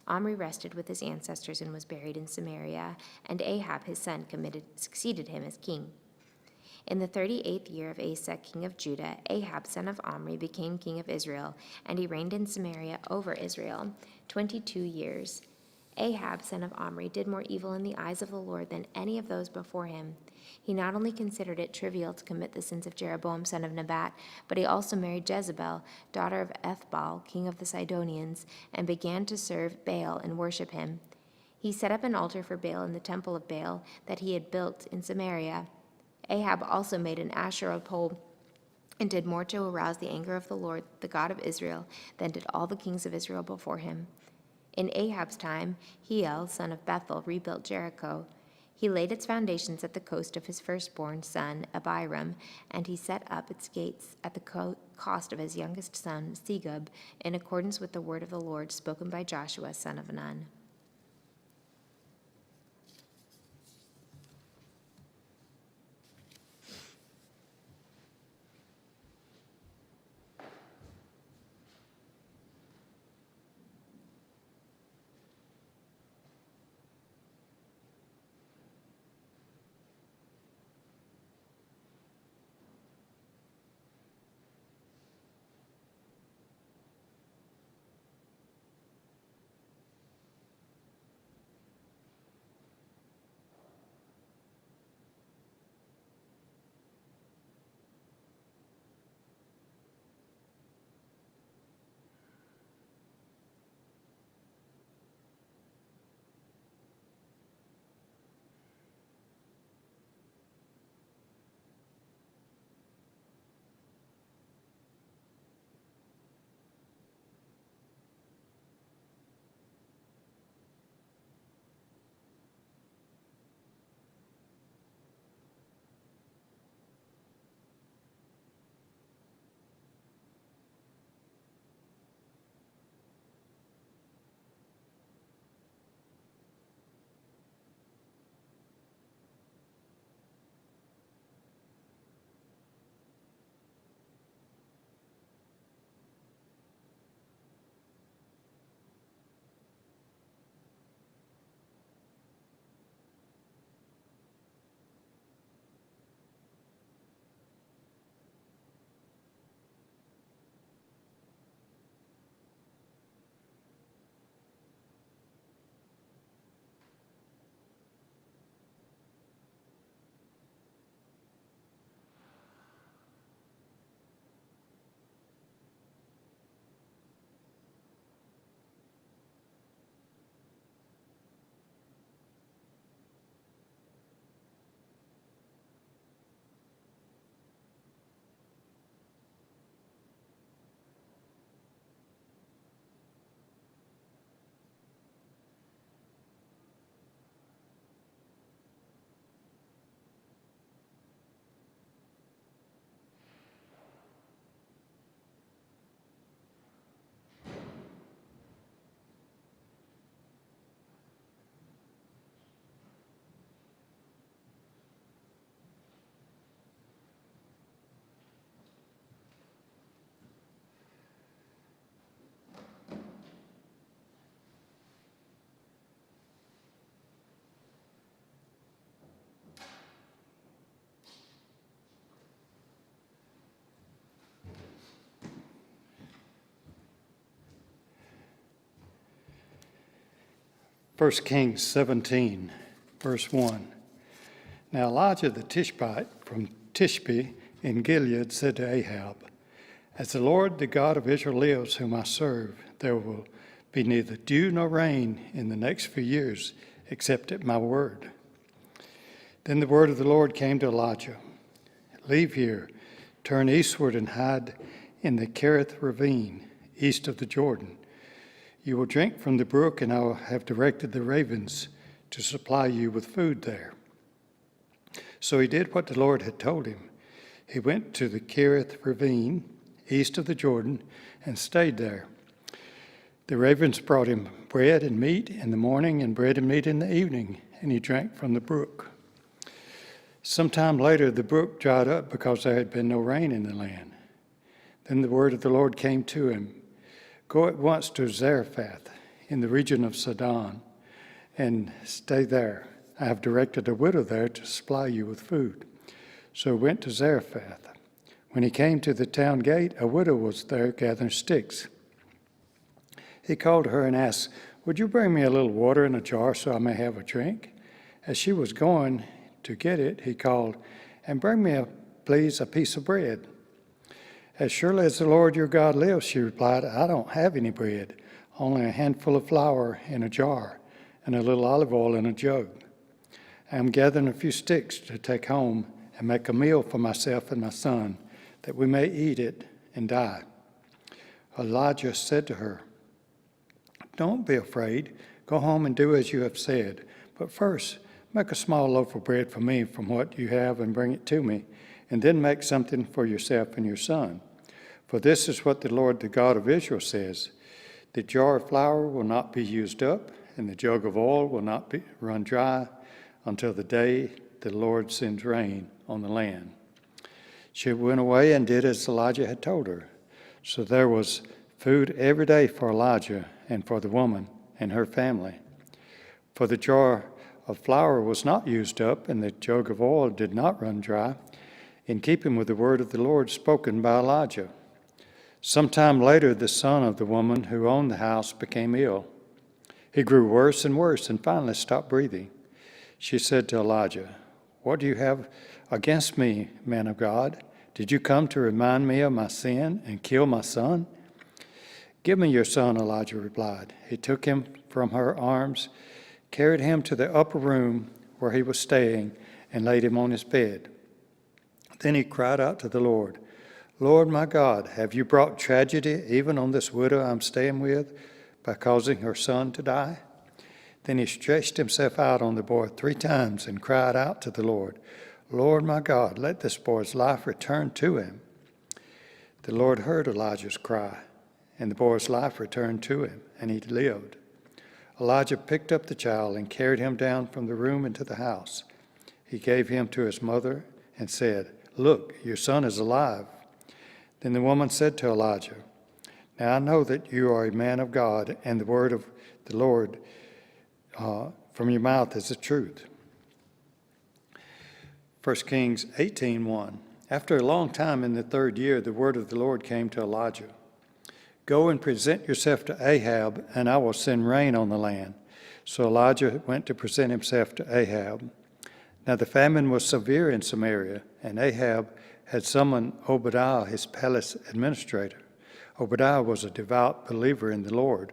[SPEAKER 4] Omri rested with his ancestors and was buried in Samaria, and Ahab his son succeeded him as king. In the 38th year of Asa, king of Judah, Ahab, son of Omri, became king of Israel, and he reigned in Samaria over Israel 22 years. Ahab, son of Omri, did more evil in the eyes of the Lord than any of those before him. He not only considered it trivial to commit the sins of Jeroboam, son of Nebat, but he also married Jezebel, daughter of Ethbaal, king of the Sidonians, and began to serve Baal and worship him. He set up an altar for Baal in the temple of Baal that he had built in Samaria. Ahab also made an Asherah pole and did more to arouse the anger of the Lord, the God of Israel, than did all the kings of Israel before him. In Ahab's time, Hiel, son of Bethel, rebuilt Jericho. He laid its foundations at the cost of his firstborn son, Abiram, and he set up its gates at the cost of his youngest son, Segub, in accordance with the word of the Lord spoken by Joshua, son of Nun.
[SPEAKER 3] First Kings 17, verse 1. Now Elijah the Tishbite from Tishbe in Gilead said to Ahab, As the Lord, the God of Israel lives, whom I serve, there will be neither dew nor rain in the next few years, except at my word. Then the word of the Lord came to Elijah, Leave here, turn eastward and hide in the Kerith ravine, east of the Jordan. You will drink from the brook, and I will have directed the ravens to supply you with food there." So he did what the Lord had told him. He went to the Kerith ravine, east of the Jordan, and stayed there. The ravens brought him bread and meat in the morning and bread and meat in the evening, and he drank from the brook. Sometime later, the brook dried up because there had been no rain in the land. Then the word of the Lord came to him, "Go at once to Zarephath in the region of Sidon and stay there. I have directed a widow there to supply you with food." So he went to Zarephath. When he came to the town gate, a widow was there gathering sticks. He called her and asked, "Would you bring me a little water in a jar so I may have a drink?" As she was going to get it, he called, "And bring me, please, a piece of bread." "As surely as the Lord your God lives," she replied, "I don't have any bread, only a handful of flour in a jar and a little olive oil in a jug. I am gathering a few sticks to take home and make a meal for myself and my son, that we may eat it and die." Elijah said to her, "Don't be afraid. Go home and do as you have said. But first, make a small loaf of bread for me from what you have and bring it to me, and then make something for yourself and your son. For this is what the Lord, the God of Israel, says: the jar of flour will not be used up, and the jug of oil will not run dry until the day the Lord sends rain on the land." She went away and did as Elijah had told her. So there was food every day for Elijah and for the woman and her family. For the jar of flour was not used up, and the jug of oil did not run dry, in keeping with the word of the Lord spoken by Elijah. Sometime later, the son of the woman who owned the house became ill. He grew worse and worse and finally stopped breathing. She said to Elijah, "What do you have against me, man of God? Did you come to remind me of my sin and kill my son?" "Give me your son," Elijah replied. He took him from her arms, carried him to the upper room where he was staying, and laid him on his bed. Then he cried out to the Lord, "Lord my God, have you brought tragedy even on this widow I'm staying with by causing her son to die?" Then he stretched himself out on the boy 3 times and cried out to the Lord, "Lord my God, let this boy's life return to him." The Lord heard Elijah's cry, and the boy's life returned to him, and he lived. Elijah picked up the child and carried him down from the room into the house. He gave him to his mother and said, "Look, your son is alive." Then the woman said to Elijah, "Now I know that you are a man of God, and the word of the Lord from your mouth is the truth." 1 Kings 18:1. After a long time in the 3rd year, the word of the Lord came to Elijah. "Go and present yourself to Ahab, and I will send rain on the land." So Elijah went to present himself to Ahab. Now the famine was severe in Samaria, and Ahab had summoned Obadiah, his palace administrator. Obadiah was a devout believer in the Lord,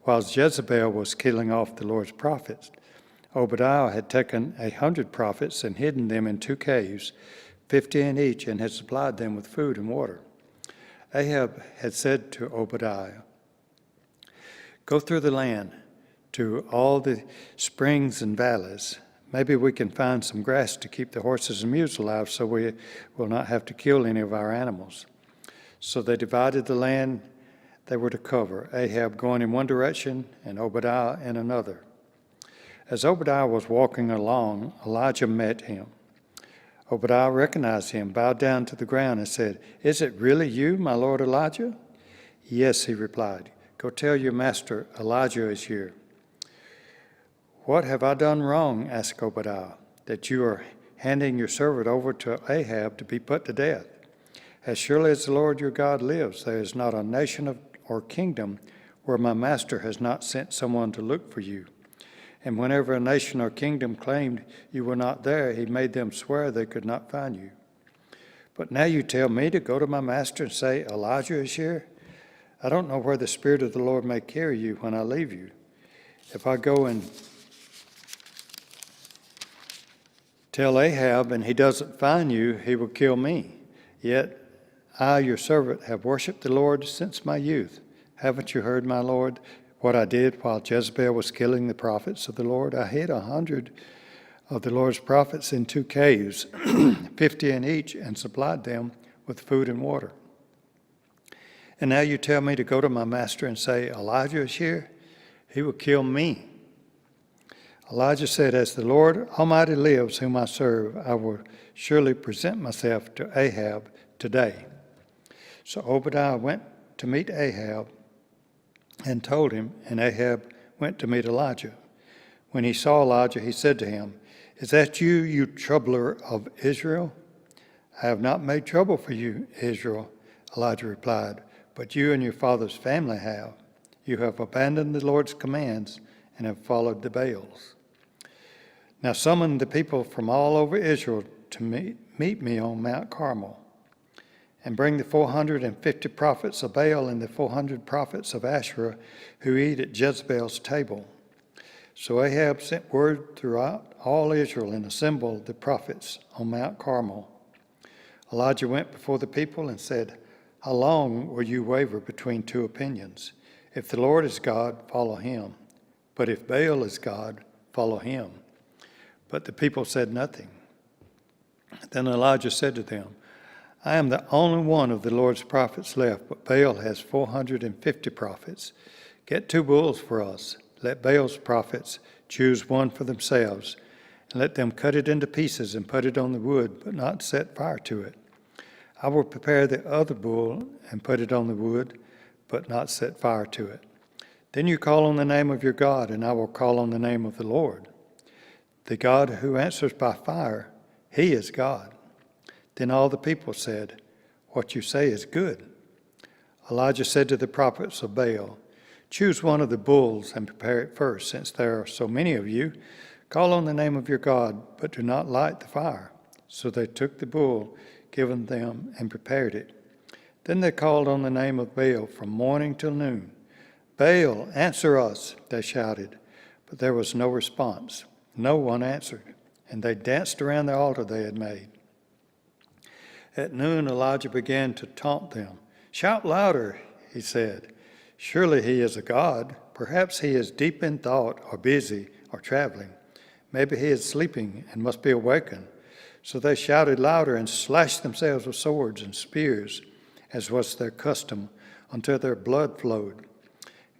[SPEAKER 3] whilst Jezebel was killing off the Lord's prophets. Obadiah had taken 100 prophets and hidden them in 2 caves, 50 in each, and had supplied them with food and water. Ahab had said to Obadiah, "Go through the land to all the springs and valleys. Maybe we can find some grass to keep the horses and mules alive so we will not have to kill any of our animals." So they divided the land they were to cover, Ahab going in one direction and Obadiah in another. As Obadiah was walking along, Elijah met him. Obadiah recognized him, bowed down to the ground, and said, "Is it really you, my lord Elijah?" "Yes," he replied. "Go tell your master Elijah is here." "What have I done wrong," asked Obadiah, "that you are handing your servant over to Ahab to be put to death? As surely as the Lord your God lives, there is not a nation or kingdom where my master has not sent someone to look for you. And whenever a nation or kingdom claimed you were not there, he made them swear they could not find you. But now you tell me to go to my master and say, 'Elijah is here'? I don't know where the Spirit of the Lord may carry you when I leave you. If I go and tell Ahab and he doesn't find you, he will kill me. Yet I, your servant, have worshipped the Lord since my youth. Haven't you heard, my Lord, what I did while Jezebel was killing the prophets of the Lord? I hid 100 of the Lord's prophets in 2 caves, 50 in each, and supplied them with food and water. And now you tell me to go to my master and say, Elijah is here? He will kill me. Elijah said, as the Lord Almighty lives, whom I serve, I will surely present myself to Ahab today. So Obadiah went to meet Ahab and told him, and Ahab went to meet Elijah. When he saw Elijah, he said to him, is that you, you troubler of Israel? I have not made trouble for you, Israel, Elijah replied, but you and your father's family have. You have abandoned the Lord's commands and have followed the Baals. Now summon the people from all over Israel to meet me on Mount Carmel, and bring the 450 prophets of Baal and the 400 prophets of Asherah who eat at Jezebel's table. So Ahab sent word throughout all Israel and assembled the prophets on Mount Carmel. Elijah went before the people and said, how long will you waver between two opinions? If the Lord is God, follow him. But if Baal is God, follow him. But the people said nothing. Then Elijah said to them, I am the only one of the Lord's prophets left, but Baal has 450 prophets. Get 2 bulls for us. Let Baal's prophets choose one for themselves, and let them cut it into pieces and put it on the wood, but not set fire to it. I will prepare the other bull and put it on the wood, but not set fire to it. Then you call on the name of your God, and I will call on the name of the Lord. The God who answers by fire, he is God. Then all the people said, what you say is good. Elijah said to the prophets of Baal, choose one of the bulls and prepare it first, since there are so many of you. Call on the name of your God, but do not light the fire. So they took the bull given them and prepared it. Then they called on the name of Baal from morning till noon. Baal, answer us, they shouted, but there was no response. No one answered, and they danced around the altar they had made. At noon, Elijah began to taunt them. Shout louder, he said. Surely he is a god. Perhaps he is deep in thought or busy or traveling. Maybe he is sleeping and must be awakened. So they shouted louder and slashed themselves with swords and spears, as was their custom, until their blood flowed.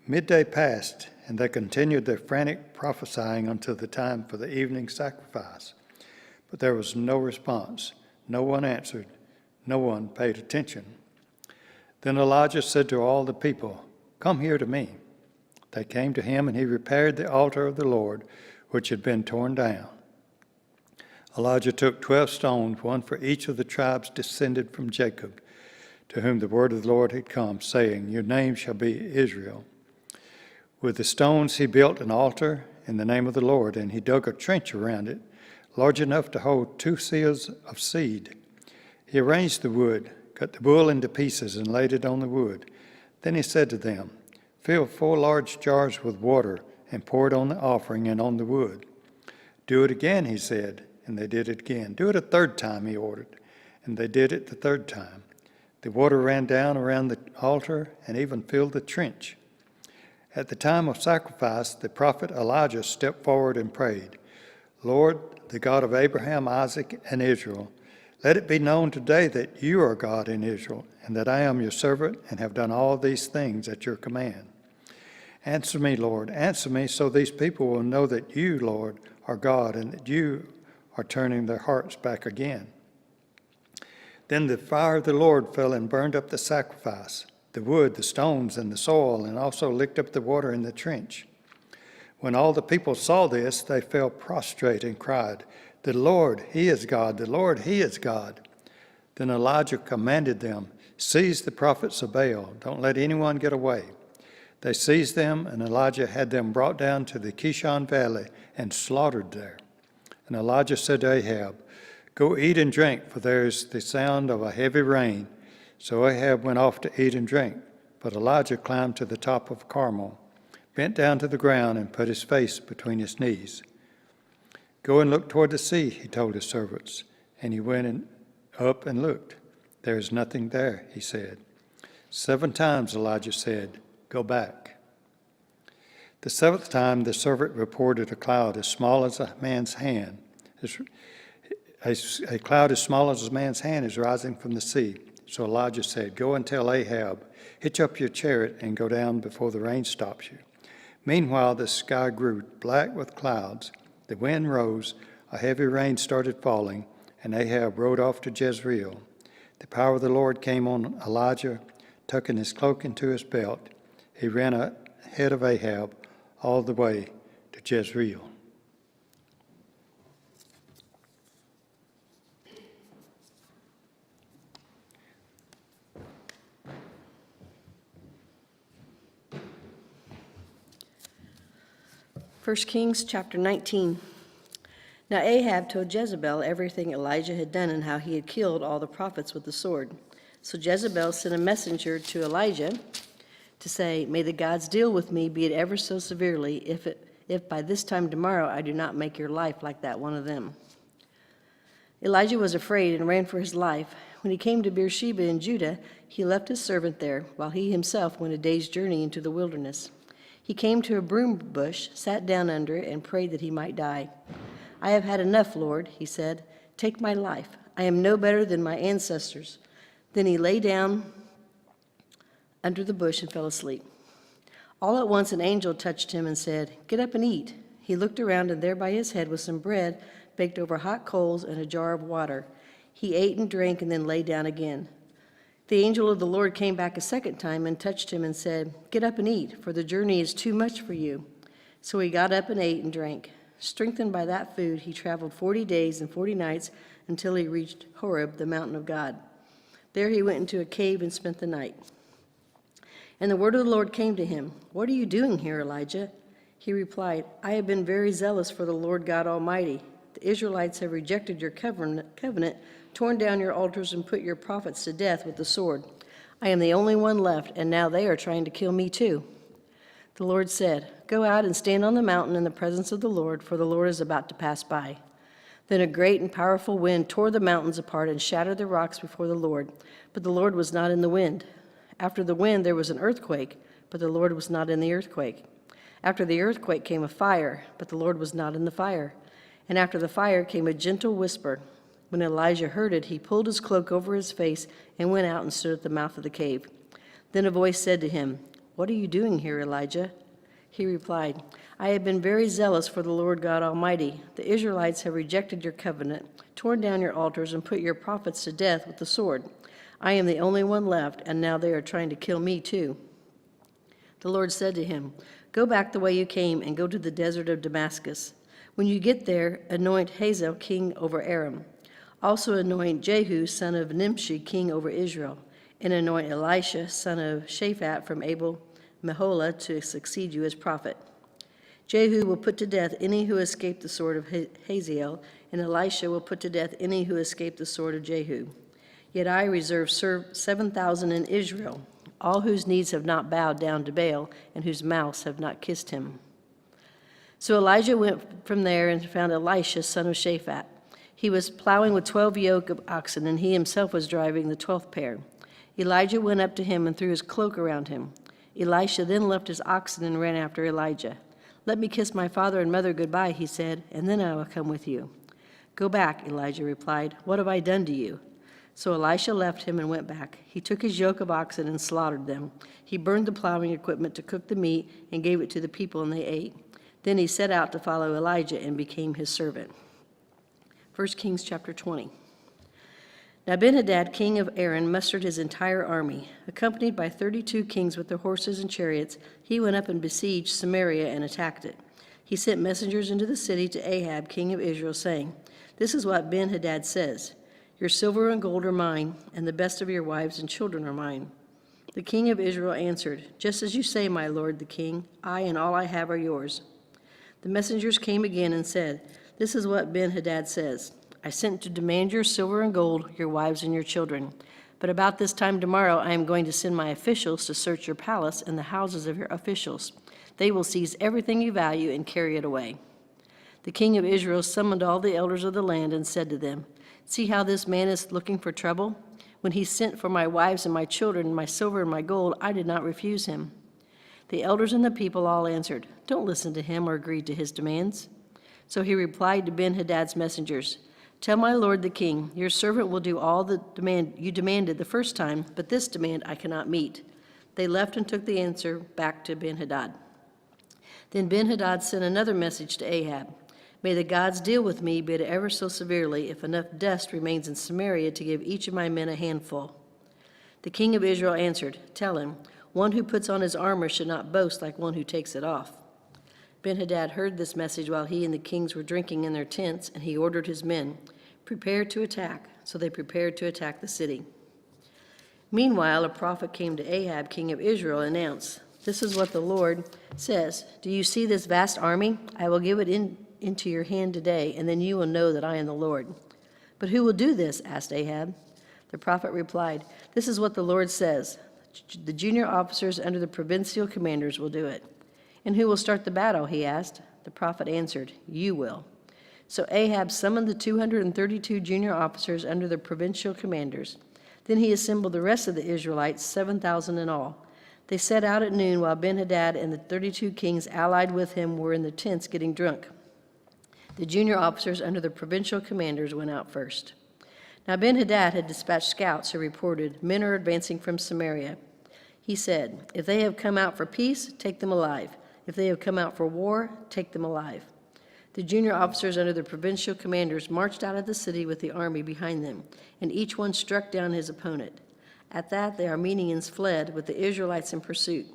[SPEAKER 3] Midday passed, and they continued their frantic prophesying until the time for the evening sacrifice. But there was no response. No one answered. No one paid attention. Then Elijah said to all the people, come here to me. They came to him, and he repaired the altar of the Lord, which had been torn down. Elijah took 12 stones, one for each of the tribes descended from Jacob, to whom the word of the Lord had come, saying, your name shall be Israel. With the stones he built an altar in the name of the Lord, and he dug a trench around it, large enough to hold 2 seahs of seed. He arranged the wood, cut the bull into pieces, and laid it on the wood. Then he said to them, fill 4 large jars with water, and pour it on the offering and on the wood. Do it again, he said, and they did it again. Do it a 3rd time, he ordered, and they did it the 3rd time. The water ran down around the altar and even filled the trench. At the time of sacrifice, the prophet Elijah stepped forward and prayed, Lord, the God of Abraham, Isaac, and Israel, let it be known today that you are God in Israel, and that I am your servant and have done all these things at your command. Answer me, Lord, answer me, so these people will know that you, Lord, are God, and that you are turning their hearts back again. Then the fire of the Lord fell and burned up the sacrifice, the wood, the stones, and the soil, and also licked up the water in the trench. When all the people saw this, they fell prostrate and cried, the Lord, he is God, the Lord, he is God. Then Elijah commanded them, seize the prophets of Baal, don't let anyone get away. They seized them, and Elijah had them brought down to the Kishon Valley and slaughtered there. And Elijah said to Ahab, go eat and drink, for there is the sound of a heavy rain. So Ahab went off to eat and drink, but Elijah climbed to the top of Carmel, bent down to the ground, and put his face between his knees. Go and look toward the sea, he told his servants. And he went up and looked. There is nothing there, he said. 7 times Elijah said, go back. The seventh time the servant reported a cloud as small as a man's hand. A cloud as small as a man's hand is rising from the sea. So Elijah said, "Go and tell Ahab, hitch up your chariot and go down before the rain stops you." Meanwhile, the sky grew black with clouds. The wind rose, a heavy rain started falling, and Ahab rode off to Jezreel. The power of the Lord came on Elijah, tucking his cloak into his belt. He ran ahead of Ahab all the way to Jezreel.
[SPEAKER 5] First Kings chapter 19. Now Ahab told Jezebel everything Elijah had done and how he had killed all the prophets with the sword. So Jezebel sent a messenger to Elijah to say, "May the gods deal with me, be it ever so severely, if by this time tomorrow I do not make your life like that one of them." Elijah was afraid and ran for his life. When he came to Beersheba in Judah, he left his servant there, while he himself went a day's journey into the wilderness. He came to a broom bush, sat down under it, and prayed that he might die. "I have had enough, Lord," he said. "Take my life. I am no better than my ancestors." Then he lay down under the bush and fell asleep. All at once an angel touched him and said, "Get up and eat." He looked around, and there by his head was some bread baked over hot coals and a jar of water. He ate and drank and then lay down again. The angel of the Lord came back a second time and touched him and said, "Get up and eat, for the journey is too much for you." So he got up and ate and drank. Strengthened by that food, he traveled 40 days and 40 nights until he reached Horeb, the mountain of God. There he went into a cave and spent the night. And the word of the Lord came to him, "What are you doing here, Elijah?" He replied, "I have been very zealous for the Lord God Almighty. The Israelites have rejected your covenant, torn down your altars, and put your prophets to death with the sword. I am the only one left, and now they are trying to kill me too." The Lord said, "Go out and stand on the mountain in the presence of the Lord, for the Lord is about to pass by." Then a great and powerful wind tore the mountains apart and shattered the rocks before the Lord, but the Lord was not in the wind. After the wind there was an earthquake, but the Lord was not in the earthquake. After the earthquake came a fire, but the Lord was not in the fire. And after the fire came a gentle whisper. When Elijah heard it, he pulled his cloak over his face and went out and stood at the mouth of the cave. Then a voice said to him, "What are you doing here, Elijah?" He replied, "I have been very zealous for the Lord God Almighty. The Israelites have rejected your covenant, torn down your altars, and put your prophets to death with the sword. I am the only one left, and now they are trying to kill me too." The Lord said to him, "Go back the way you came and go to the desert of Damascus. When you get there, anoint Hazael king over Aram. Also anoint Jehu son of Nimshi king over Israel, and anoint Elisha son of Shaphat from Abel-Meholah to succeed you as prophet. Jehu will put to death any who escape the sword of Hazael, and Elisha will put to death any who escape the sword of Jehu. Yet I reserve 7,000 in Israel, all whose knees have not bowed down to Baal, and whose mouths have not kissed him." So Elijah went from there and found Elisha son of Shaphat. He was plowing with 12 yoke of oxen, and he himself was driving the 12th pair. Elijah went up to him and threw his cloak around him. Elisha then left his oxen and ran after Elijah. "Let me kiss my father and mother goodbye," he said, "and then I will come with you." "Go back," Elijah replied. "What have I done to you?" So Elisha left him and went back. He took his yoke of oxen and slaughtered them. He burned the plowing equipment to cook the meat and gave it to the people, and they ate. Then he set out to follow Elijah and became his servant. 1 Kings chapter 20. Now Ben-Hadad, king of Aram, mustered his entire army. Accompanied by 32 kings with their horses and chariots, he went up and besieged Samaria and attacked it. He sent messengers into the city to Ahab, king of Israel, saying, "This is what Ben-Hadad says, 'Your silver and gold are mine, and the best of your wives and children are mine.' The king of Israel answered, 'Just as you say, my lord the king, I and all I have are yours.' The messengers came again and said, 'This is what Ben-Hadad says. I sent to demand your silver and gold, your wives and your children. But about this time tomorrow I am going to send my officials to search your palace and the houses of your officials. They will seize everything you value and carry it away.' The king of Israel summoned all the elders of the land and said to them, 'See how this man is looking for trouble? When he sent for my wives and my children, my silver and my gold, I did not refuse him.' The elders and the people all answered, "Don't listen to him or agree to his demands." So he replied to Ben-Hadad's messengers, "Tell my lord the king, your servant will do all the demand you demanded the first time, but this demand I cannot meet." They left and took the answer back to Ben-Hadad. Then Ben-Hadad sent another message to Ahab. "May the gods deal with me, but ever so severely, if enough dust remains in Samaria to give each of my men a handful." The king of Israel answered, "Tell him, one who puts on his armor should not boast like one who takes it off." Ben-Hadad heard this message while he and the kings were drinking in their tents, and he ordered his men, "Prepare to attack." So they prepared to attack the city. Meanwhile, a prophet came to Ahab, king of Israel, and announced, "This is what the Lord says. Do you see this vast army? I will give it into your hand today, and then you will know that I am the Lord." "But who will do this?" asked Ahab. The prophet replied, "This is what the Lord says. The junior officers under the provincial commanders will do it." "And who will start the battle?" he asked. The prophet answered, "You will." So Ahab summoned the 232 junior officers under the provincial commanders. Then he assembled the rest of the Israelites, 7,000 in all. They set out at noon while Ben-Hadad and the 32 kings allied with him were in the tents getting drunk. The junior officers under the provincial commanders went out first. Now Ben-Hadad had dispatched scouts who reported, "Men are advancing from Samaria." He said, "If they have come out for peace, take them alive. If they have come out for war, take them alive." The junior officers under the provincial commanders marched out of the city with the army behind them, and each one struck down his opponent. At that, the Arameans fled, with the Israelites in pursuit.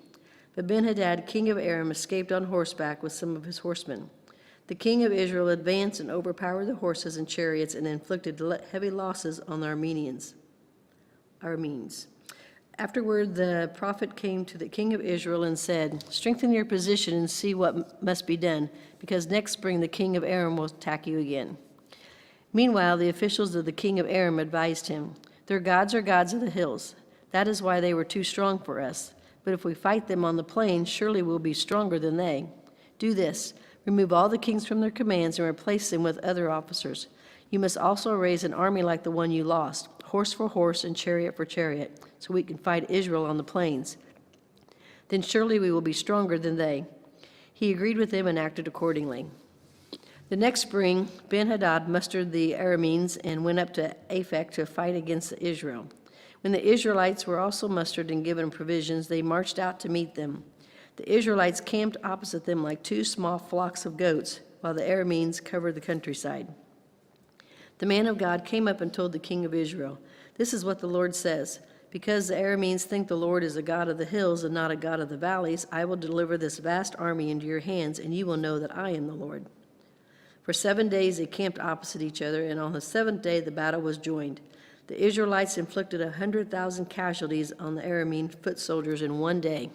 [SPEAKER 5] But Ben-Hadad, king of Aram, escaped on horseback with some of his horsemen. The king of Israel advanced and overpowered the horses and chariots and inflicted heavy losses on the Arameans. Afterward, the prophet came to the king of Israel and said, "Strengthen your position and see what must be done, because next spring the king of Aram will attack you again." Meanwhile, the officials of the king of Aram advised him, "Their gods are gods of the hills. That is why they were too strong for us. But if we fight them on the plain, surely we'll be stronger than they. Do this, remove all the kings from their commands and replace them with other officers. You must also raise an army like the one you lost, horse for horse and chariot for chariot, so we can fight Israel on the plains. Then surely we will be stronger than they." He agreed with them and acted accordingly. The next spring, Ben-Hadad mustered the Arameans and went up to Aphek to fight against Israel. When the Israelites were also mustered and given provisions, they marched out to meet them. The Israelites camped opposite them like two small flocks of goats, while the Arameans covered the countryside. The man of God came up and told the king of Israel, "This is what the Lord says. Because the Arameans think the Lord is a God of the hills and not a God of the valleys, I will deliver this vast army into your hands, and you will know that I am the Lord." For 7 days they camped opposite each other, and on the seventh day the battle was joined. The Israelites inflicted 100,000 casualties on the Aramean foot soldiers in 1 day.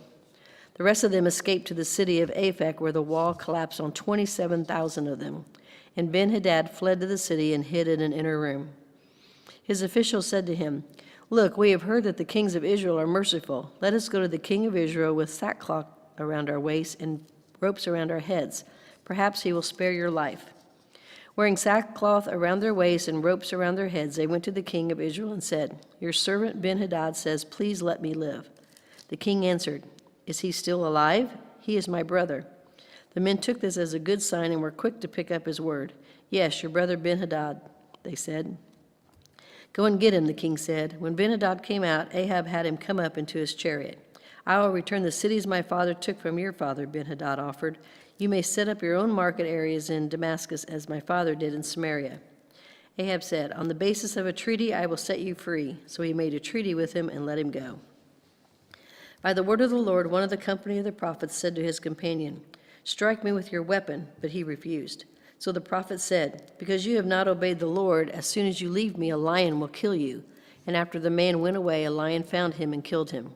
[SPEAKER 5] The rest of them escaped to the city of Aphek, where the wall collapsed on 27,000 of them. And Ben-Hadad fled to the city and hid in an inner room. His officials said to him, "Look, we have heard that the kings of Israel are merciful. Let us go to the king of Israel with sackcloth around our waists and ropes around our heads. Perhaps he will spare your life." Wearing sackcloth around their waists and ropes around their heads, they went to the king of Israel and said, "Your servant Ben-Hadad says, 'Please let me live.'" The king answered, "Is he still alive? He is my brother." The men took this as a good sign and were quick to pick up his word. "Yes, your brother Ben-Hadad," they said. "Go and get him," the king said. When Ben-Hadad came out, Ahab had him come up into his chariot. "I will return the cities my father took from your father," Ben-Hadad offered. "You may set up your own market areas in Damascus as my father did in Samaria." Ahab said, "On the basis of a treaty, I will set you free." So he made a treaty with him and let him go. By the word of the Lord, one of the company of the prophets said to his companion, "Strike me with your weapon," but he refused. So the prophet said, "Because you have not obeyed the Lord, as soon as you leave me, a lion will kill you." And after the man went away, a lion found him and killed him.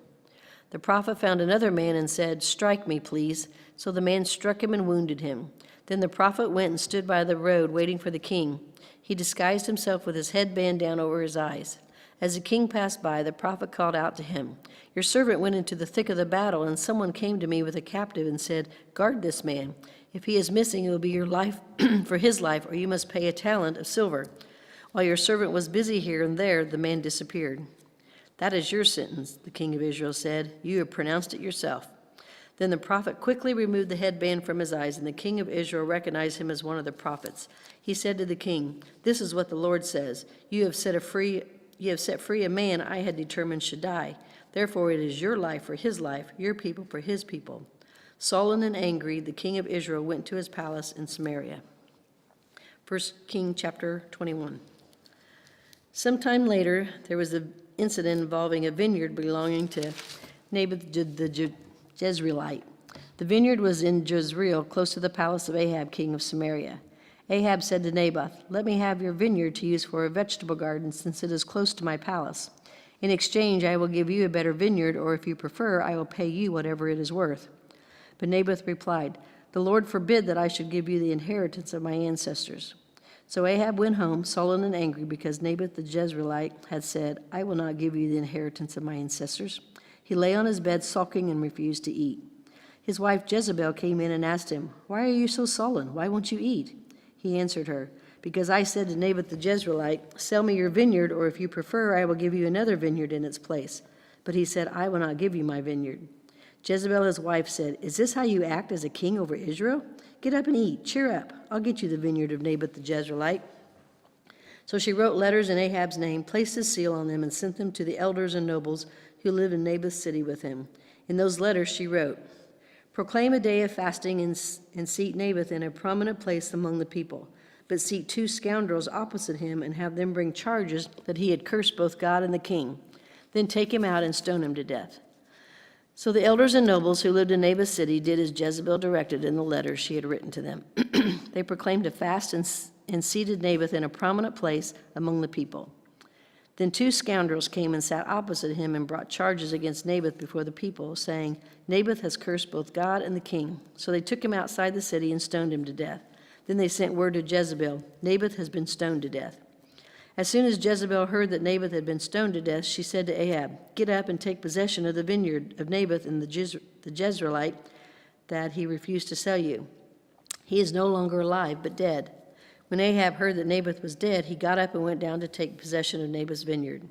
[SPEAKER 5] The prophet found another man and said, "Strike me, please." So the man struck him and wounded him. Then the prophet went and stood by the road, waiting for the king. He disguised himself with his headband down over his eyes. As the king passed by, the prophet called out to him, "Your servant went into the thick of the battle, and someone came to me with a captive and said, 'Guard this man. If he is missing, it will be your life for his life, or you must pay a talent of silver.' While your servant was busy here and there, the man disappeared." "That is your sentence," the king of Israel said. "You have pronounced it yourself." Then the prophet quickly removed the headband from his eyes, and the king of Israel recognized him as one of the prophets. He said to the king, "This is what the Lord says. You have set free a man I had determined should die. Therefore it is your life for his life, your people for his people." Sullen and angry, the king of Israel went to his palace in Samaria. 1 King chapter 21. Sometime later, there was an incident involving a vineyard belonging to Naboth the Jezreelite. The vineyard was in Jezreel, close to the palace of Ahab, king of Samaria. Ahab said to Naboth, "Let me have your vineyard to use for a vegetable garden, since it is close to my palace. In exchange, I will give you a better vineyard, or if you prefer, I will pay you whatever it is worth." But Naboth replied, "The Lord forbid that I should give you the inheritance of my ancestors." So Ahab went home, sullen and angry, because Naboth the Jezreelite had said, "I will not give you the inheritance of my ancestors." He lay on his bed sulking and refused to eat. His wife Jezebel came in and asked him, "Why are you so sullen? Why won't you eat?" He answered her, "Because I said to Naboth the Jezreelite, 'Sell me your vineyard, or if you prefer, I will give you another vineyard in its place.' But he said, 'I will not give you my vineyard.'" Jezebel, his wife, said, "Is this how you act as a king over Israel? Get up and eat. Cheer up. I'll get you the vineyard of Naboth the Jezreelite." So she wrote letters in Ahab's name, placed his seal on them, and sent them to the elders and nobles who lived in Naboth's city with him. In those letters she wrote, "Proclaim a day of fasting and seat Naboth in a prominent place among the people, but seat 2 scoundrels opposite him and have them bring charges that he had cursed both God and the king. Then take him out and stone him to death." So the elders and nobles who lived in Naboth's city did as Jezebel directed in the letters she had written to them. They proclaimed a fast and seated Naboth in a prominent place among the people. Then 2 scoundrels came and sat opposite him and brought charges against Naboth before the people, saying, "Naboth has cursed both God and the king." So they took him outside the city and stoned him to death. Then they sent word to Jezebel, "Naboth has been stoned to death." As soon as Jezebel heard that Naboth had been stoned to death, she said to Ahab, "Get up and take possession of the vineyard of Naboth and the Jezreelite that he refused to sell you. He is no longer alive, but dead." When Ahab heard that Naboth was dead, he got up and went down to take possession of Naboth's vineyard.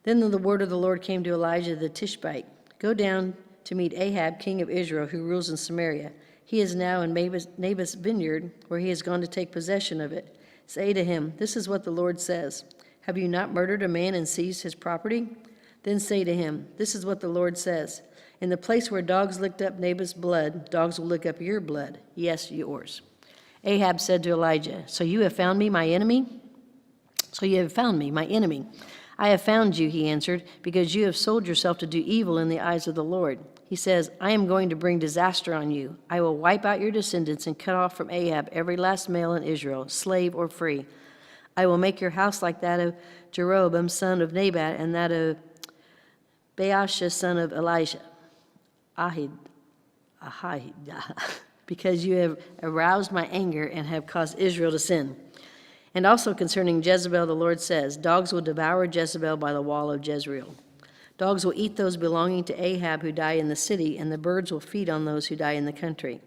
[SPEAKER 5] Then the word of the Lord came to Elijah the Tishbite, "Go down to meet Ahab, king of Israel, who rules in Samaria. He is now in Naboth's vineyard, where he has gone to take possession of it. Say to him, 'This is what the Lord says. Have you not murdered a man and seized his property?' Then say to him, 'This is what the Lord says. In the place where dogs licked up Naboth's blood, dogs will lick up your blood. Yes, yours.'" Ahab said to Elijah, "So you have found me, my enemy? So you have found me, my enemy. I have found you," he answered, "because you have sold yourself to do evil in the eyes of the Lord. He says, 'I am going to bring disaster on you. I will wipe out your descendants and cut off from Ahab every last male in Israel, slave or free. I will make your house like that of Jeroboam, son of Nebat, and that of Baasha, son of Elijah, because you have aroused my anger and have caused Israel to sin.' And also concerning Jezebel, the Lord says, 'Dogs will devour Jezebel by the wall of Jezreel. Dogs will eat those belonging to Ahab who die in the city, and the birds will feed on those who die in the country.'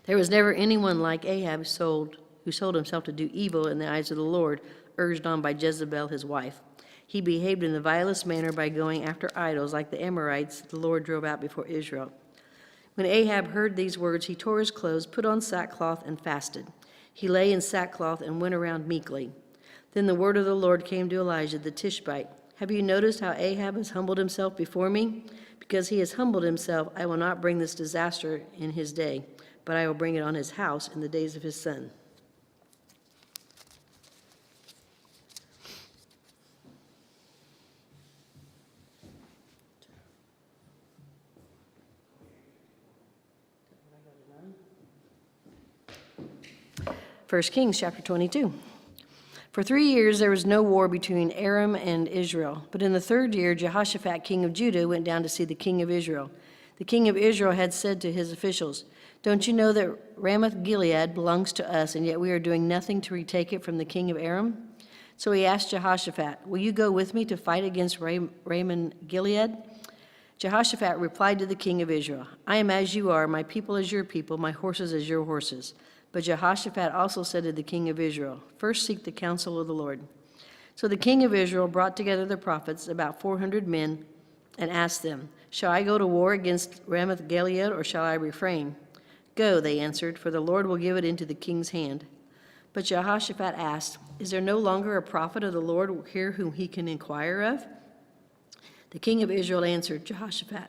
[SPEAKER 5] There was never anyone like Ahab who sold himself to do evil in the eyes of the Lord, urged on by Jezebel his wife. He behaved in the vilest manner by going after idols like the Amorites the Lord drove out before Israel. When Ahab heard these words, he tore his clothes, put on sackcloth, and fasted. He lay in sackcloth and went around meekly. Then the word of the Lord came to Elijah the Tishbite. 'Have you noticed how Ahab has humbled himself before me? Because he has humbled himself, I will not bring this disaster in his day, but I will bring it on his house in the days of his son.'" First Kings chapter 22. For 3 years there was no war between Aram and Israel. But in the 3rd year, Jehoshaphat, king of Judah, went down to see the king of Israel. The king of Israel had said to his officials, "Don't you know that Ramoth-Gilead belongs to us, and yet we are doing nothing to retake it from the king of Aram?" So he asked Jehoshaphat, "Will you go with me to fight against Ramoth-Gilead?" Jehoshaphat replied to the king of Israel, "I am as you are, my people as your people, my horses as your horses." But Jehoshaphat also said to the king of Israel, "First seek the counsel of the Lord." So the king of Israel brought together the prophets, about 400 men, and asked them, "Shall I go to war against Ramoth Gilead, or shall I refrain?" "Go," they answered, "for the Lord will give it into the king's hand." But Jehoshaphat asked, "Is there no longer a prophet of the Lord here whom he can inquire of?" The king of Israel answered Jehoshaphat,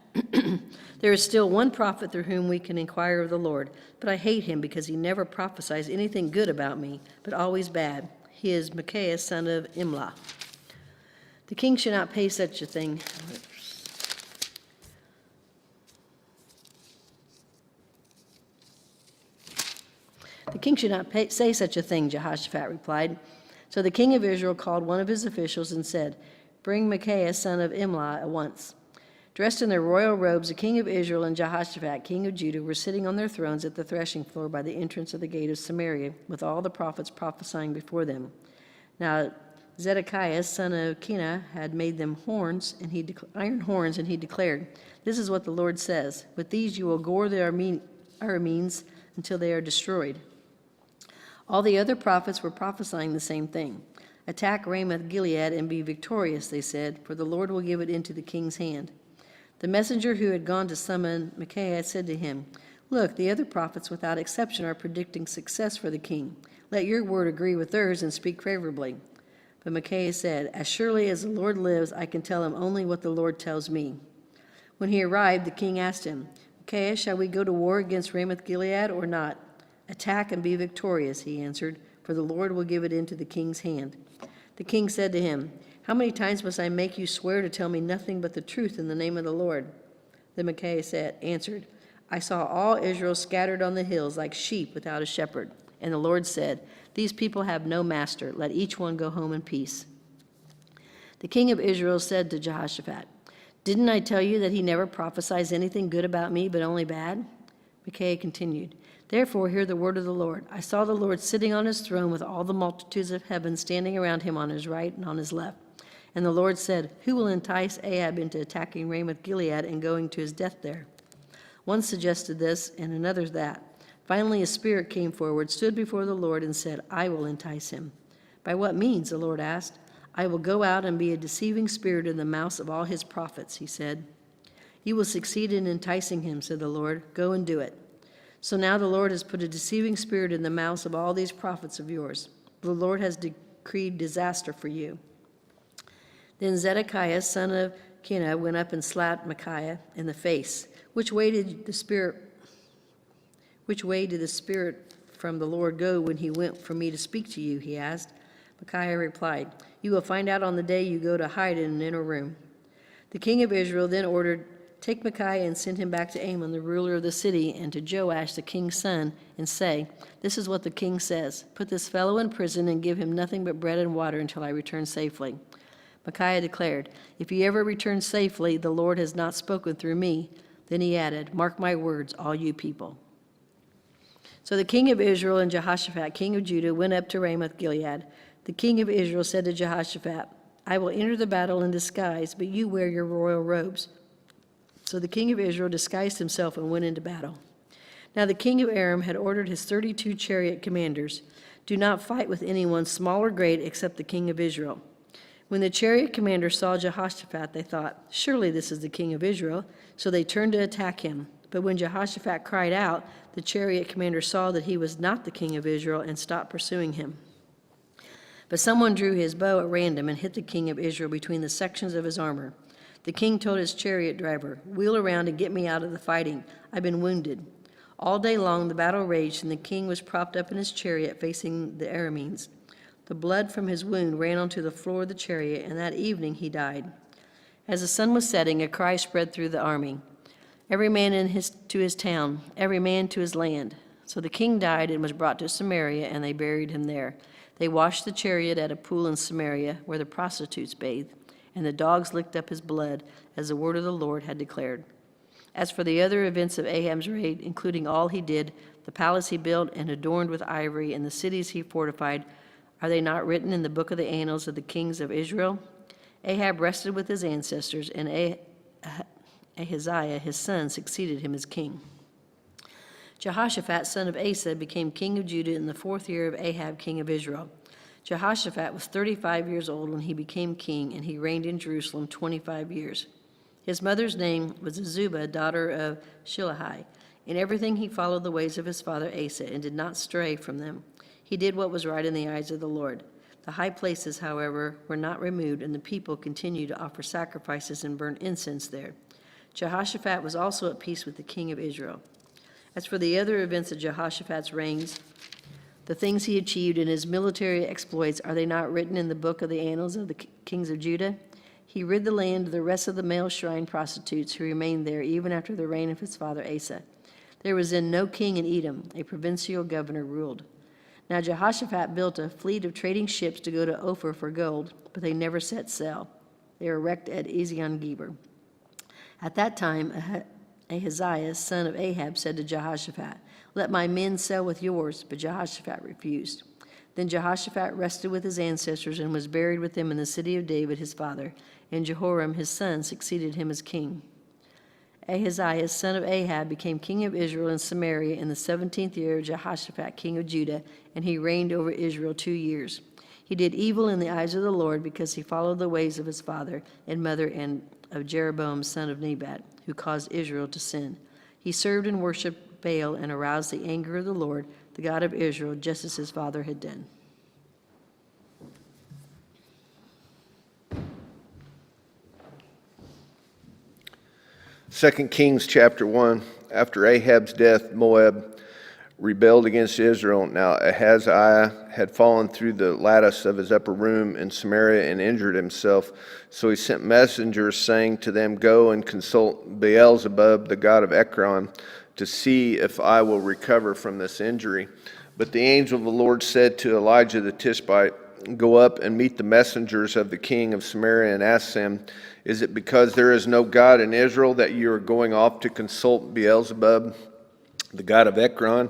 [SPEAKER 5] "There is still one prophet through whom we can inquire of the Lord, but I hate him because he never prophesies anything good about me, but always bad. He is Micaiah, son of Imlah." The king should not pay such a thing. The king should not say such a thing, Jehoshaphat replied. So the king of Israel called one of his officials and said, "Bring Micaiah, son of Imlah, at once." Dressed in their royal robes, the king of Israel and Jehoshaphat, king of Judah, were sitting on their thrones at the threshing floor by the entrance of the gate of Samaria, with all the prophets prophesying before them. Now Zedekiah, son of Kenah, had made them iron horns, and he declared, "This is what the Lord says: with these you will gore the Arameans until they are destroyed." All the other prophets were prophesying the same thing. "Attack Ramoth Gilead and be victorious," they said, "for the Lord will give it into the king's hand." The messenger who had gone to summon Micaiah said to him, "Look, the other prophets without exception are predicting success for the king. Let your word agree with theirs and speak favorably." But Micaiah said, "As surely as the Lord lives, I can tell him only what the Lord tells me." When he arrived, the king asked him, "Micaiah, shall we go to war against Ramoth Gilead or not?" "Attack and be victorious," he answered, "for the Lord will give it into the king's hand." The king said to him, "How many times must I make you swear to tell me nothing but the truth in the name of the Lord?" Then Micaiah answered, "I saw all Israel scattered on the hills like sheep without a shepherd. And the Lord said, 'These people have no master. Let each one go home in peace.'" The king of Israel said to Jehoshaphat, "Didn't I tell you that he never prophesies anything good about me, but only bad?" Micaiah continued, "Therefore hear the word of the Lord. I saw the Lord sitting on his throne with all the multitudes of heaven standing around him on his right and on his left. And the Lord said, 'Who will entice Ahab into attacking Ramoth Gilead and going to his death there?' One suggested this and another that. Finally, a spirit came forward, stood before the Lord, and said, 'I will entice him.' 'By what means?' the Lord asked. 'I will go out and be a deceiving spirit in the mouths of all his prophets,' he said. 'You will succeed in enticing him,' said the Lord. 'Go and do it.' So now the Lord has put a deceiving spirit in the mouths of all these prophets of yours. The Lord has decreed disaster for you." Then Zedekiah, son of Kenah, went up and slapped Micaiah in the face. Which way did the spirit from the Lord go when he went for me to speak to you?" he asked. Micaiah replied, "You will find out on the day you go to hide in an inner room." The king of Israel then ordered, "Take Micaiah and send him back to Amon, the ruler of the city, and to Joash, the king's son, and say, 'This is what the king says: Put this fellow in prison and give him nothing but bread and water until I return safely.'" Micaiah declared, "If he ever returns safely, the Lord has not spoken through me." Then he added, "Mark my words, all you people." So the king of Israel and Jehoshaphat, king of Judah, went up to Ramoth Gilead. The king of Israel said to Jehoshaphat, "I will enter the battle in disguise, but you wear your royal robes." So the king of Israel disguised himself and went into battle. Now the king of Aram had ordered his 32 chariot commanders, "Do not fight with anyone small or great except the king of Israel." When the chariot commanders saw Jehoshaphat, they thought, "Surely this is the king of Israel." So they turned to attack him. But when Jehoshaphat cried out, the chariot commander saw that he was not the king of Israel and stopped pursuing him. But someone drew his bow at random and hit the king of Israel between the sections of his armor. The king told his chariot driver, "Wheel around and get me out of the fighting. I've been wounded." All day long the battle raged, and the king was propped up in his chariot facing the Arameans. The blood from his wound ran onto the floor of the chariot, and that evening he died. As the sun was setting, a cry spread through the army, "Every man to his town, every man to his land." So the king died and was brought to Samaria, and they buried him there. They washed the chariot at a pool in Samaria where the prostitutes bathed, and the dogs licked up his blood, as the word of the Lord had declared. As for the other events of Ahab's reign, including all he did, the palace he built and adorned with ivory, and the cities he fortified, are they not written in the book of the annals of the kings of Israel? Ahab rested with his ancestors, and Ahaziah, his son, succeeded him as king. Jehoshaphat, son of Asa, became king of Judah in the 4th year of Ahab, king of Israel. Jehoshaphat was 35 years old when he became king, and he reigned in Jerusalem 25 years. His mother's name was Azubah, daughter of Shilhi. In everything he followed the ways of his father Asa and did not stray from them. He did what was right in the eyes of the Lord. The high places, however, were not removed, and the people continued to offer sacrifices and burn incense there. Jehoshaphat was also at peace with the king of Israel. As for the other events of Jehoshaphat's reigns, the things he achieved in his military exploits, are they not written in the book of the annals of the kings of Judah? He rid the land of the rest of the male shrine prostitutes who remained there even after the reign of his father Asa. There was then no king in Edom, a provincial governor ruled. Now Jehoshaphat built a fleet of trading ships to go to Ophir for gold, but they never set sail. They were wrecked at Ezion-Geber. At that time, Ahaziah, son of Ahab, said to Jehoshaphat, "Let my men sail with yours," but Jehoshaphat refused. Then Jehoshaphat rested with his ancestors and was buried with them in the city of David his father, and Jehoram his son succeeded him as king. Ahaziah, son of Ahab, became king of Israel in Samaria in the 17th year of Jehoshaphat, king of Judah, and he reigned over Israel 2 years. He did evil in the eyes of the Lord because he followed the ways of his father and mother and of Jeroboam, son of Nebat, who caused Israel to sin. He served and worshipped Baal and aroused the anger of the Lord, the God of Israel, just as his father had done.
[SPEAKER 1] Second Kings chapter 1. After Ahab's death, Moab rebelled against Israel. Now Ahaziah had fallen through the lattice of his upper room in Samaria and injured himself. So he sent messengers saying to them, "Go and consult Beelzebub, the god of Ekron, to see if I will recover from this injury." But the angel of the Lord said to Elijah the Tishbite, "Go up and meet the messengers of the king of Samaria and ask them, is it because there is no God in Israel that you are going off to consult Beelzebub, the god of Ekron?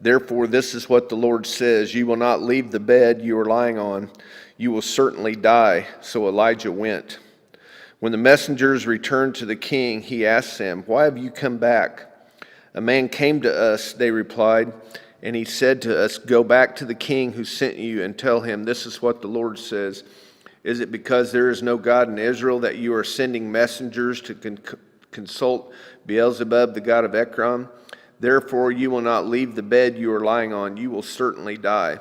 [SPEAKER 1] Therefore this is what the Lord says, you will not leave the bed you are lying on. You will certainly die." So Elijah went. When the messengers returned to the king, he asked them, "Why have you come back?" "A man came to us," they replied, "and he said to us, 'Go back to the king who sent you and tell him, this is what the Lord says. Is it because there is no God in Israel that you are sending messengers to consult Beelzebub, the god of Ekron? Therefore you will not leave the bed you are lying on. You will certainly die."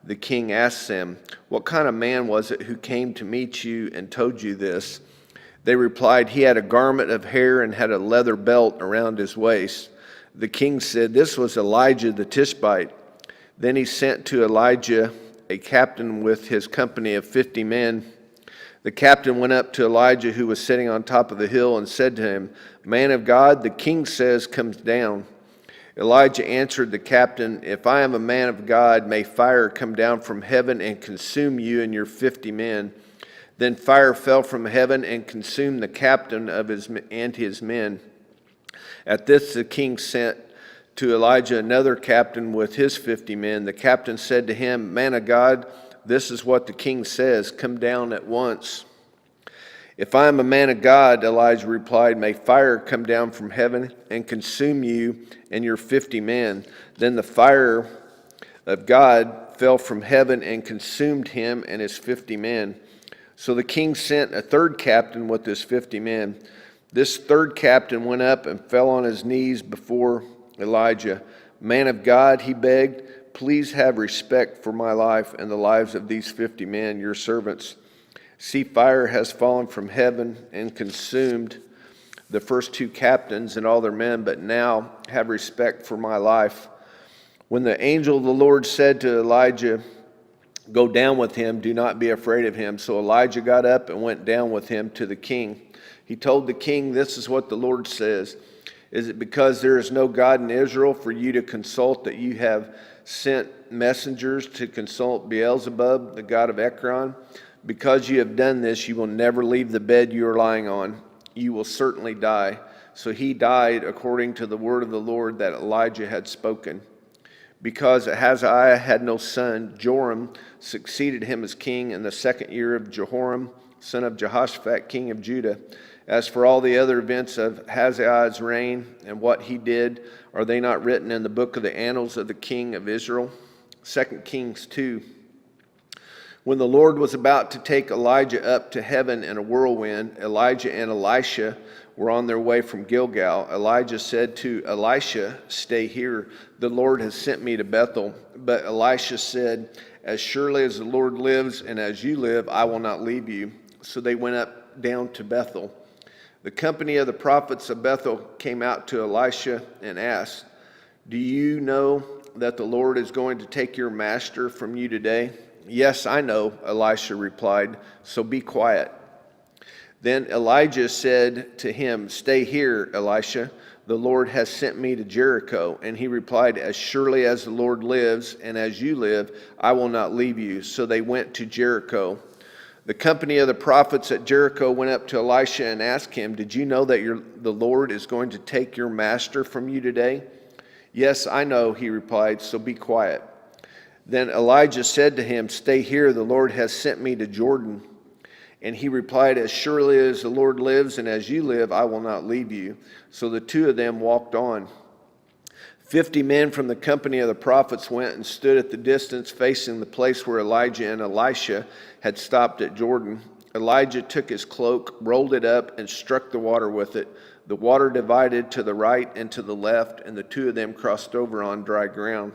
[SPEAKER 1] The king asked them, "What kind of man was it who came to meet you and told you this?" They replied, "He had a garment of hair and had a leather belt around his waist." The king said, "This was Elijah the Tishbite." Then he sent to Elijah a captain with his company of 50 men. The captain went up to Elijah, who was sitting on top of the hill, and said to him, "Man of God, the king says, come down." Elijah answered the captain, "If I am a man of God, may fire come down from heaven and consume you and your 50 men." Then fire fell from heaven and consumed the captain and his men. At this the king sent to Elijah another captain with his 50 men. The captain said to him, "Man of God, this is what the king says, come down at once." "If I am a man of God," Elijah replied, "may fire come down from heaven and consume you and your 50 men." Then the fire of God fell from heaven and consumed him and his 50 men. So the king sent a third captain with his 50 men. This third captain went up and fell on his knees before Elijah. "Man of God," he begged, "please have respect for my life and the lives of these 50 men, your servants. See, fire has fallen from heaven and consumed the first two captains and all their men, but now have respect for my life." When the angel of the Lord said to Elijah, "Go down with him, do not be afraid of him." So Elijah got up and went down with him to the king. He told the king, "This is what the Lord says. Is it because there is no God in Israel for you to consult that you have sent messengers to consult Beelzebub, the god of Ekron? Because you have done this, you will never leave the bed you are lying on. You will certainly die." So he died according to the word of the Lord that Elijah had spoken. Because Ahaziah had no son, Joram succeeded him as king in the 2nd year of Jehoram, son of Jehoshaphat, king of Judah. As for all the other events of Ahaziah's reign and what he did, are they not written in the book of the annals of the king of Israel? 2 Kings 2. When the Lord was about to take Elijah up to heaven in a whirlwind, Elijah and Elisha were on their way from Gilgal, Elijah said to Elisha, "Stay here. The Lord has sent me to Bethel." But Elisha said, "As surely as the Lord lives and as you live, I will not leave you." So they went down to Bethel. The company of the prophets of Bethel came out to Elisha and asked, "Do you know that the Lord is going to take your master from you today?" "Yes, I know," Elisha replied, "so be quiet." Then Elijah said to him, "Stay here, Elisha. The Lord has sent me to Jericho." And he replied, "As surely as the Lord lives and as you live, I will not leave you." So they went to Jericho. The company of the prophets at Jericho went up to Elisha and asked him, "Did you know that the Lord is going to take your master from you today?" "Yes, I know," he replied, "so be quiet." Then Elijah said to him, "Stay here, the Lord has sent me to Jordan." And he replied, "As surely as the Lord lives and as you live, I will not leave you." So the two of them walked on. 50 men from the company of the prophets went and stood at the distance facing the place where Elijah and Elisha had stopped at Jordan. Elijah took his cloak, rolled it up, and struck the water with it. The water divided to the right and to the left, and the two of them crossed over on dry ground.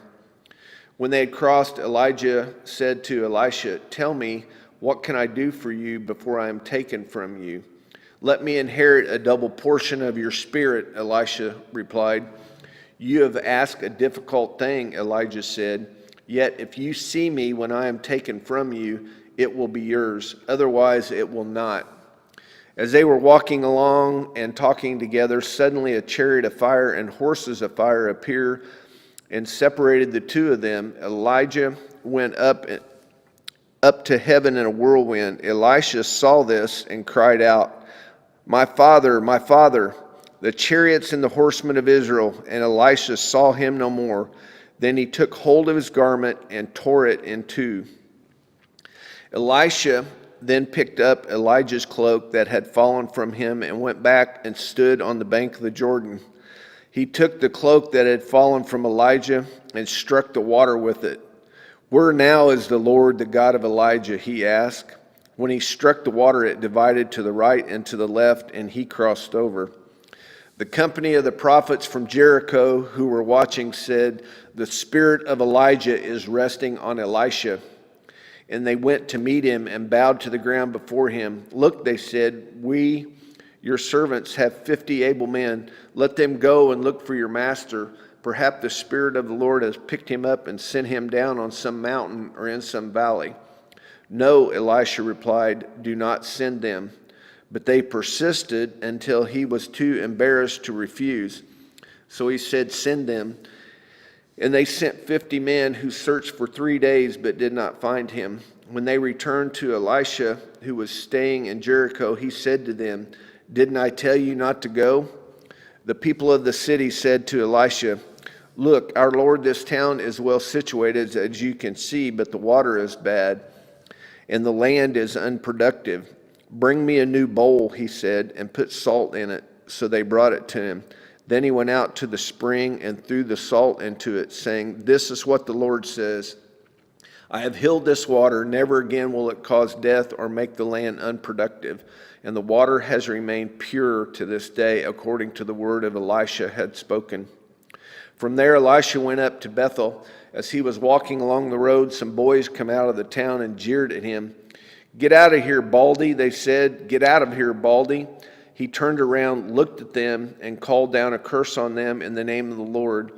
[SPEAKER 1] When they had crossed, Elijah said to Elisha, "Tell me, what can I do for you before I am taken from you?" "Let me inherit a double portion of your spirit," Elisha replied. "You have asked a difficult thing," Elijah said. "Yet if you see me when I am taken from you, it will be yours. Otherwise it will not." As they were walking along and talking together, suddenly a chariot of fire and horses of fire appeared and separated the two of them. Elijah went up to heaven in a whirlwind. Elisha saw this and cried out, my father, the chariots and the horsemen of Israel." And Elisha saw him no more. Then he took hold of his garment and tore it in two. Elisha then picked up Elijah's cloak that had fallen from him and went back and stood on the bank of the Jordan. He took the cloak that had fallen from Elijah and struck the water with it. "Where now is the Lord, the God of Elijah?" he asked. When he struck the water, it divided to the right and to the left, and he crossed over. The company of the prophets from Jericho who were watching said, "The spirit of Elijah is resting on Elisha." And they went to meet him and bowed to the ground before him. "Look," they said, "we, your servants, have 50 able men. Let them go and look for your master. Perhaps the Spirit of the Lord has picked him up and sent him down on some mountain or in some valley." "No," Elisha replied, "do not send them." But they persisted until he was too embarrassed to refuse. So he said, "Send them." And they sent 50 men who searched for 3 days but did not find him. When they returned to Elisha, who was staying in Jericho, he said to them, "Didn't I tell you not to go?" The people of the city said to Elisha, "Look, our lord, this town is well situated, as you can see, but the water is bad, and the land is unproductive. Bring me a new bowl," he said, "and put salt in it." So they brought it to him. Then he went out to the spring and threw the salt into it, saying, "This is what the Lord says. I have healed this water. Never again will it cause death or make the land unproductive." And the water has remained pure to this day, according to the word of Elisha had spoken. From there, Elisha went up to Bethel. As he was walking along the road, some boys come out of the town and jeered at him. "Get out of here, Baldy," they said. "Get out of here, Baldy." He turned around, looked at them, and called down a curse on them in the name of the Lord.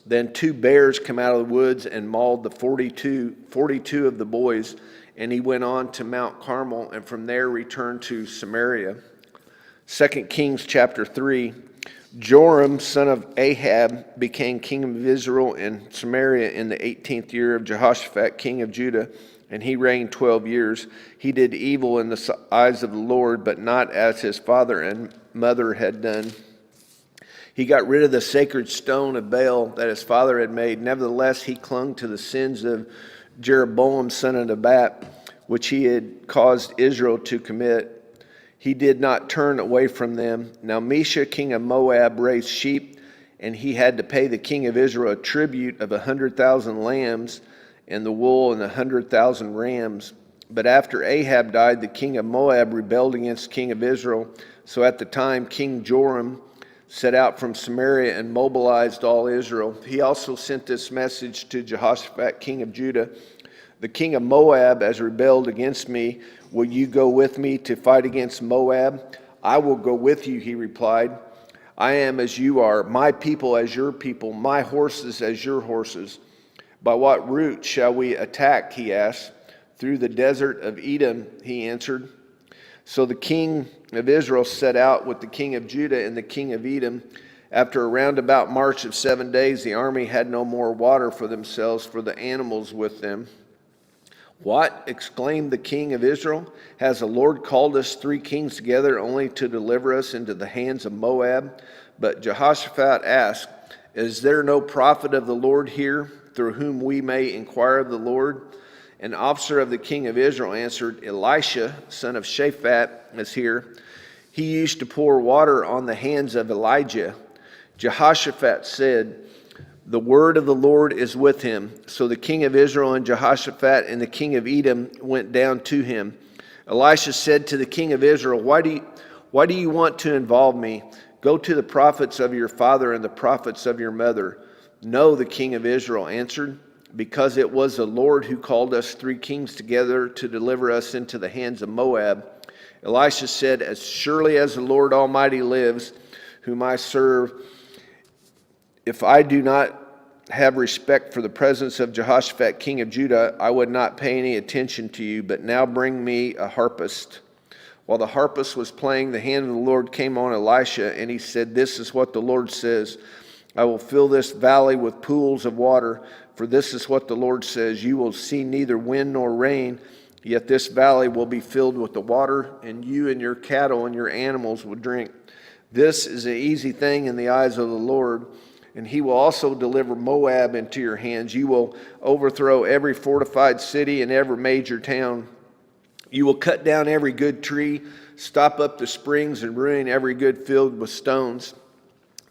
[SPEAKER 1] Then 2 bears come out of the woods and mauled the 42 of the boys, and he went on to Mount Carmel, and from there returned to Samaria. 2 Kings chapter 3. Joram, son of Ahab, became king of Israel in Samaria in the 18th year of Jehoshaphat, king of Judah, and he reigned 12 years. He did evil in the eyes of the Lord, but not as his father and mother had done. He got rid of the sacred stone of Baal that his father had made. Nevertheless, he clung to the sins of Jeroboam, son of Nebat, which he had caused Israel to commit. He did not turn away from them. Now Mesha, king of Moab, raised sheep, and he had to pay the king of Israel a tribute of 100,000 lambs and the wool and 100,000 rams. But after Ahab died, the king of Moab rebelled against the king of Israel. So at the time, King Joram set out from Samaria and mobilized all Israel. He also sent this message to Jehoshaphat, king of Judah. The king of Moab has rebelled against me. Will you go with me to fight against Moab? I will go with you, he replied. I am as you are, my people as your people, my horses as your horses. By what route shall we attack, he asked. Through the desert of Edom, he answered. So the king of Israel set out with the king of Judah and the king of Edom. After a roundabout march of 7 days, the army had no more water for themselves, for the animals with them. What? Exclaimed the king of Israel. Has the Lord called us 3 kings together only to deliver us into the hands of Moab? But Jehoshaphat asked, Is there no prophet of the Lord here through whom we may inquire of the Lord? An officer of the king of Israel answered, Elisha, son of Shaphat, is here. He used to pour water on the hands of Elijah. Jehoshaphat said, The word of the Lord is with him. So the king of Israel and Jehoshaphat and the king of Edom went down to him. Elisha said to the king of Israel, Why do you want to involve me? Go to the prophets of your father and the prophets of your mother. No, the king of Israel answered, because it was the Lord who called us 3 kings together to deliver us into the hands of Moab. Elisha said, As surely as the Lord Almighty lives, whom I serve, if I do not have respect for the presence of Jehoshaphat, king of Judah, I would not pay any attention to you, but now bring me a harpist. While the harpist was playing, the hand of the Lord came on Elisha, and he said, This is what the Lord says, I will fill this valley with pools of water, for this is what the Lord says, You will see neither wind nor rain, yet this valley will be filled with the water, and you and your cattle and your animals will drink. This is an easy thing in the eyes of the Lord, and he will also deliver Moab into your hands. You will overthrow every fortified city and every major town. You will cut down every good tree, stop up the springs, and ruin every good field with stones.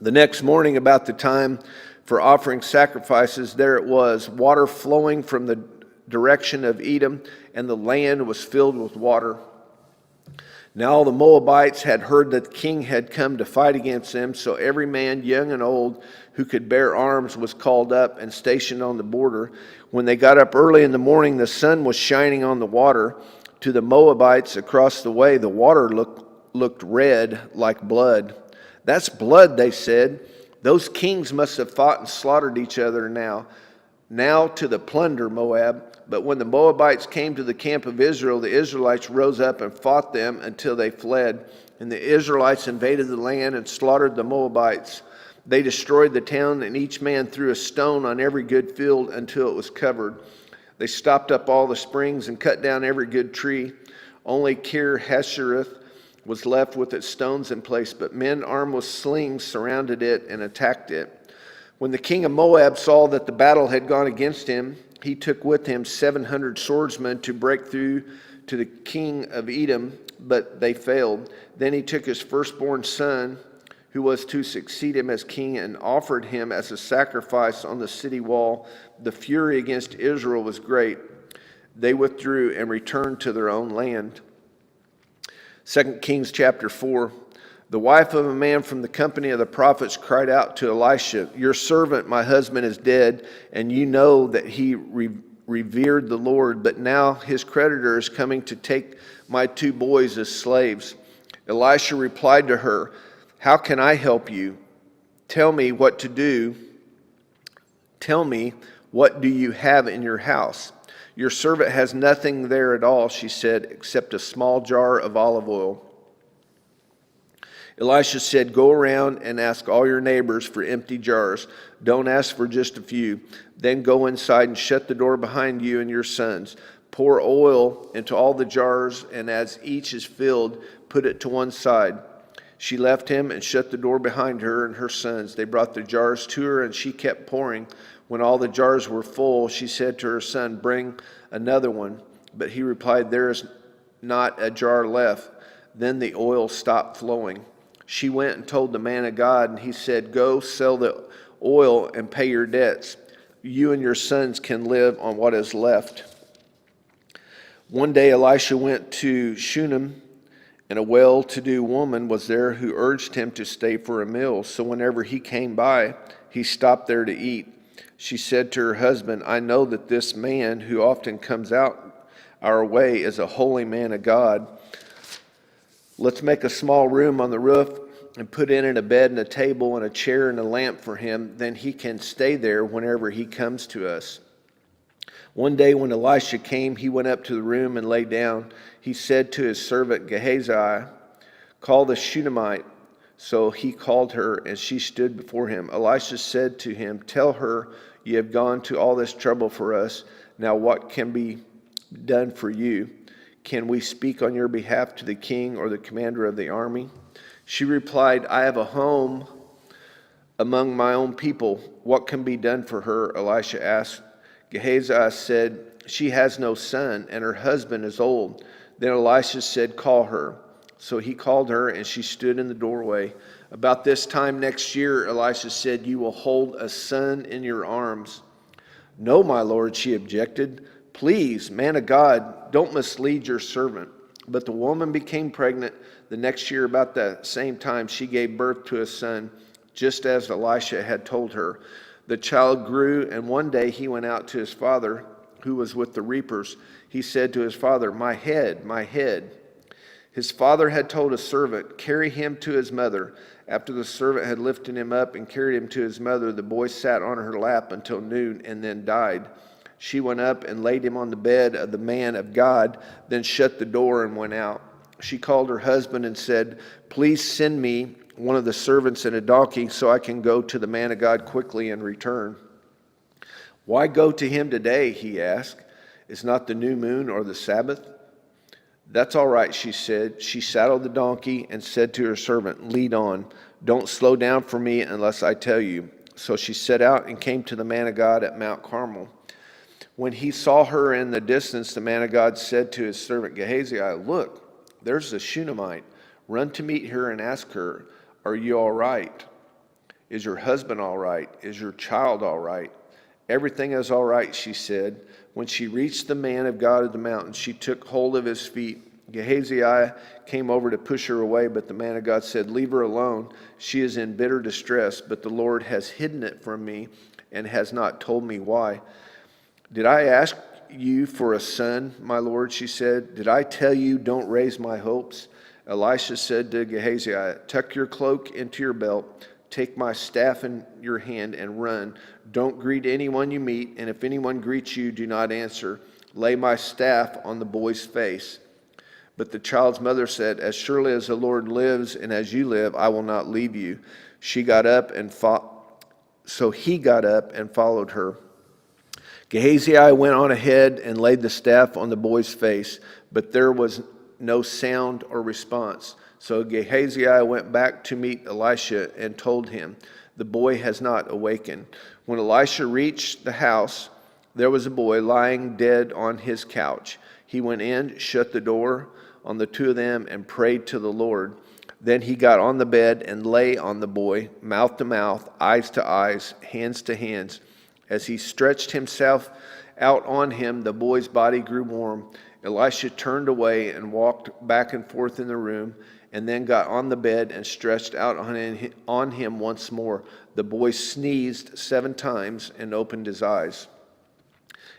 [SPEAKER 1] The next morning, about the time for offering sacrifices, there it was, water flowing from the direction of Edom, and the land was filled with water. Now all the Moabites had heard that the king had come to fight against them, so every man, young and old, who could bear arms was called up and stationed on the border. When they got up early in the morning, the sun was shining on the water. To the Moabites across the way, the water looked red like blood. That's blood, they said. Those kings must have fought and slaughtered each other now. Now to the plunder, Moab. But when the Moabites came to the camp of Israel, the Israelites rose up and fought them until they fled. And the Israelites invaded the land and slaughtered the Moabites. They destroyed the town, and each man threw a stone on every good field until it was covered. They stopped up all the springs and cut down every good tree. Only Kir Heshereth was left with its stones in place, but men armed with slings surrounded it and attacked it. When the king of Moab saw that the battle had gone against him, he took with him 700 swordsmen to break through to the king of Edom, but they failed. Then he took his firstborn son, who was to succeed him as king, and offered him as a sacrifice on the city wall. The fury against Israel was great. They withdrew and returned to their own land. 2 Kings chapter 4. The wife of a man from the company of the prophets cried out to Elisha, Your servant, my husband, is dead, and you know that he revered the Lord, but now his creditor is coming to take my 2 boys as slaves. Elisha replied to her, How can I help you? Tell me what to do. Tell me, what do you have in your house? Your servant has nothing there at all, she said, except a small jar of olive oil. Elisha said, Go around and ask all your neighbors for empty jars. Don't ask for just a few. Then go inside and shut the door behind you and your sons. Pour oil into all the jars, and as each is filled, put it to one side. She left him and shut the door behind her and her sons. They brought the jars to her, and she kept pouring. When all the jars were full, she said to her son, Bring another one. But he replied, There is not a jar left. Then the oil stopped flowing. She went and told the man of God, and he said, Go sell the oil and pay your debts. You and your sons can live on what is left. One day Elisha went to Shunem, and a well-to-do woman was there who urged him to stay for a meal. So whenever he came by, he stopped there to eat. She said to her husband, I know that this man who often comes out our way is a holy man of God. Let's make a small room on the roof and put in it a bed and a table and a chair and a lamp for him. Then he can stay there whenever he comes to us. One day when Elisha came, he went up to the room and lay down. He said to his servant Gehazi, call the Shunammite. So he called her, and she stood before him. Elisha said to him, tell her, you have gone to all this trouble for us. Now what can be done for you? Can we speak on your behalf to the king or the commander of the army? She replied, I have a home among my own people. What can be done for her? Elisha asked. Gehazi said, she has no son, and her husband is old. Then Elisha said, call her. So he called her, and she stood in the doorway. About this time next year, Elisha said, you will hold a son in your arms. No, my lord, she objected. Please, man of God, don't mislead your servant. But the woman became pregnant. The next year, about the same time, she gave birth to a son, just as Elisha had told her. The child grew, and one day he went out to his father, who was with the reapers. He said to his father, my head, my head. His father had told a servant, carry him to his mother. After the servant had lifted him up and carried him to his mother, the boy sat on her lap until noon and then died. She went up and laid him on the bed of the man of God, then shut the door and went out. She called her husband and said, please send me one of the servants and a donkey so I can go to the man of God quickly and return. Why go to him today? He asked. Is not the new moon or the Sabbath? That's all right, she said. She saddled the donkey and said to her servant, lead on. Don't slow down for me unless I tell you. So she set out and came to the man of God at Mount Carmel. When he saw her in the distance, the man of God said to his servant Gehazi, look, there's the Shunammite. Run to meet her and ask her, are you all right? Is your husband all right? Is your child all right? Everything is all right, she said. When she reached the man of God at the mountain, she took hold of his feet. Gehazi came over to push her away, but the man of God said, leave her alone. She is in bitter distress, but the Lord has hidden it from me and has not told me why. Did I ask you for a son, my lord? She said. Did I tell you, don't raise my hopes? Elisha said to Gehazi, tuck your cloak into your belt, take my staff in your hand and run. Don't greet anyone you meet, and if anyone greets you, do not answer. Lay my staff on the boy's face. But the child's mother said, as surely as the Lord lives and as you live, I will not leave you. So he got up and followed her. Gehazi went on ahead and laid the staff on the boy's face, but there was no sound or response. So Gehazi went back to meet Elisha and told him, the boy has not awakened. When Elisha reached the house, there was a boy lying dead on his couch. He went in, shut the door on the two of them, and prayed to the Lord. Then he got on the bed and lay on the boy, mouth to mouth, eyes to eyes, hands to hands. As he stretched himself out on him, the boy's body grew warm. Elisha turned away and walked back and forth in the room, and then got on the bed and stretched out on him once more. The boy sneezed 7 times and opened his eyes.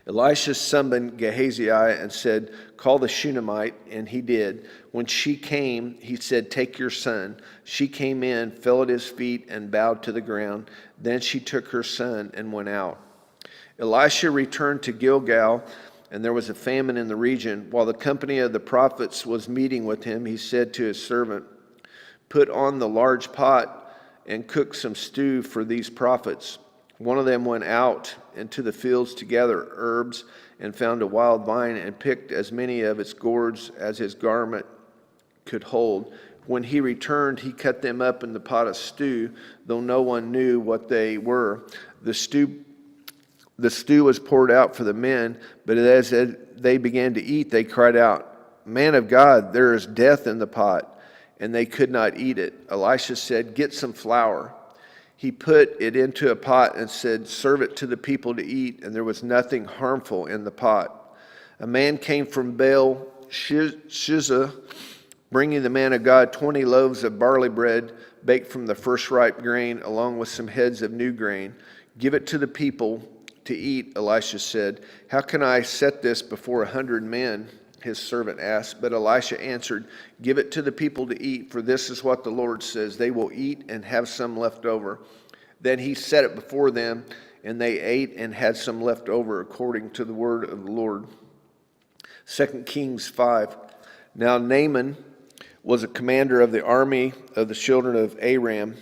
[SPEAKER 1] Elisha summoned Gehazi and said, call the Shunammite, and he did. When she came, he said, take your son. She came in, fell at his feet, and bowed to the ground. Then she took her son and went out. Elisha returned to Gilgal, and there was a famine in the region. While the company of the prophets was meeting with him, he said to his servant, put on the large pot and cook some stew for these prophets. One of them went out into the fields to gather herbs and found a wild vine and picked as many of its gourds as his garment could hold. When he returned, he cut them up in the pot of stew, though no one knew what they were. The stew was poured out for the men, but as they began to eat, they cried out, man of God, there is death in the pot, and they could not eat it. Elisha said, get some flour. He put it into a pot and said, serve it to the people to eat, and there was nothing harmful in the pot. A man came from Baal Shizah bringing the man of God 20 loaves of barley bread baked from the first ripe grain, along with some heads of new grain. Give it to the people to eat, Elisha said. How can I set this before 100 men? His servant asked. But Elisha answered, give it to the people to eat, for this is what the Lord says. They will eat and have some left over. Then he set it before them, and they ate and had some left over, according to the word of the Lord. 2 Kings 5. Now Naaman was a commander of the army of the children of Aram.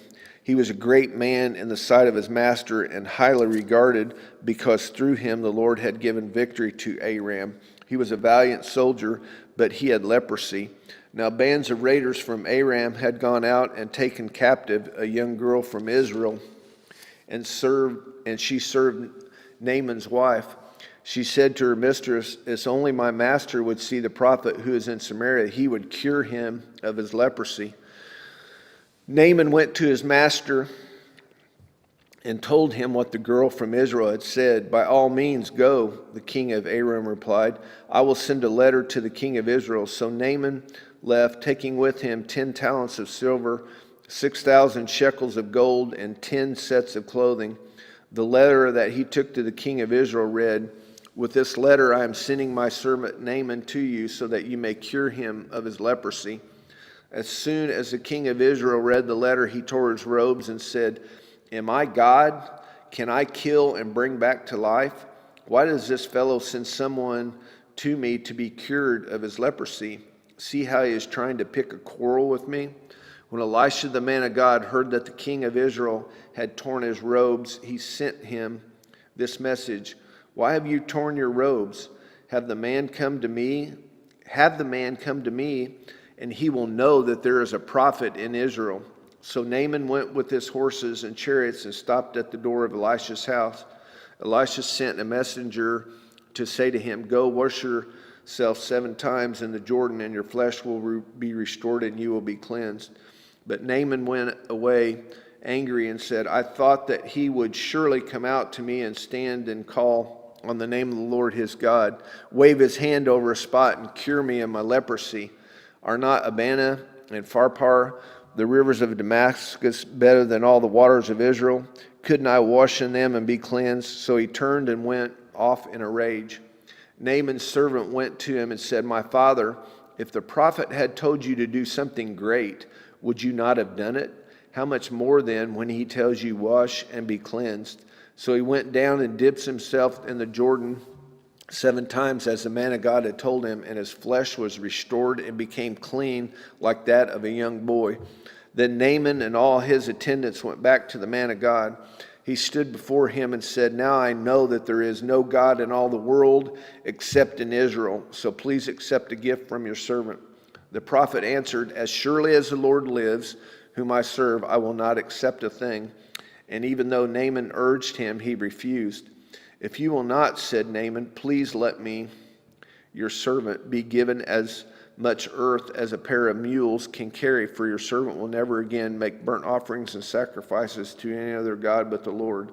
[SPEAKER 1] He was a great man in the sight of his master and highly regarded, because through him the Lord had given victory to Aram. He was a valiant soldier, but he had leprosy. Now bands of raiders from Aram had gone out and taken captive a young girl from Israel, and she served Naaman's wife. She said to her mistress, if only my master would see the prophet who is in Samaria, he would cure him of his leprosy. Naaman went to his master and told him what the girl from Israel had said. By all means, go, the king of Aram replied. I will send a letter to the king of Israel. So Naaman left, taking with him 10 talents of silver, 6,000 shekels of gold, and 10 sets of clothing. The letter that he took to the king of Israel read, with this letter I am sending my servant Naaman to you, so that you may cure him of his leprosy. As soon as the king of Israel read the letter, he tore his robes and said, am I God? Can I kill and bring back to life? Why does this fellow send someone to me to be cured of his leprosy? See how he is trying to pick a quarrel with me? When Elisha the man of God heard that the king of Israel had torn his robes, he sent him this message. Why have you torn your robes? Have the man come to me, and he will know that there is a prophet in Israel. So Naaman went with his horses and chariots and stopped at the door of Elisha's house. Elisha sent a messenger to say to him, go wash yourself 7 times in the Jordan, and your flesh will be restored and you will be cleansed. But Naaman went away angry and said, I thought that he would surely come out to me and stand and call on the name of the Lord his God, wave his hand over a spot and cure me of my leprosy. Are not Abana and Pharpar, the rivers of Damascus, better than all the waters of Israel? Couldn't I wash in them and be cleansed? So he turned and went off in a rage. Naaman's servant went to him and said, my father, if the prophet had told you to do something great, would you not have done it? How much more then when he tells you, wash and be cleansed? So he went down and dipped himself in the Jordan 7 times as the man of God had told him, and his flesh was restored and became clean like that of a young boy. Then Naaman and all his attendants went back to the man of God. He stood before him and said, now I know that there is no God in all the world except in Israel, so please accept a gift from your servant. The prophet answered, as surely as the Lord lives, whom I serve, I will not accept a thing. And even though Naaman urged him, he refused. If you will not, said Naaman, please let me, your servant, be given as much earth as a pair of mules can carry, for your servant will never again make burnt offerings and sacrifices to any other god but the Lord.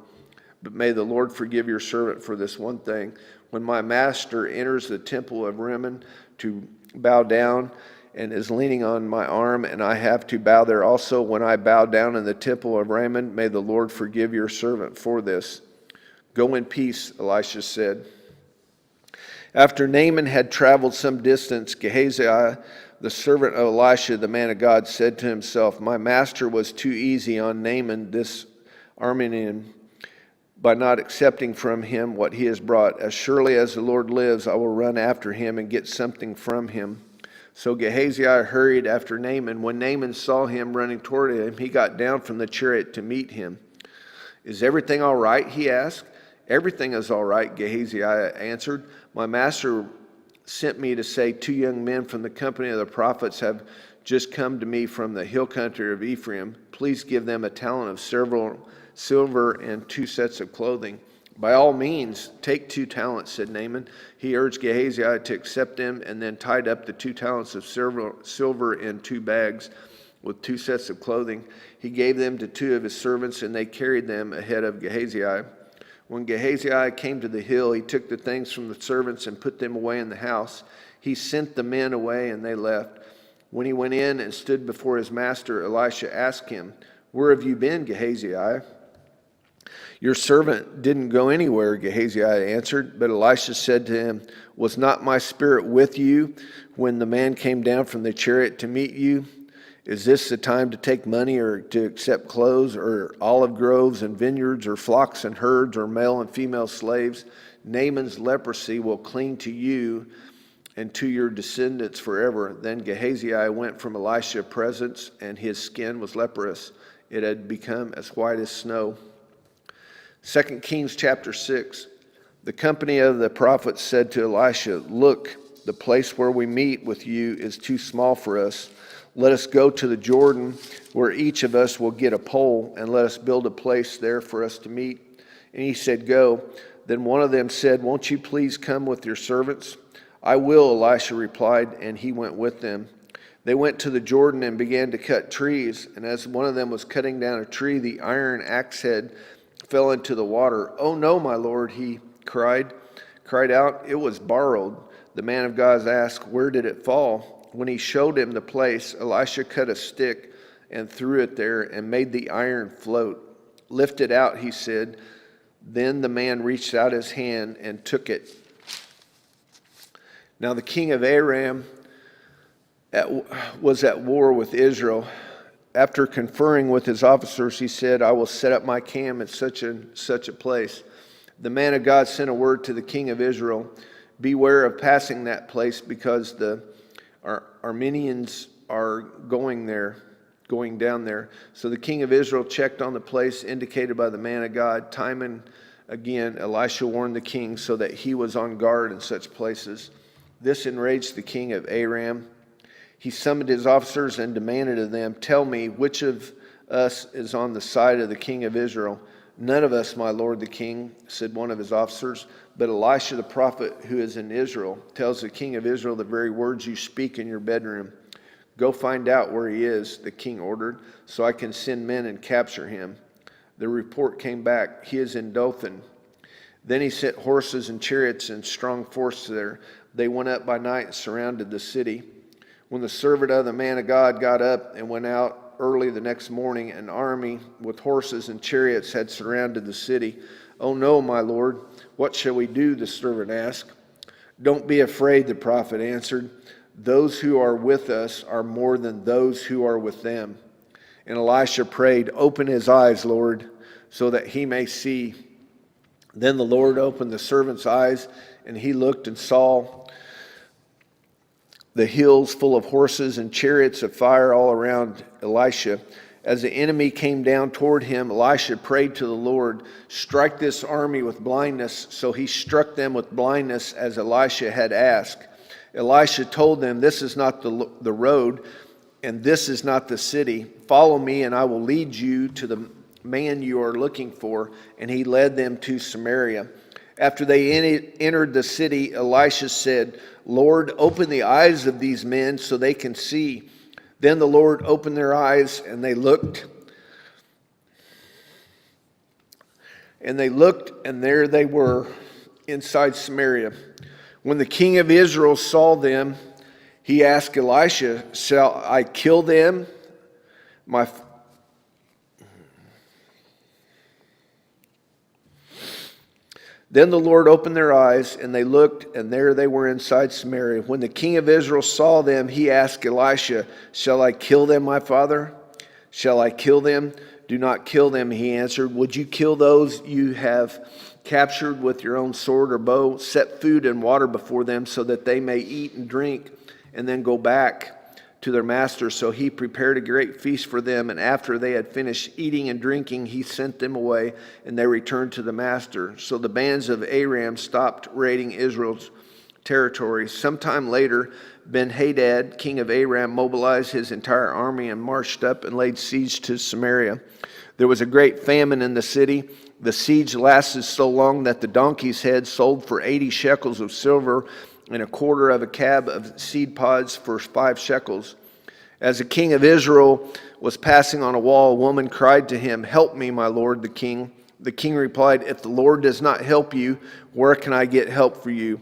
[SPEAKER 1] But may the Lord forgive your servant for this one thing. When my master enters the temple of Rimmon to bow down and is leaning on my arm, and I have to bow there also, when I bow down in the temple of Rimmon, may the Lord forgive your servant for this. Go in peace, Elisha said. After Naaman had traveled some distance, Gehazi, the servant of Elisha, the man of God, said to himself, my master was too easy on Naaman, this Aramean, by not accepting from him what he has brought. As surely as the Lord lives, I will run after him and get something from him. So Gehazi hurried after Naaman. When Naaman saw him running toward him, he got down from the chariot to meet him. Is everything all right? He asked. Everything is all right, Gehazi answered. My master sent me to say 2 young men from the company of the prophets have just come to me from the hill country of Ephraim. Please give them a talent of silver and 2 sets of clothing. By all means, take 2 talents, said Naaman. He urged Gehazi to accept them, and then tied up the 2 talents of silver in 2 bags with 2 sets of clothing. He gave them to 2 of his servants, and they carried them ahead of Gehazi. When Gehazi came to the hill, he took the things from the servants and put them away in the house. He sent the men away, and they left. When he went in and stood before his master, Elisha asked him, "Where have you been, Gehazi?" "Your servant didn't go anywhere," Gehazi answered. But Elisha said to him, "Was not my spirit with you when the man came down from the chariot to meet you? Is this the time to take money or to accept clothes or olive groves and vineyards or flocks and herds or male and female slaves? Naaman's leprosy will cling to you and to your descendants forever." Then Gehazi went from Elisha's presence, and his skin was leprous. It had become as white as snow. 2 Kings chapter 6. The company of the prophets said to Elisha, "Look, the place where we meet with you is too small for us. Let us go to the Jordan, where each of us will get a pole, and let us build a place there for us to meet." And he said, "Go." Then one of them said, "Won't you please come with your servants?" "I will," Elisha replied, and he went with them. They went to the Jordan and began to cut trees, and as one of them was cutting down a tree, the iron axe head fell into the water. "Oh no, my lord," he cried out. "It was borrowed." The man of God asked, "Where did it fall?" When he showed him the place, Elisha cut a stick and threw it there and made the iron float. "Lift it out," he said. Then the man reached out his hand and took it. Now the king of Aram was at war with Israel. After conferring with his officers, he said, "I will set up my camp at such a place." The man of God sent a word to the king of Israel, "Beware of passing that place, because the Armenians are going down there." So the king of Israel checked on the place indicated by the man of God. Time and again, Elisha warned the king so that he was on guard in such places. This enraged the king of Aram. He summoned his officers and demanded of them, "Tell me, which of us is on the side of the king of Israel?" "None of us, my lord the king," said one of his officers. "But Elisha the prophet, who is in Israel, tells the king of Israel the very words you speak in your bedroom." "Go find out where he is," the king ordered, "so I can send men and capture him." The report came back, "He is in Dothan." Then he sent horses and chariots and strong force there. They went up by night and surrounded the city. When the servant of the man of God got up and went out early the next morning, an army with horses and chariots had surrounded the city. "Oh no, my lord, what shall we do?" the servant asked. "Don't be afraid," the prophet answered. "Those who are with us are more than those who are with them." And Elisha prayed, "Open his eyes, Lord, so that he may see." Then the Lord opened the servant's eyes, and he looked and saw the hills full of horses and chariots of fire all around Elisha. As the enemy came down toward him, Elisha prayed to the Lord, "Strike this army with blindness." So he struck them with blindness as Elisha had asked. Elisha told them, "This is not the road, and this is not the city. Follow me, and I will lead you to the man you are looking for." And he led them to Samaria. After they entered the city, Elisha said, "Lord, open the eyes of these men so they can see." Then the Lord opened their eyes, and they looked, and there they were inside Samaria. When the king of Israel saw them, he asked Elisha, "Shall I kill them? Then the Lord opened their eyes, and they looked, and there they were inside Samaria. When the king of Israel saw them, he asked Elisha, "Shall I kill them, my father? Shall I kill them?" "Do not kill them," he answered. "Would you kill those you have captured with your own sword or bow? Set food and water before them so that they may eat and drink, and then go back to their master." So he prepared a great feast for them, and after they had finished eating and drinking, he sent them away, and they returned to the master. So the bands of Aram stopped raiding Israel's territory. Sometime later, Ben-Hadad, king of Aram, mobilized his entire army and marched up and laid siege to Samaria. There was a great famine in the city. The siege lasted so long that the donkey's head sold for 80 shekels of silver, and a quarter of a cab of seed pods for 5 shekels. As the king of Israel was passing on a wall, a woman cried to him, "Help me, my lord the king." The king replied, "If the Lord does not help you, where can I get help for you?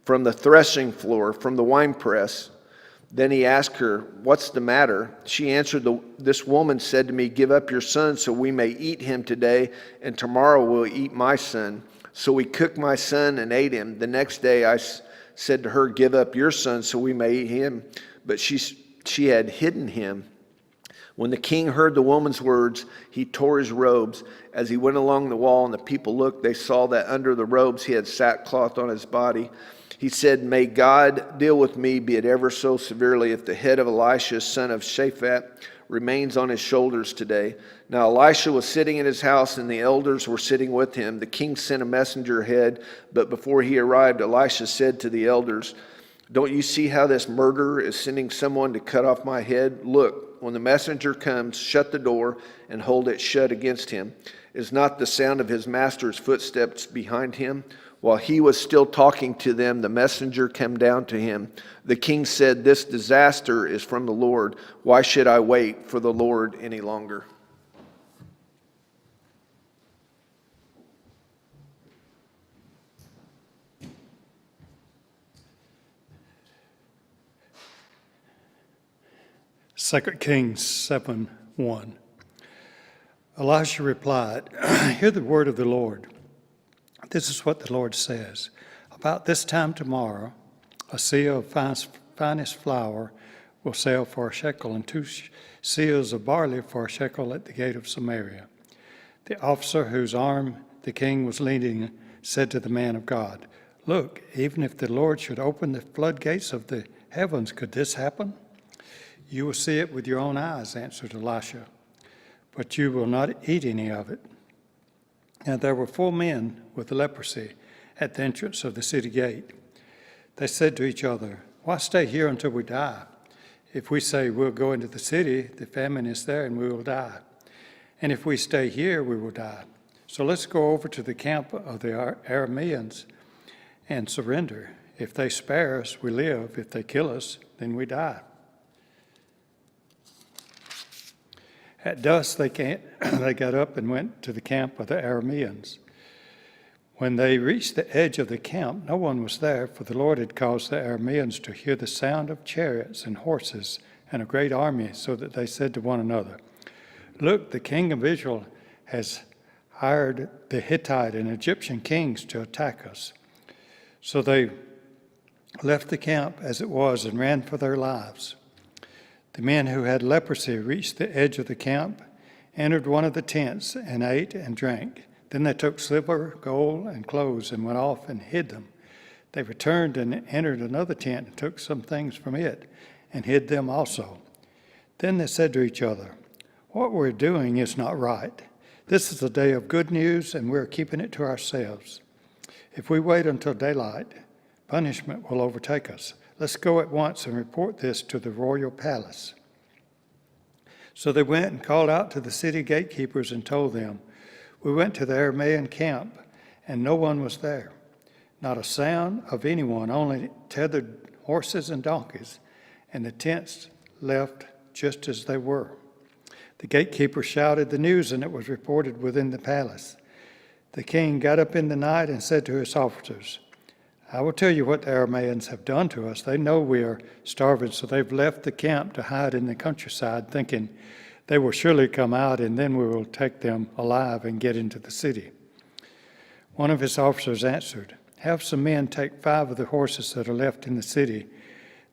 [SPEAKER 1] From the threshing floor, from the winepress?" Then he asked her, "What's the matter?" She answered, "This woman said to me, 'Give up your son so we may eat him today, and tomorrow we'll eat my son.' So we cooked my son and ate him. The next day I said to her, 'Give up your son so we may eat him.' But she had hidden him." When the king heard the woman's words, he tore his robes. As he went along the wall and the people looked, they saw that under the robes he had sackcloth on his body. He said, "May God deal with me, be it ever so severely, if the head of Elisha, son of Shaphat, remains on his shoulders today." Now Elisha was sitting in his house, and the elders were sitting with him. The king sent a messenger ahead, but before he arrived, Elisha said to the elders, "Don't you see how this murderer is sending someone to cut off my head? Look, when the messenger comes, shut the door and hold it shut against him. Is not the sound of his master's footsteps behind him?" While he was still talking to them, the messenger came down to him. The king said, "This disaster is from the Lord. Why should I wait for the Lord any longer?"
[SPEAKER 3] Second Kings 7:1. Elisha replied, "Hear the word of the Lord. This is what the Lord says. About this time tomorrow, a seah of finest flour will sell for a shekel, and 2 seahs of barley for a shekel at the gate of Samaria." The officer whose arm the king was leading said to the man of God, "Look, even if the Lord should open the floodgates of the heavens, could this happen?" "You will see it with your own eyes," answered Elisha, "but you will not eat any of it." And there were 4 men with leprosy at the entrance of the city gate. They said to each other, "Why stay here until we die? If we say we'll go into the city, the famine is there and we will die. And if we stay here, we will die. So let's go over to the camp of the Arameans and surrender. If they spare us, we live. If they kill us, then we die." At dusk, they got up and went to the camp of the Arameans. When they reached the edge of the camp, no one was there, for the Lord had caused the Arameans to hear the sound of chariots and horses and a great army, so that they said to one another, "Look, the king of Israel has hired the Hittite and Egyptian kings to attack us." So they left the camp as it was and ran for their lives. The men who had leprosy reached the edge of the camp, entered one of the tents, and ate and drank. Then they took silver, gold, and clothes and went off and hid them. They returned and entered another tent and took some things from it and hid them also. Then they said to each other, "What we're doing is not right. This is a day of good news, and we're keeping it to ourselves. If we wait until daylight, punishment will overtake us. Let's go at once and report this to the royal palace." So they went and called out to the city gatekeepers and told them, "We went to the Aramean camp, and no one was there. Not a sound of anyone, only tethered horses and donkeys, and the tents left just as they were." The gatekeeper shouted the news, and it was reported within the palace. The king got up in the night and said to his officers, "I will tell you what the Arameans have done to us. They know we are starving, so they've left the camp to hide in the countryside, thinking they will surely come out, and then we will take them alive and get into the city." One of his officers answered, "Have some men take 5 of the horses that are left in the city.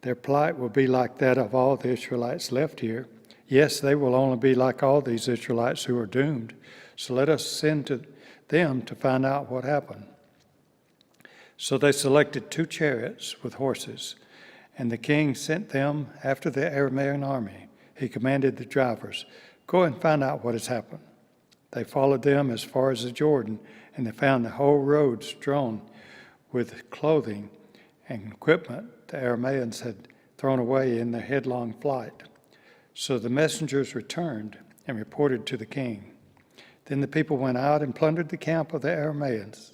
[SPEAKER 3] Their plight will be like that of all the Israelites left here. Yes, they will only be like all these Israelites who are doomed. So let us send to them to find out what happened." So they selected 2 chariots with horses, and the king sent them after the Aramean army. He commanded the drivers, "Go and find out what has happened." They followed them as far as the Jordan, and they found the whole road strewn with clothing and equipment the Arameans had thrown away in their headlong flight. So the messengers returned and reported to the king. Then the people went out and plundered the camp of the Arameans.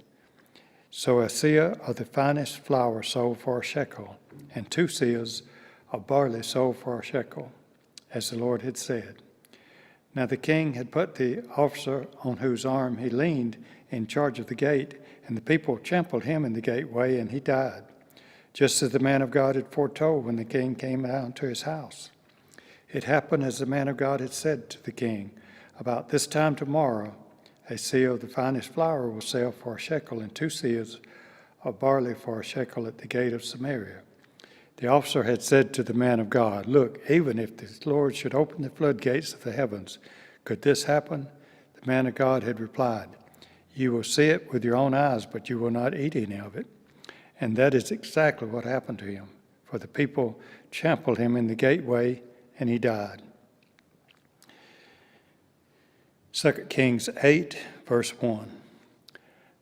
[SPEAKER 3] So a seah of the finest flour sold for a shekel, and 2 seahs of barley sold for a shekel, as the Lord had said. Now the king had put the officer on whose arm he leaned in charge of the gate, and the people trampled him in the gateway, and he died. just as the man of God had foretold when the king came down to his house. It happened as the man of God had said to the king, about this time tomorrow, a seah of the finest flour will sell for a shekel, and 2 seahs of barley for a shekel at the gate of Samaria. The officer had said to the man of God, look, even if the Lord should open the floodgates of the heavens, could this happen? The man of God had replied, you will see it with your own eyes, but you will not eat any of it. And that is exactly what happened to him, for the people trampled him in the gateway, and he died. 2 Kings 8, verse 1.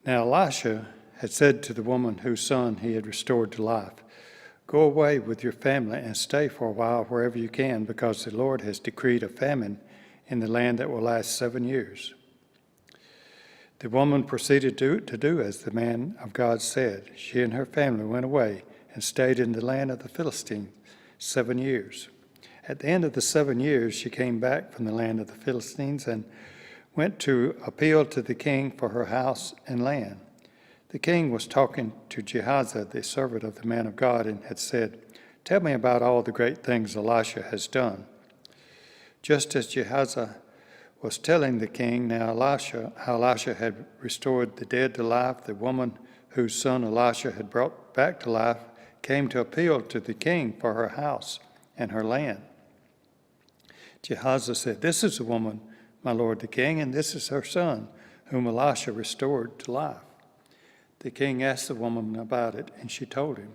[SPEAKER 3] Now Elisha had said to the woman whose son he had restored to life, go away with your family and stay for a while wherever you can, because the Lord has decreed a famine in the land that will last 7 years. The woman proceeded to do as the man of God said. She and her family went away and stayed in the land of the Philistines 7 years. At the end of the 7 years, she came back from the land of the Philistines and went to appeal to the king for her house and land. The king was talking to Gehazi, the servant of the man of God, and had said, tell me about all the great things Elisha has done. Just as Gehazi was telling the king how Elisha had restored the dead to life, the woman whose son Elisha had brought back to life came to appeal to the king for her house and her land. Gehazi said, this is the woman, my lord the king, and this is her son, whom Elisha restored to life. The king asked the woman about it, and she told him.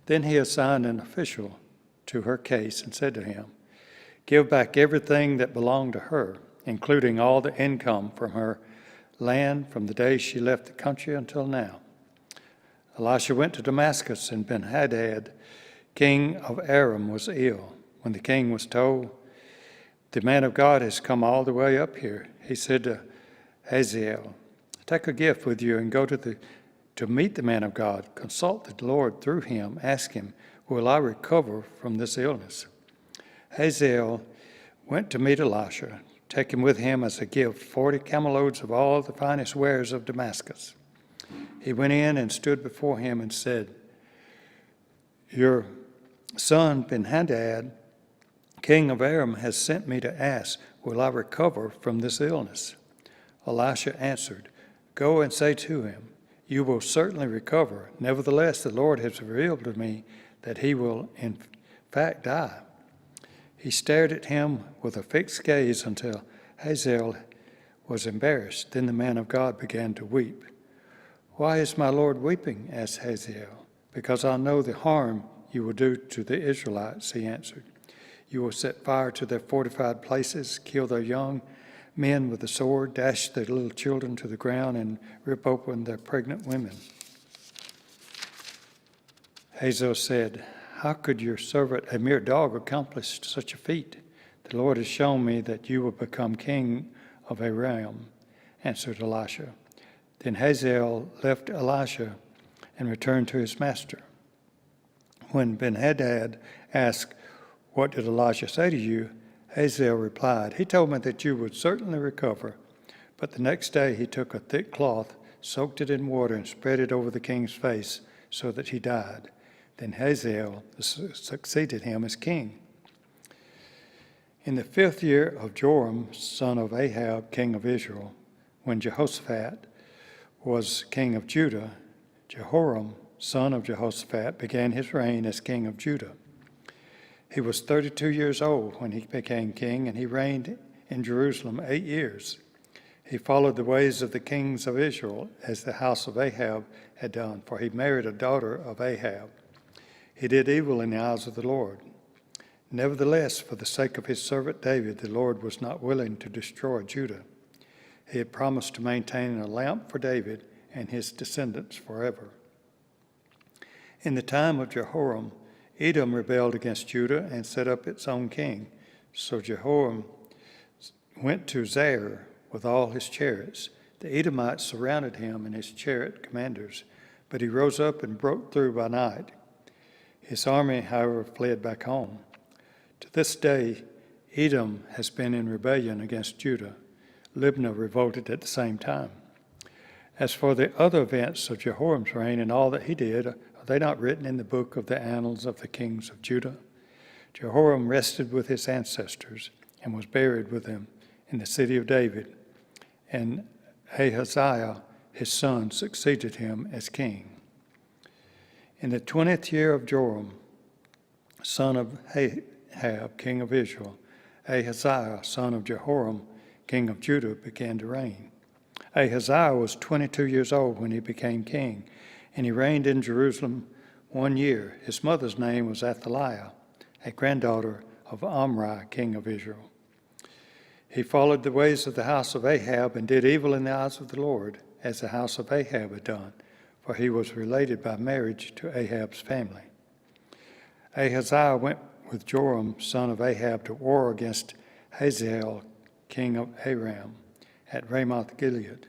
[SPEAKER 3] Then he assigned an official to her case and said to him, give back everything that belonged to her, including all the income from her land from the day she left the country until now. Elisha went to Damascus, and Ben-Hadad, king of Aram, was ill. When the king was told, the man of God has come all the way up here, he said to Hazael, take a gift with you and go to meet the man of God. Consult the Lord through him. Ask him, will I recover from this illness? Hazael went to meet Elisha, taking with him as a gift 40 camel loads of all the finest wares of Damascus. He went in and stood before him and said, your son Ben-Hadad, king of Aram, has sent me to ask, will I recover from this illness? Elisha answered, go and say to him, you will certainly recover. Nevertheless, the Lord has revealed to me that he will in fact die. He stared at him with a fixed gaze until Hazael was embarrassed. Then the man of God began to weep. Why is my Lord weeping? Asked Hazael. Because I know the harm you will do to the Israelites, he answered. You will set fire to their fortified places, kill their young men with the sword, dash their little children to the ground, and rip open their pregnant women. Hazael said, how could your servant, a mere dog, accomplish such a feat? The Lord has shown me that you will become king of Aram, answered Elisha. Then Hazael left Elisha and returned to his master. When Ben-Hadad asked, what did Elisha say to you? Hazael replied, he told me that you would certainly recover. But the next day he took a thick cloth, soaked it in water, and spread it over the king's face so that he died. Then Hazael succeeded him as king. In the 5th year of Joram, son of Ahab, king of Israel, when Jehoshaphat was king of Judah, Jehoram, son of Jehoshaphat, began his reign as king of Judah. He was 32 years old when he became king, and he reigned in Jerusalem 8 years. He followed the ways of the kings of Israel, as the house of Ahab had done, for he married a daughter of Ahab. He did evil in the eyes of the Lord. Nevertheless, for the sake of his servant David, the Lord was not willing to destroy Judah. He had promised to maintain a lamp for David and his descendants forever. In the time of Jehoram, Edom rebelled against Judah and set up its own king. So Jehoram went to Zair with all his chariots. The Edomites surrounded him and his chariot commanders, but he rose up and broke through by night. His army, however, fled back home. To this day, Edom has been in rebellion against Judah. Libnah revolted at the same time. As for the other events of Jehoram's reign and all that he did, Are they not written in the book of the annals of the kings of Judah? Jehoram rested with his ancestors and was buried with them in the city of David, and Ahaziah his son succeeded him as king. In the 20th year of Joram, son of Ahab, king of Israel, Ahaziah, son of Jehoram, king of Judah, began to reign. Ahaziah was 22 years old when he became king, and he reigned in Jerusalem 1 year. His mother's name was Athaliah, a granddaughter of Omri, king of Israel. He followed the ways of the house of Ahab and did evil in the eyes of the Lord, as the house of Ahab had done, for he was related by marriage to Ahab's family. Ahaziah went with Joram, son of Ahab, to war against Hazael, king of Aram, at Ramoth Gilead.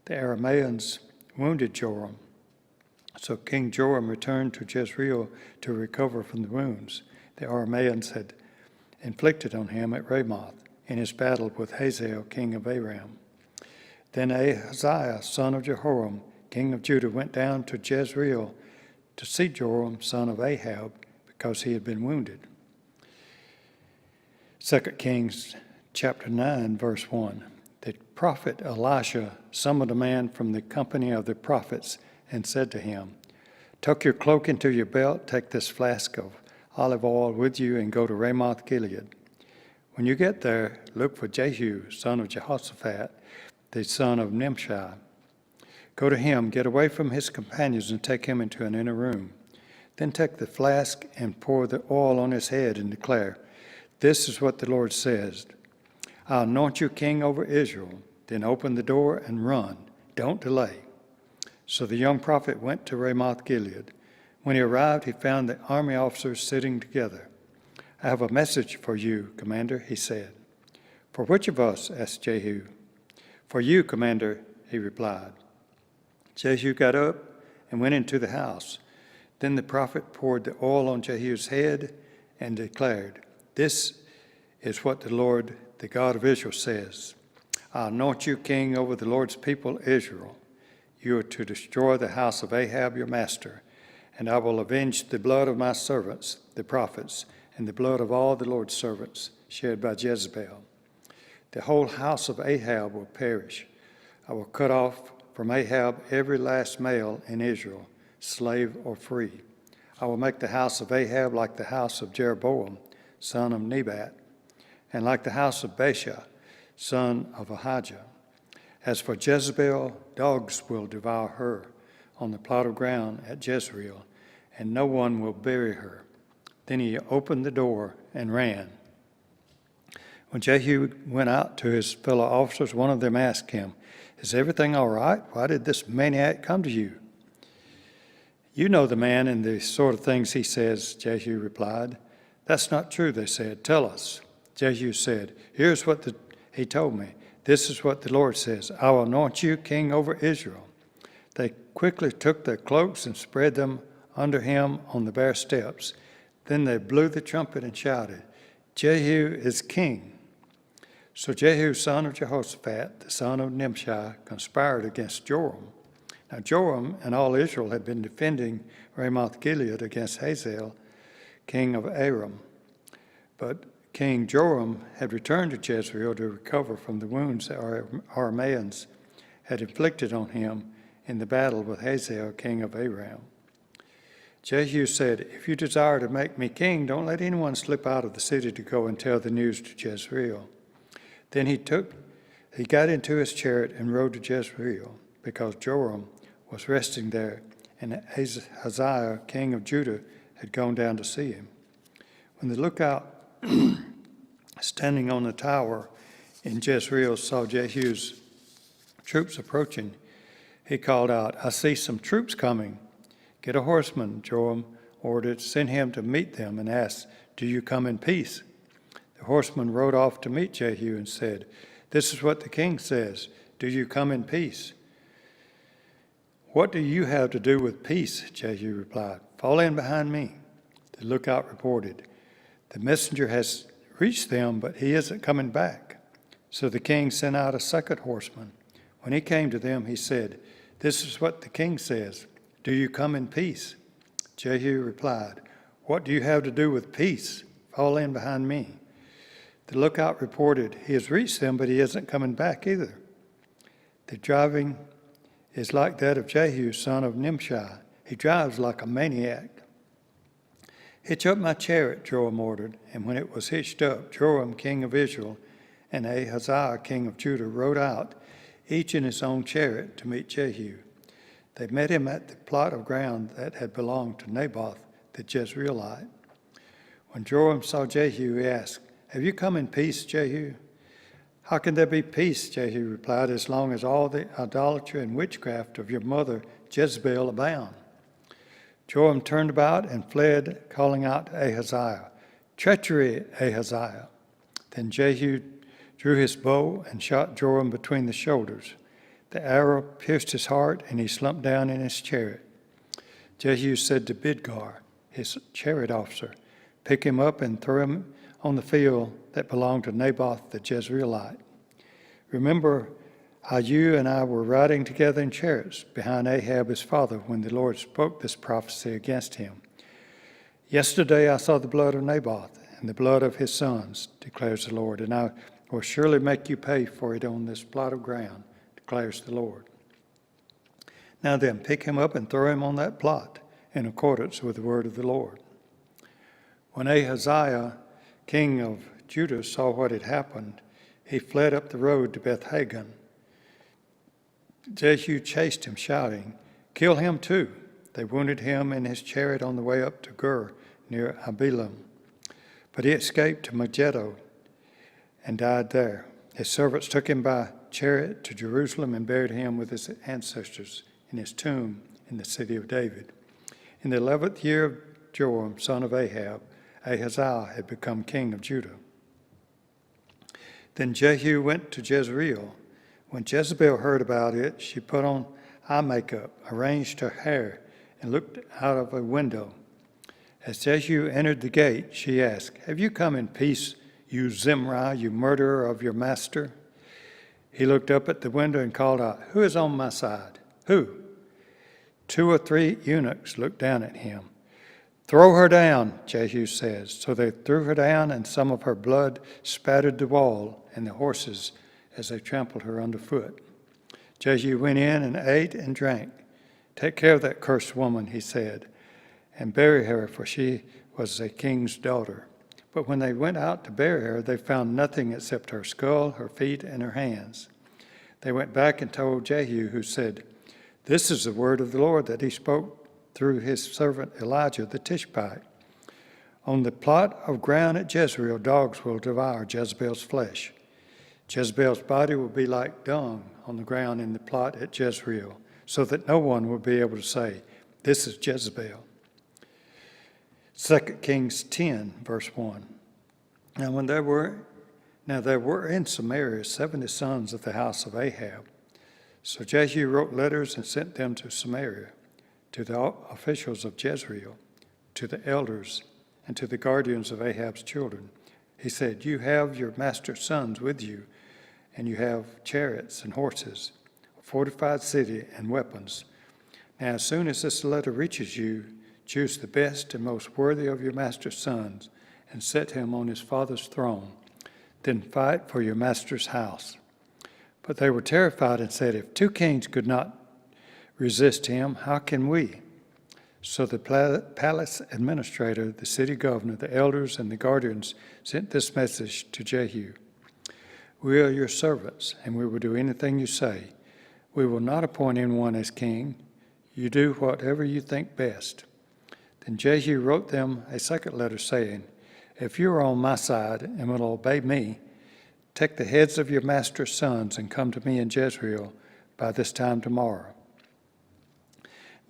[SPEAKER 3] The Arameans wounded Joram, so King Joram returned to Jezreel to recover from the wounds the Arameans had inflicted on him at Ramoth in his battle with Hazael, king of Aram. Then Ahaziah, son of Jehoram, king of Judah, went down to Jezreel to see Joram, son of Ahab, because he had been wounded. 2 Kings chapter 9, verse 1. The prophet Elisha summoned a man from the company of the prophets and said to him, "Tuck your cloak into your belt, take this flask of olive oil with you, and go to Ramoth Gilead. When you get there, look for Jehu, son of Jehoshaphat, the son of Nimshi. Go to him, get away from his companions, and take him into an inner room. Then take the flask and pour the oil on his head and declare, 'This is what the Lord says. I'll anoint you king over Israel.' Then open the door and run. Don't delay." So the young prophet went to Ramoth Gilead. When he arrived, he found the army officers sitting together. "I have a message for you, Commander," he said. "For which of us?" asked Jehu. "For you, Commander," he replied. Jehu got up and went into the house. Then the prophet poured the oil on Jehu's head and declared, "This is what the Lord, the God of Israel, says. I'll anoint you king over the Lord's people, Israel. You are to destroy the house of Ahab, your master, and I will avenge the blood of my servants, the prophets, and the blood of all the Lord's servants shed by Jezebel. The whole house of Ahab will perish. I will cut off from Ahab every last male in Israel, slave or free. I will make the house of Ahab like the house of Jeroboam, son of Nebat, and like the house of Baasha, son of Ahijah. As for Jezebel, dogs will devour her on the plot of ground at Jezreel, and no one will bury her." Then he opened the door and ran. When Jehu went out to his fellow officers, one of them asked him, "Is everything all right? Why did this maniac come to you?" "You know the man and the sort of things he says," Jehu replied. "That's not true," they said. "Tell us." Jehu said, "Here's what he told me. This is what the Lord says. I will anoint you king over Israel." They quickly took their cloaks and spread them under him on the bare steps. Then they blew the trumpet and shouted, "Jehu is king." So Jehu, son of Jehoshaphat, the son of Nimshi, conspired against Joram. Now Joram and all Israel had been defending Ramoth Gilead against Hazael, king of Aram. But King Joram had returned to Jezreel to recover from the wounds the Arameans had inflicted on him in the battle with Hazael, king of Aram. Jehu said, "If you desire to make me king, don't let anyone slip out of the city to go and tell the news to Jezreel." Then he got into his chariot and rode to Jezreel, because Joram was resting there, and Ahaziah, king of Judah, had gone down to see him. When the lookout standing on the tower in Jezreel saw Jehu's troops approaching, he called out, "I see some troops coming." "Get a horseman," Joram ordered. "Send him to meet them and ask, 'Do you come in peace?'" The horseman rode off to meet Jehu and said, "This is what the king says. Do you come in peace?" "What do you have to do with peace?" Jehu replied. "Fall in behind me." The lookout reported, "The messenger has reached them, but he isn't coming back." So the king sent out a second horseman. When he came to them, he said, "This is what the king says. Do you come in peace?" Jehu replied, "What do you have to do with peace? Fall in behind me." The lookout reported, "He has reached them, but he isn't coming back either." The driving is like that of Jehu, son of Nimshi. He drives like a maniac. "Hitch up my chariot," Joram ordered, and when it was hitched up, Joram, king of Israel, and Ahaziah, king of Judah, rode out, each in his own chariot, to meet Jehu. They met him at the plot of ground that had belonged to Naboth the Jezreelite. When Joram saw Jehu, he asked, "Have you come in peace, Jehu?" "How can there be peace," Jehu replied, "as long as all the idolatry and witchcraft of your mother Jezebel abound?" Joram turned about and fled, calling out to Ahaziah, "Treachery, Ahaziah!" Then Jehu drew his bow and shot Joram between the shoulders. The arrow pierced his heart, and he slumped down in his chariot. Jehu said to Bidkar, his chariot officer, "Pick him up and throw him on the field that belonged to Naboth the Jezreelite. Remember how you and I were riding together in chariots behind Ahab his father when the Lord spoke this prophecy against him. Yesterday I saw the blood of Naboth and the blood of his sons, declares the Lord, and I will surely make you pay for it on this plot of ground, declares the Lord. Now then, pick him up and throw him on that plot, in accordance with the word of the Lord." When Ahaziah, king of Judah, saw what had happened, he fled up the road to Beth-Hagan. Jehu chased him, shouting, "Kill him too!" They wounded him in his chariot on the way up to Gur, near Abilam. But he escaped to Megiddo and died there. His servants took him by chariot to Jerusalem and buried him with his ancestors in his tomb in the city of David. In the 11th year of Joram, son of Ahab, Ahaziah had become king of Judah. Then Jehu went to Jezreel. When Jezebel heard about it, she put on eye makeup, arranged her hair, and looked out of a window. As Jehu entered the gate, she asked, "Have you come in peace, you Zimri, you murderer of your master?" He looked up at the window and called out, "Who is on my side? Who?" 2 or 3 eunuchs looked down at him. "Throw her down," Jehu says. So they threw her down, and some of her blood spattered the wall and the horses as they trampled her underfoot. Jehu went in and ate and drank. "Take care of that cursed woman," he said, "and bury her, for she was a king's daughter." But when they went out to bury her, they found nothing except her skull, her feet, and her hands. They went back and told Jehu, who said, "This is the word of the Lord that he spoke through his servant Elijah the Tishbite. On the plot of ground at Jezreel, dogs will devour Jezebel's flesh. Jezebel's body will be like dung on the ground in the plot at Jezreel, so that no one will be able to say, 'This is Jezebel.'" 2 Kings 10, verse 1. Now there were in Samaria 70 sons of the house of Ahab. So Jehu wrote letters and sent them to Samaria, to the officials of Jezreel, to the elders, and to the guardians of Ahab's children. He said, "You have your master's sons with you, and you have chariots and horses, a fortified city, and weapons. Now as soon as this letter reaches you, choose the best and most worthy of your master's sons, and set him on his father's throne. Then fight for your master's house." But they were terrified and said, "If 2 kings could not resist him, how can we?" So the palace administrator, the city governor, the elders, and the guardians sent this message to Jehu: "We are your servants, and we will do anything you say. We will not appoint anyone as king. You do whatever you think best." Then Jehu wrote them a second letter saying, "If you are on my side and will obey me, take the heads of your master's sons and come to me in Jezreel by this time tomorrow."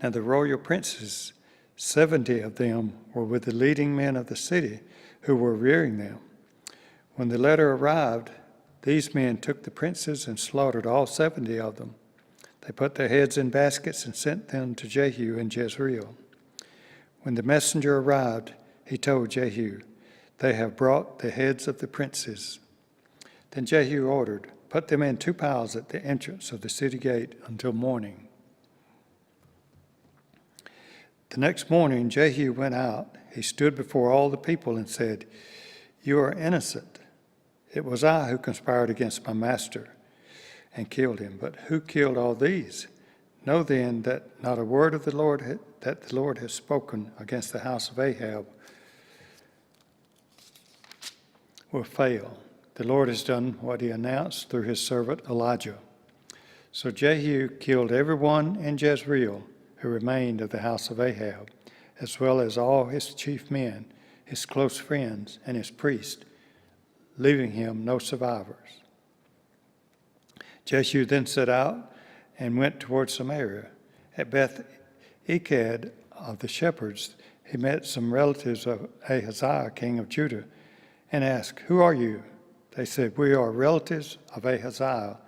[SPEAKER 3] Now the royal princes, 70 of them, were with the leading men of the city who were rearing them. When the letter arrived, these men took the princes and slaughtered all 70 of them. They put their heads in baskets and sent them to Jehu in Jezreel. When the messenger arrived, he told Jehu, "They have brought the heads of the princes." Then Jehu ordered, "Put them in 2 piles at the entrance of the city gate until morning." The next morning Jehu went out. He stood before all the people and said, "You are innocent. It was I who conspired against my master and killed him. But who killed all these? Know then that not a word of the Lord that the Lord has spoken against the house of Ahab will fail. The Lord has done what he announced through his servant Elijah." So Jehu killed everyone in Jezreel who remained of the house of Ahab, as well as all his chief men, his close friends, and his priests, leaving him no survivors. Jehu then set out and went toward Samaria. At Beth Eked of the shepherds, he met some relatives of Ahaziah, king of Judah, and asked, "Who are you?" They said, "We are relatives of Ahaziah,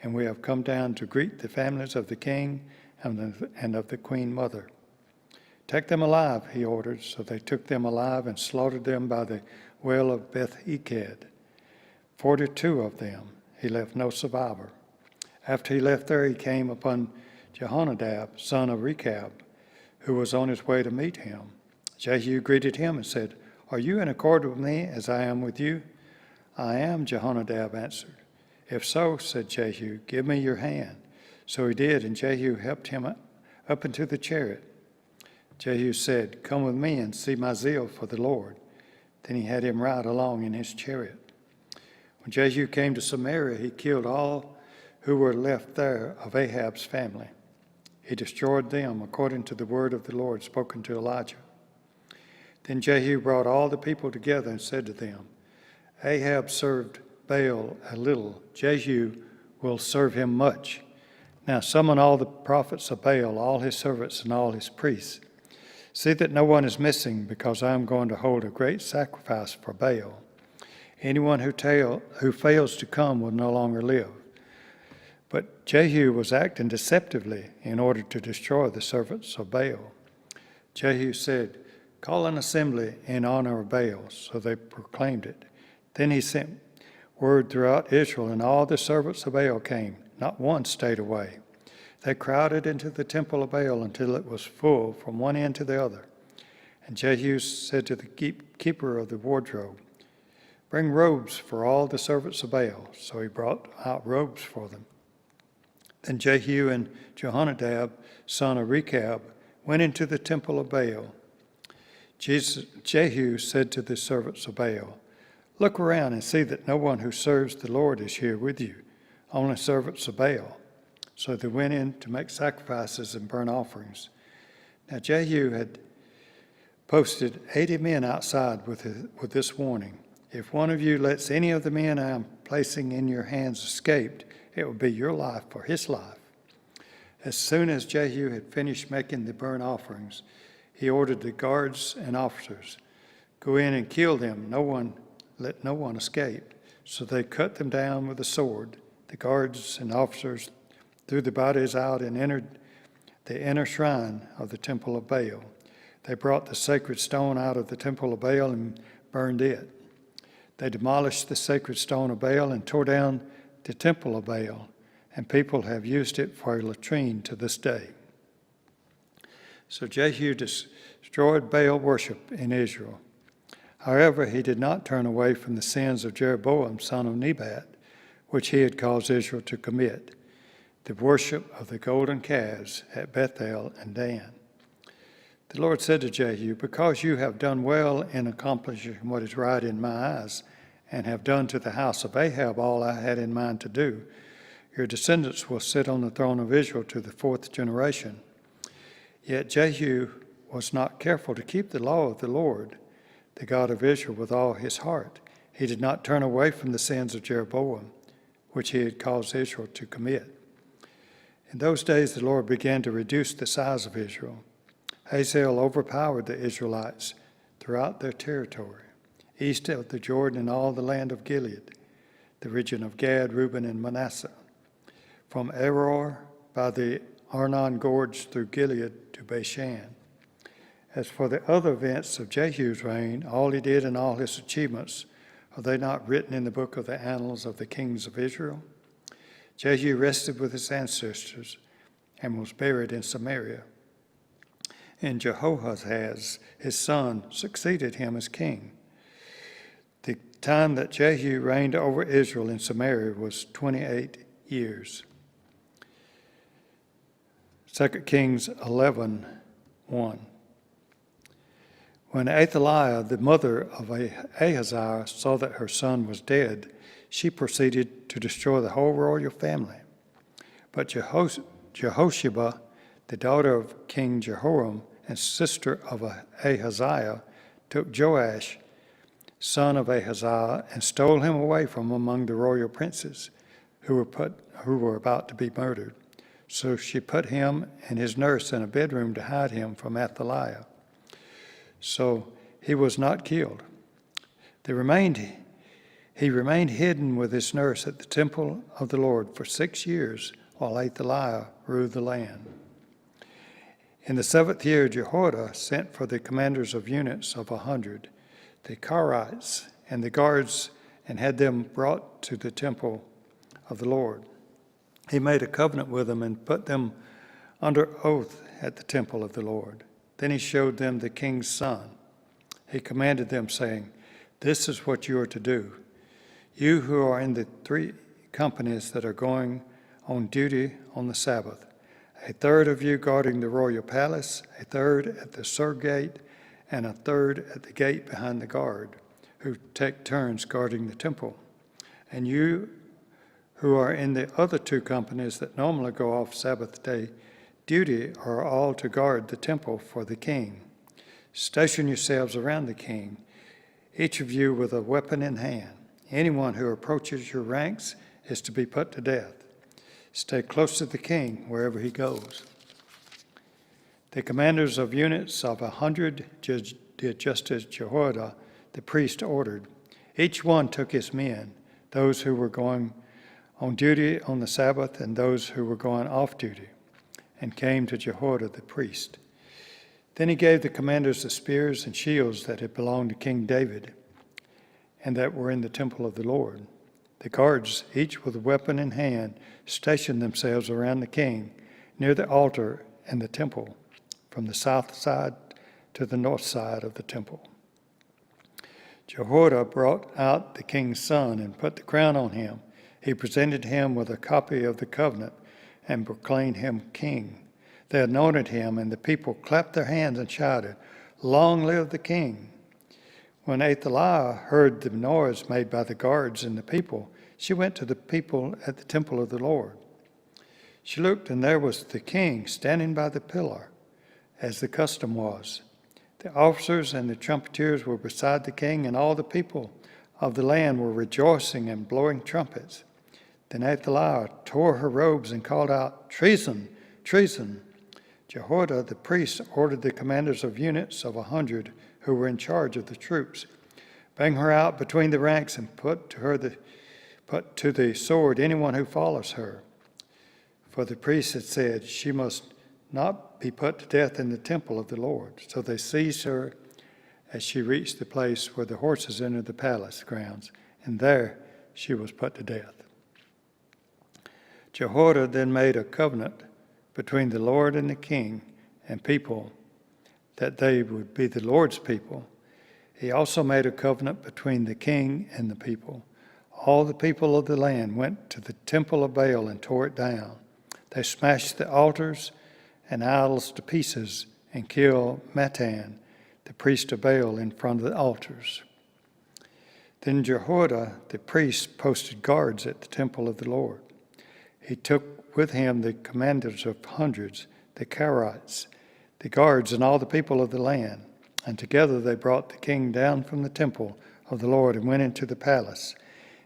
[SPEAKER 3] and we have come down to greet the families of the king and of the queen mother." "Take them alive," he ordered. So they took them alive and slaughtered them by the well of Beth Eked. 42 of them. He left no survivor. After he left there, he came upon Jehonadab, son of Rechab, who was on his way to meet him. Jehu greeted him and said, "Are you in accord with me as I am with you?" "I am," Jehonadab answered. "If so," said Jehu, "give me your hand." So he did, and Jehu helped him up into the chariot. Jehu said, "Come with me and see my zeal for the Lord." Then he had him ride along in his chariot. When Jehu came to Samaria, he killed all who were left there of Ahab's family. He destroyed them according to the word of the Lord spoken to Elijah. Then Jehu brought all the people together and said to them, "Ahab served Baal a little. Jehu will serve him much. Now summon all the prophets of Baal, all his servants and all his priests. See that no one is missing, because I am going to hold a great sacrifice for Baal. Anyone who fails to come will no longer live." But Jehu was acting deceptively in order to destroy the servants of Baal. Jehu said, "Call an assembly in honor of Baal." So they proclaimed it. Then he sent word throughout Israel, and all the servants of Baal came. Not one stayed away. They crowded into the temple of Baal until it was full from one end to the other. And Jehu said to the keeper of the wardrobe, "Bring robes for all the servants of Baal." So he brought out robes for them. Then Jehu and Jehonadab, son of Rechab, went into the temple of Baal. Jehu said to the servants of Baal, "Look around and see that no one who serves the Lord is here with you, only servants of Baal." So they went in to make sacrifices and burnt offerings. Now Jehu had posted 80 men outside with this warning: "If one of you lets any of the men I am placing in your hands escape, it will be your life for his life." As soon as Jehu had finished making the burnt offerings, he ordered the guards and officers, "Go in and kill them. Let no one escape." So they cut them down with the sword. The guards and officers threw the bodies out and entered the inner shrine of the temple of Baal. They brought the sacred stone out of the temple of Baal and burned it. They demolished the sacred stone of Baal and tore down the temple of Baal, and people have used it for a latrine to this day. So Jehu destroyed Baal worship in Israel. However, he did not turn away from the sins of Jeroboam, son of Nebat, which he had caused Israel to commit, the worship of the golden calves at Bethel and Dan. The Lord said to Jehu, "Because you have done well in accomplishing what is right in my eyes, and have done to the house of Ahab all I had in mind to do, your descendants will sit on the throne of Israel to the 4th generation." Yet Jehu was not careful to keep the law of the Lord, the God of Israel, with all his heart. He did not turn away from the sins of Jeroboam, which he had caused Israel to commit. In those days the Lord began to reduce the size of Israel. Hazael overpowered the Israelites throughout their territory, east of the Jordan and all the land of Gilead, the region of Gad, Reuben, and Manasseh, from Aroer by the Arnon Gorge through Gilead to Bashan. As for the other events of Jehu's reign, all he did and all his achievements, are they not written in the book of the annals of the kings of Israel? Jehu rested with his ancestors and was buried in Samaria. and Jehoahaz, his son, succeeded him as king. The time that Jehu reigned over Israel in Samaria was 28 years. 2 Kings 11:1. When Athaliah, the mother of Ahaziah, saw that her son was dead, she proceeded to destroy the whole royal family. But Jehosheba, the daughter of King Jehoram and sister of Ahaziah, took Joash, son of Ahaziah, and stole him away from among the royal princes who were about to be murdered. So she put him and his nurse in a bedroom to hide him from Athaliah. So he was not killed. He remained hidden with his nurse at the temple of the Lord for 6 years while Athaliah ruled the land. In the 7th year, Jehoiada sent for the commanders of units of 100, the Karites and the guards, and had them brought to the temple of the Lord. He made a covenant with them and put them under oath at the temple of the Lord. Then he showed them the king's son. He commanded them, saying, "This is what you are to do. You who are in the 3 companies that are going on duty on the Sabbath, a third of you guarding the royal palace, a third at the Sur gate, and a third at the gate behind the guard, who take turns guarding the temple. And you who are in the other 2 companies that normally go off Sabbath day duty are all to guard the temple for the king. Station yourselves around the king, each of you with a weapon in hand. Anyone who approaches your ranks is to be put to death. Stay close to the king wherever he goes." The commanders of units of 100 did just as Jehoiada the priest ordered. Each one took his men, those who were going on duty on the Sabbath and those who were going off duty, and came to Jehoiada the priest. Then he gave the commanders the spears and shields that had belonged to King David and that were in the temple of the Lord. The guards, each with a weapon in hand, stationed themselves around the king near the altar and the temple, from the south side to the north side of the temple. Jehoiada brought out the king's son and put the crown on him. He presented him with a copy of the covenant and proclaimed him king. They anointed him, and the people clapped their hands and shouted, "Long live the king!" When Athaliah heard the noise made by the guards and the people, she went to the people at the temple of the Lord. She looked, and there was the king standing by the pillar, as the custom was. The officers and the trumpeters were beside the king, and all the people of the land were rejoicing and blowing trumpets. Then Athaliah tore her robes and called out, "Treason! Treason!" Jehoiada the priest ordered the commanders of units of 100 who were in charge of the troops, "Bring her out between the ranks and put to the sword anyone who follows her." For the priest had said, "She must not be put to death in the temple of the Lord." So they seized her as she reached the place where the horses entered the palace grounds, and there she was put to death. Jehoiada then made a covenant between the Lord and the king and people that they would be the Lord's people. He also made a covenant between the king and the people. All the people of the land went to the temple of Baal and tore it down. They smashed the altars and idols to pieces and killed Mattan, the priest of Baal, in front of the altars. Then Jehoiada the priest posted guards at the temple of the Lord. He took with him the commanders of hundreds, the Karites, the guards, and all the people of the land. And together they brought the king down from the temple of the Lord and went into the palace,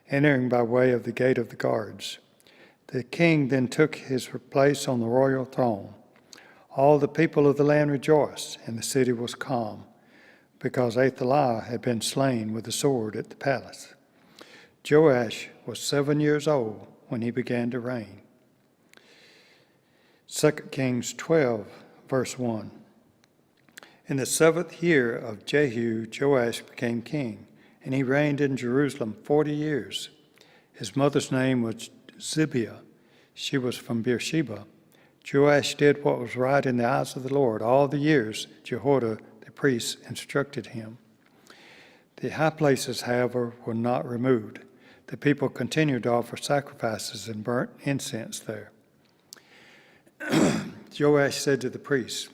[SPEAKER 3] entering by way of the gate of the guards. The king then took his place on the royal throne. All the people of the land rejoiced, and the city was calm, because Athaliah had been slain with the sword at the palace. Joash was 7 years old when he began to reign. 2 Kings 12, verse 1. In the 7th year of Jehu, Joash became king, and he reigned in Jerusalem 40 years. His mother's name was Zibiah. She was from Beersheba. Joash did what was right in the eyes of the Lord all the years Jehoiada the priest instructed him. The high places, however, were not removed. The people continued to offer sacrifices and burnt incense there. Joash said to the priests,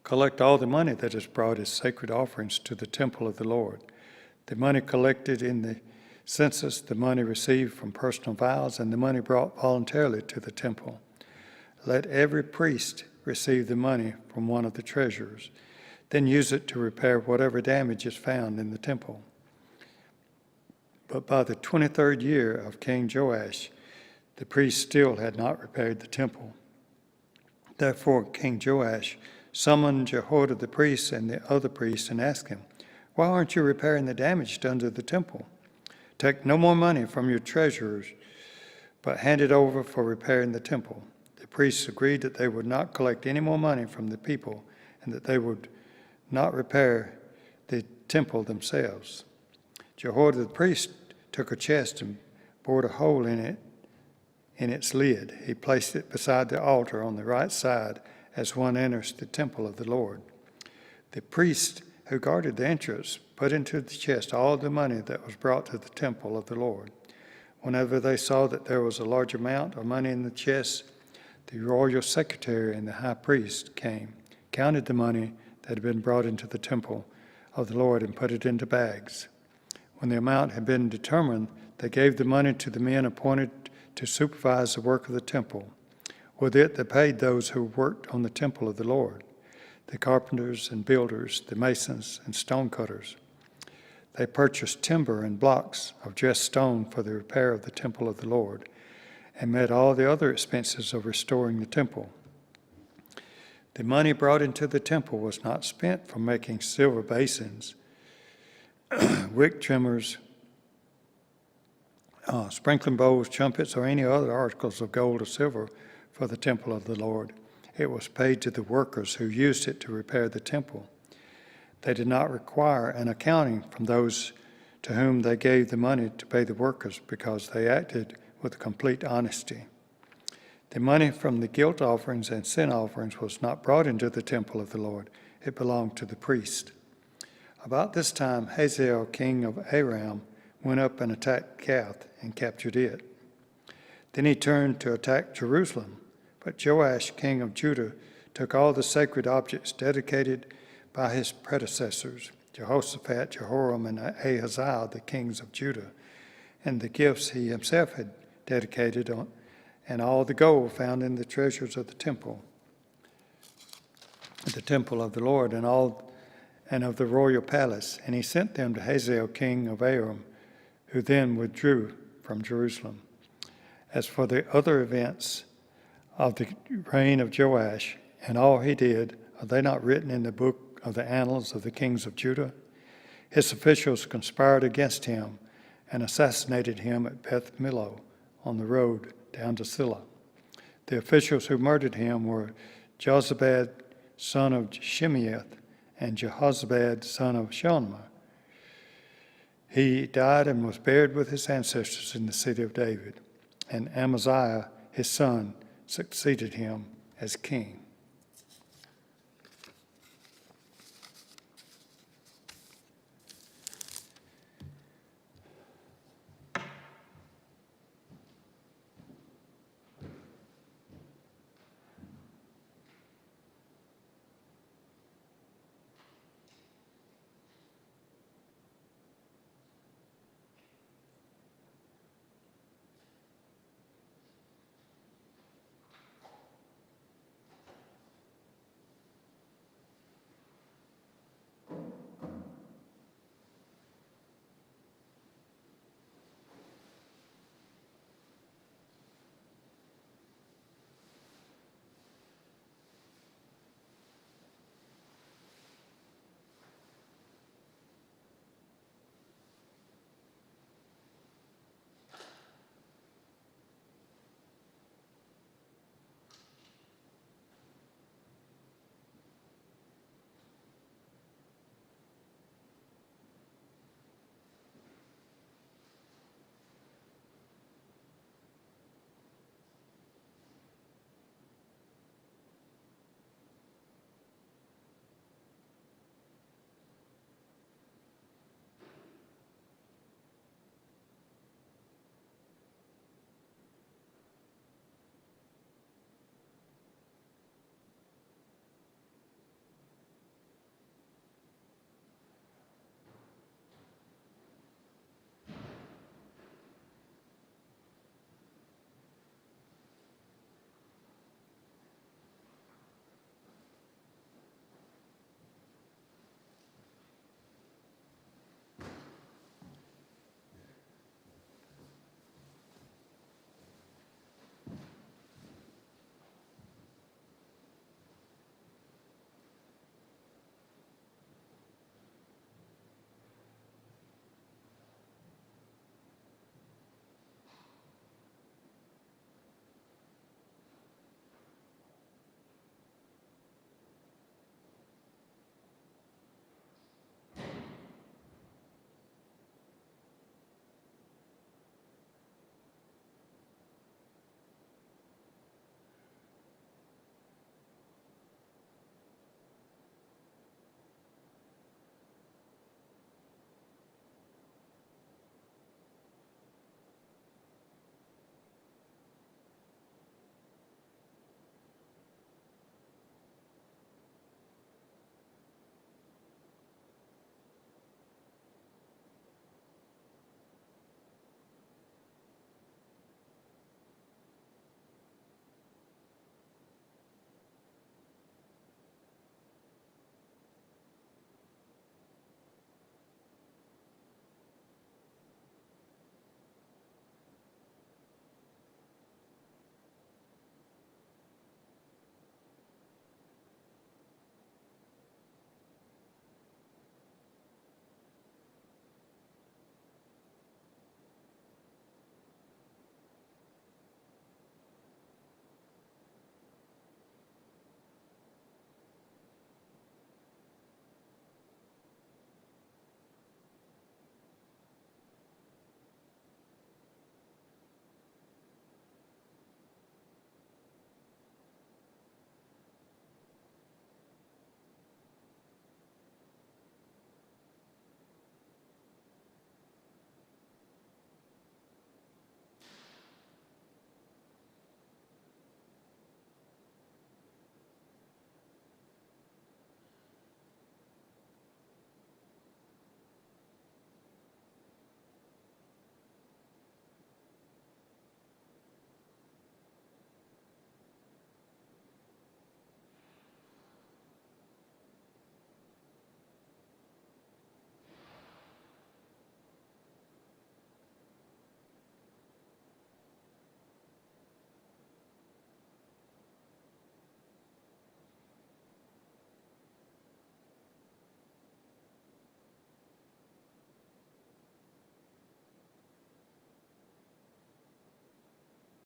[SPEAKER 3] "Collect all the money that is brought as sacred offerings to the temple of the Lord. The money collected in the census, the money received from personal vows, and the money brought voluntarily to the temple. Let every priest receive the money from one of the treasurers, then use it to repair whatever damage is found in the temple." But by the 23rd year of King Joash, the priests still had not repaired the temple. Therefore King Joash summoned Jehoiada the priest and the other priests and asked him, "Why aren't you repairing the damage done to the temple? Take no more money from your treasurers, but hand it over for repairing the temple." The priests agreed that they would not collect any more money from the people and that they would not repair the temple themselves. Jehoiada the priest took a chest and bored a hole in its lid. He placed it beside the altar on the right side as one enters the temple of the Lord. The priest who guarded the entrance put into the chest all the money that was brought to the temple of the Lord. Whenever they saw that there was a large amount of money in the chest, the royal secretary and the high priest came, counted the money that had been brought into the temple of the Lord, and put it into bags. When the amount had been determined, they gave the money to the men appointed to supervise the work of the temple. With it, they paid those who worked on the temple of the Lord, the carpenters and builders, the masons and stonecutters. They purchased timber and blocks of dressed stone for the repair of the temple of the Lord, and met all the other expenses of restoring the temple. The money brought into the temple was not spent for making silver basins, wick trimmers, sprinkling bowls, trumpets, or any other articles of gold or silver for the temple of the Lord. It was paid to the workers who used it to repair the temple. They did not require an accounting from those to whom they gave the money to pay the workers, because they acted with complete honesty. The money from the guilt offerings and sin offerings was not brought into the temple of the Lord. It belonged to the priest. About this time, Hazael, king of Aram, went up and attacked Gath and captured it. Then he turned to attack Jerusalem. But Joash, king of Judah, took all the sacred objects dedicated by his predecessors, Jehoshaphat, Jehoram, and Ahaziah, the kings of Judah, and the gifts he himself had dedicated, and all the gold found in the treasures of the temple of the Lord, and of the royal palace. And he sent them to Hazael, king of Aram, who then withdrew from Jerusalem. As for the other events of the reign of Joash and all he did, are they not written in the book of the annals of the kings of Judah? His officials conspired against him and assassinated him at Beth Millo on the road down to Silla. The officials who murdered him were Jozabad, son of Shimeath, and Jehozabad, son of Shalma. He died and was buried with his ancestors in the city of David, and Amaziah, his son, succeeded him as king.